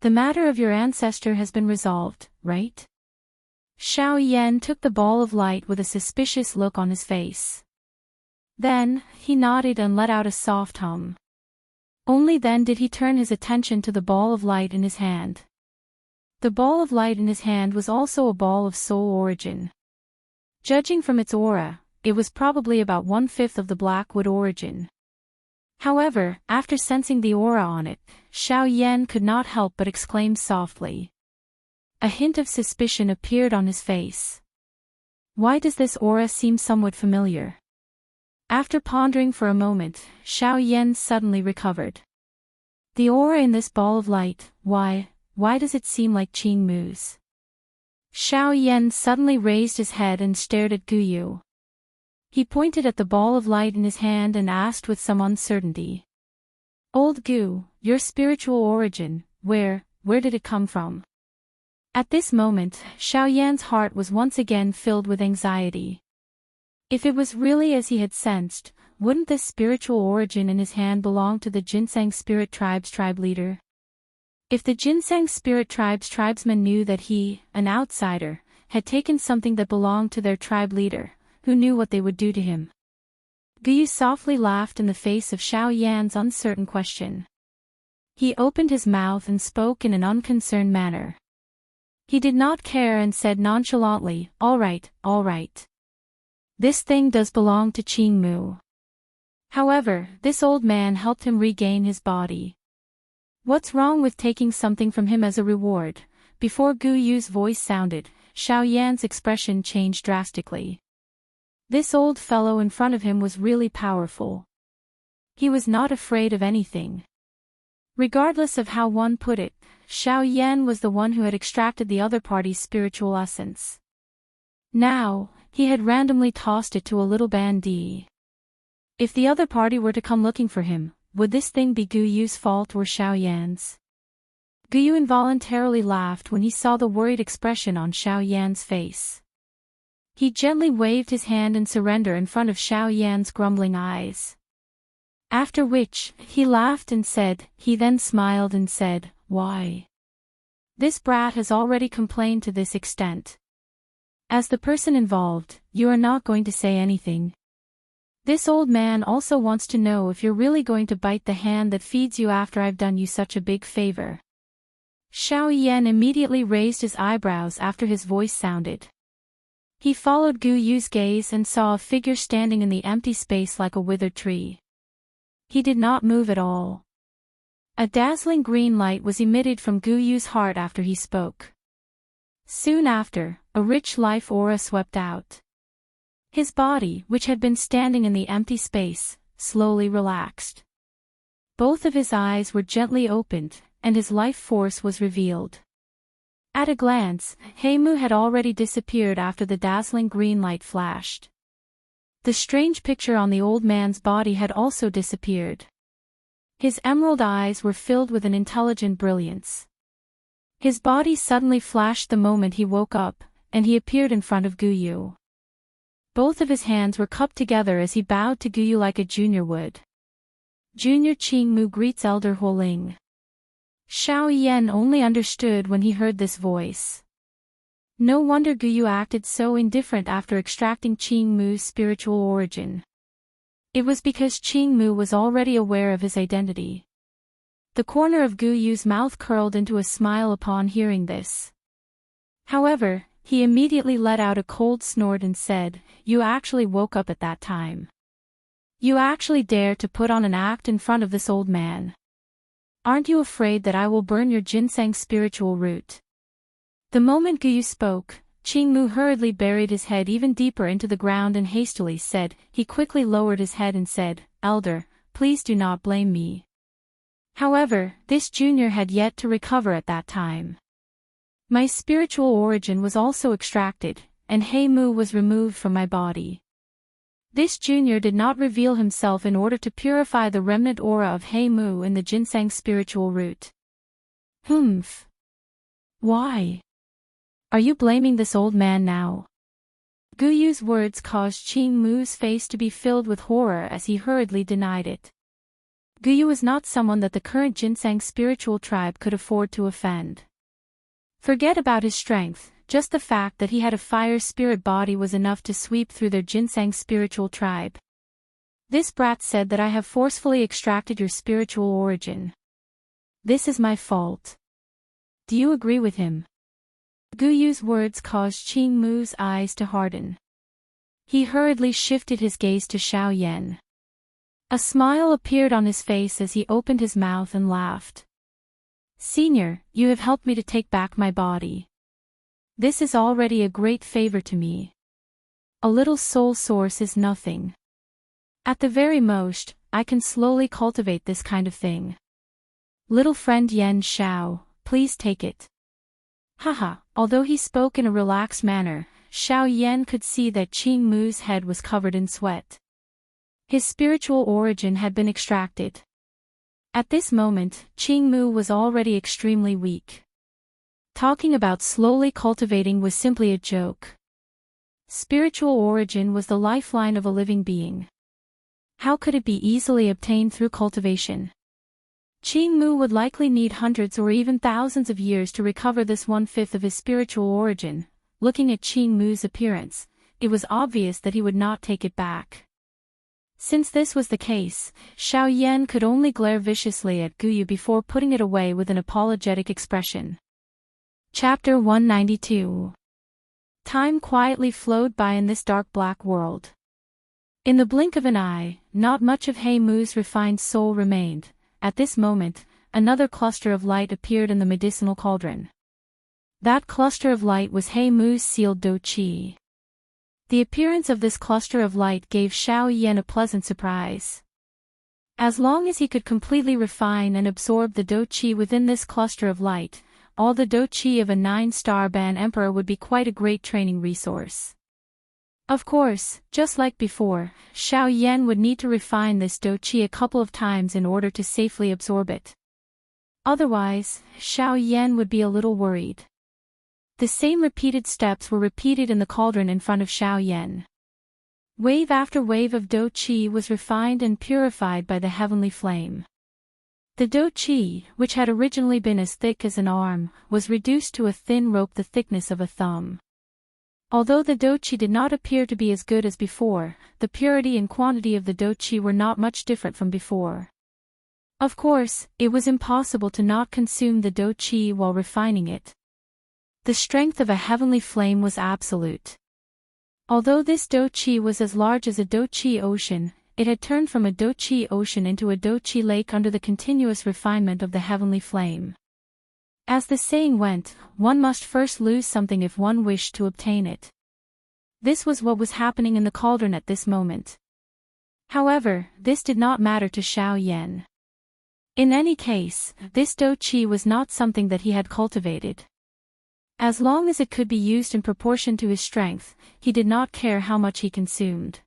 Speaker 1: The matter of your ancestor has been resolved, right?" Xiao Yan took the ball of light with a suspicious look on his face. Then, he nodded and let out a soft hum. Only then did he turn his attention to the ball of light in his hand. The ball of light in his hand was also a ball of soul origin. Judging from its aura, it was probably about 1/5 of the Blackwood origin. However, after sensing the aura on it, Xiao Yan could not help but exclaim softly. A hint of suspicion appeared on his face. Why does this aura seem somewhat familiar? After pondering for a moment, Xiao Yan suddenly recovered. The aura in this ball of light, why does it seem like Qing Mu's? Xiao Yan suddenly raised his head and stared at Gu Yu. He pointed at the ball of light in his hand and asked with some uncertainty. Old Gu, your spiritual origin, where did it come from? At this moment, Xiao Yan's heart was once again filled with anxiety. If it was really as he had sensed, wouldn't this spiritual origin in his hand belong to the Ginseng Spirit Tribe's tribe leader? If the Ginseng Spirit Tribe's tribesmen knew that he, an outsider, had taken something that belonged to their tribe leader, who knew what they would do to him? Gu Yu softly laughed in the face of Xiao Yan's uncertain question. He opened his mouth and spoke in an unconcerned manner. He did not care and said nonchalantly, all right. This thing does belong to Qing Mu. However, this old man helped him regain his body. What's wrong with taking something from him as a reward? Before Gu Yu's voice sounded, Xiao Yan's expression changed drastically. This old fellow in front of him was really powerful. He was not afraid of anything. Regardless of how one put it, Xiao Yan was the one who had extracted the other party's spiritual essence. Now, he had randomly tossed it to a little bandit. If the other party were to come looking for him, would this thing be Gu Yu's fault or Xiao Yan's? Gu Yu involuntarily laughed when he saw the worried expression on Xiao Yan's face. He gently waved his hand in surrender in front of Xiao Yan's grumbling eyes. After which, he laughed and said, he then smiled and said, why? This brat has already complained to this extent. As the person involved, you are not going to say anything. This old man also wants to know if you're really going to bite the hand that feeds you after I've done you such a big favor. Xiao Yan immediately raised his eyebrows after his voice sounded. He followed Gu Yu's gaze and saw a figure standing in the empty space like a withered tree. He did not move at all. A dazzling green light was emitted from Gu Yu's heart after he spoke. Soon after, a rich life aura swept out. His body, which had been standing in the empty space, slowly relaxed. Both of his eyes were gently opened, and his life force was revealed. At a glance, Heimu had already disappeared after the dazzling green light flashed. The strange picture on the old man's body had also disappeared. His emerald eyes were filled with an intelligent brilliance. His body suddenly flashed the moment he woke up, and he appeared in front of Gu Yu. Both of his hands were cupped together as he bowed to Gu Yu like a junior would. Junior Qing Mu greets Elder Huoling. Xiao Yan only understood when he heard this voice. No wonder Gu Yu acted so indifferent after extracting Qing Mu's spiritual origin. It was because Qing Mu was already aware of his identity. The corner of Gu Yu's mouth curled into a smile upon hearing this. However, he immediately let out a cold snort and said, you actually woke up at that time. You actually dare to put on an act in front of this old man. Aren't you afraid that I will burn your ginseng spiritual root? The moment Gu Yu spoke, Qing Mu hurriedly buried his head even deeper into the ground and hastily said, he quickly lowered his head and said, Elder, please do not blame me. However, this junior had yet to recover at that time. My spiritual origin was also extracted, and Heimu was removed from my body. This junior did not reveal himself in order to purify the remnant aura of Heimu in the ginseng spiritual root. Humph. Why? Are you blaming this old man now? Gu Yu's words caused Qing Mu's face to be filled with horror as he hurriedly denied it. Gu Yu was not someone that the current ginseng spiritual tribe could afford to offend. Forget about his strength, just the fact that he had a fire spirit body was enough to sweep through their ginseng spiritual tribe. This brat said that I have forcefully extracted your spiritual origin. This is my fault. Do you agree with him? Gu Yu's words caused Qing Mu's eyes to harden. He hurriedly shifted his gaze to Xiao Yan. A smile appeared on his face as he opened his mouth and laughed. Senior, you have helped me to take back my body. This is already a great favor to me. A little soul source is nothing. At the very most, I can slowly cultivate this kind of thing. Little friend Yen Xiao, please take it. Haha, although he spoke in a relaxed manner, Xiao Yan could see that Qing Mu's head was covered in sweat. His spiritual origin had been extracted. At this moment, Qing Mu was already extremely weak. Talking about slowly cultivating was simply a joke. Spiritual origin was the lifeline of a living being. How could it be easily obtained through cultivation? Qing Mu would likely need hundreds or even thousands of years to recover this 1/5 of his spiritual origin. Looking at Qing Mu's appearance, it was obvious that he would not take it back. Since this was the case, Xiao Yan could only glare viciously at Guyu before putting it away with an apologetic expression. Chapter 192. Time quietly flowed by in this dark black world. In the blink of an eye, not much of He Mu's refined soul remained. At this moment, another cluster of light appeared in the medicinal cauldron. That cluster of light was He Mu's sealed Do Qi. The appearance of this cluster of light gave Xiao Yan a pleasant surprise. As long as he could completely refine and absorb the Do Qi within this cluster of light, all the Do Qi of a 9-star Ban Emperor would be quite a great training resource. Of course, just like before, Xiao Yan would need to refine this Do Qi a couple of times in order to safely absorb it. Otherwise, Xiao Yan would be a little worried. The same repeated steps were repeated in the cauldron in front of Xiao Yan. Wave after wave of Do Qi was refined and purified by the heavenly flame. The Do Qi, which had originally been as thick as an arm, was reduced to a thin rope the thickness of a thumb. Although the Do Qi did not appear to be as good as before, the purity and quantity of the Do Qi were not much different from before. Of course, it was impossible to not consume the Do Qi while refining it. The strength of a heavenly flame was absolute. Although this Do Qi was as large as a Do Qi ocean, it had turned from a Do Qi ocean into a Do Qi lake under the continuous refinement of the heavenly flame. As the saying went, one must first lose something if one wished to obtain it. This was what was happening in the cauldron at this moment. However, this did not matter to Xiao Yan. In any case, this Do Qi was not something that he had cultivated. As long as it could be used in proportion to his strength, he did not care how much he consumed.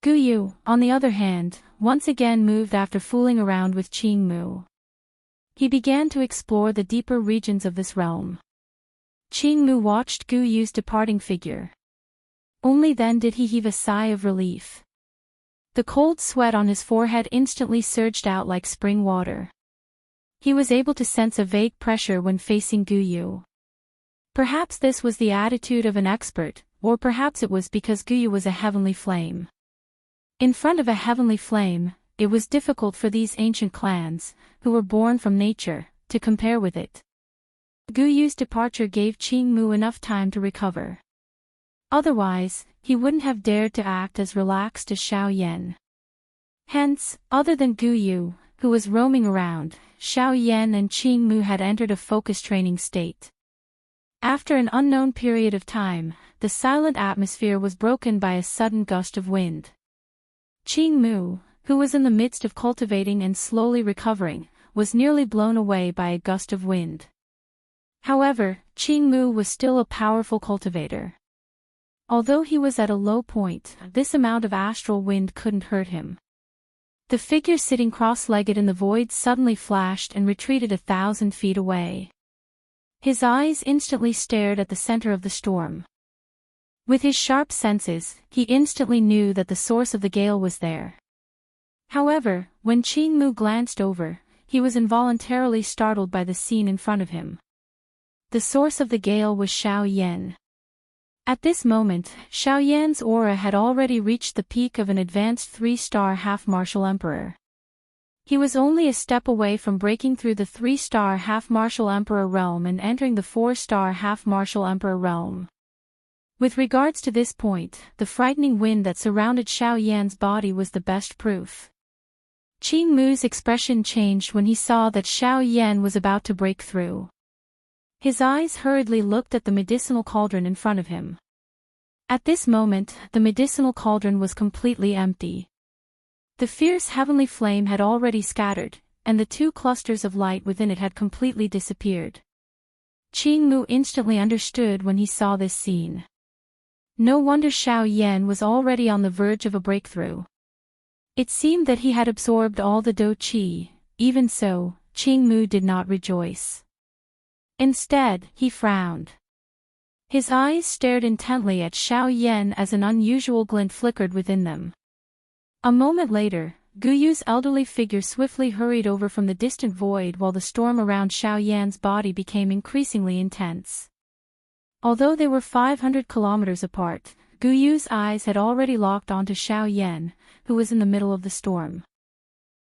Speaker 1: Guyu, on the other hand, once again moved after fooling around with Qing Mu. He began to explore the deeper regions of this realm. Qing Mu watched Guyu's departing figure. Only then did he heave a sigh of relief. The cold sweat on his forehead instantly surged out like spring water. He was able to sense a vague pressure when facing Guyu. Perhaps this was the attitude of an expert, or perhaps it was because Guyu was a heavenly flame. In front of a heavenly flame, it was difficult for these ancient clans, who were born from nature, to compare with it. Guyu's departure gave Qing Mu enough time to recover. Otherwise, he wouldn't have dared to act as relaxed as Xiao Yan. Hence, other than Guyu, who was roaming around, Xiao Yan and Qing Mu had entered a focused training state. After an unknown period of time, the silent atmosphere was broken by a sudden gust of wind. Qing Mu, who was in the midst of cultivating and slowly recovering, was nearly blown away by a gust of wind. However, Qing Mu was still a powerful cultivator. Although he was at a low point, this amount of astral wind couldn't hurt him. The figure sitting cross-legged in the void suddenly flashed and retreated 1,000 feet away. His eyes instantly stared at the center of the storm. With his sharp senses, he instantly knew that the source of the gale was there. However, when Qing Mu glanced over, he was involuntarily startled by the scene in front of him. The source of the gale was Xiao Yan. At this moment, Xiao Yan's aura had already reached the peak of an advanced 3-star half-martial emperor. He was only a step away from breaking through the 3-star half-martial emperor realm and entering the 4-star half-martial emperor realm. With regards to this point, the frightening wind that surrounded Xiao Yan's body was the best proof. Qing Mu's expression changed when he saw that Xiao Yan was about to break through. His eyes hurriedly looked at the medicinal cauldron in front of him. At this moment, the medicinal cauldron was completely empty. The fierce heavenly flame had already scattered, and the 2 clusters of light within it had completely disappeared. Qing Mu instantly understood when he saw this scene. No wonder Xiao Yan was already on the verge of a breakthrough. It seemed that he had absorbed all the Do Qi. Even so, Qing Mu did not rejoice. Instead, he frowned. His eyes stared intently at Xiao Yan as an unusual glint flickered within them. A moment later, Guyu's elderly figure swiftly hurried over from the distant void while the storm around Xiao Yan's body became increasingly intense. Although they were 500 kilometers apart, Guyu's eyes had already locked onto Xiao Yan, who was in the middle of the storm.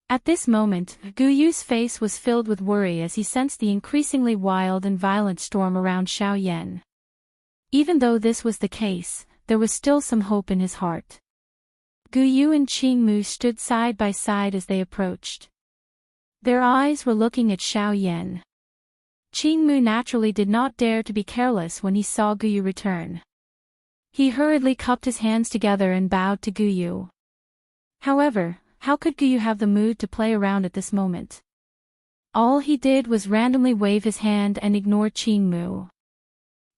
Speaker 1: At this moment, Guyu's face was filled with worry as he sensed the increasingly wild and violent storm around Xiao Yan. Even though this was the case, there was still some hope in his heart. Guyu and Qing Mu stood side by side as they approached. Their eyes were looking at Xiao Yan. Qing Mu naturally did not dare to be careless when he saw Guyu return. He hurriedly cupped his hands together and bowed to Guyu. However, how could Guyu have the mood to play around at this moment? All he did was randomly wave his hand and ignore Qing Mu.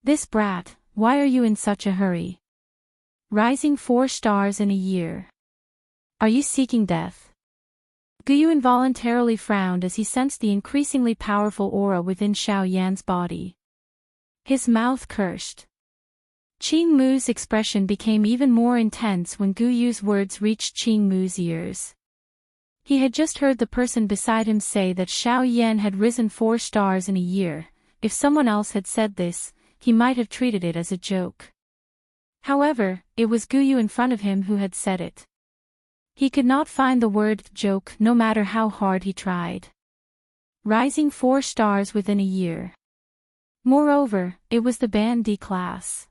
Speaker 1: "This brat, why are you in such a hurry? Rising 4 stars in a year. Are you seeking death?" Guyu involuntarily frowned as he sensed the increasingly powerful aura within Xiao Yan's body. His mouth cursed. Qing Mu's expression became even more intense when Guyu's words reached Qing Mu's ears. He had just heard the person beside him say that Xiao Yan had risen 4 stars in a year. If someone else had said this, he might have treated it as a joke. However, it was Guyu in front of him who had said it. He could not find the word joke no matter how hard he tried. Rising 4 stars within a year. Moreover, it was the Band D class.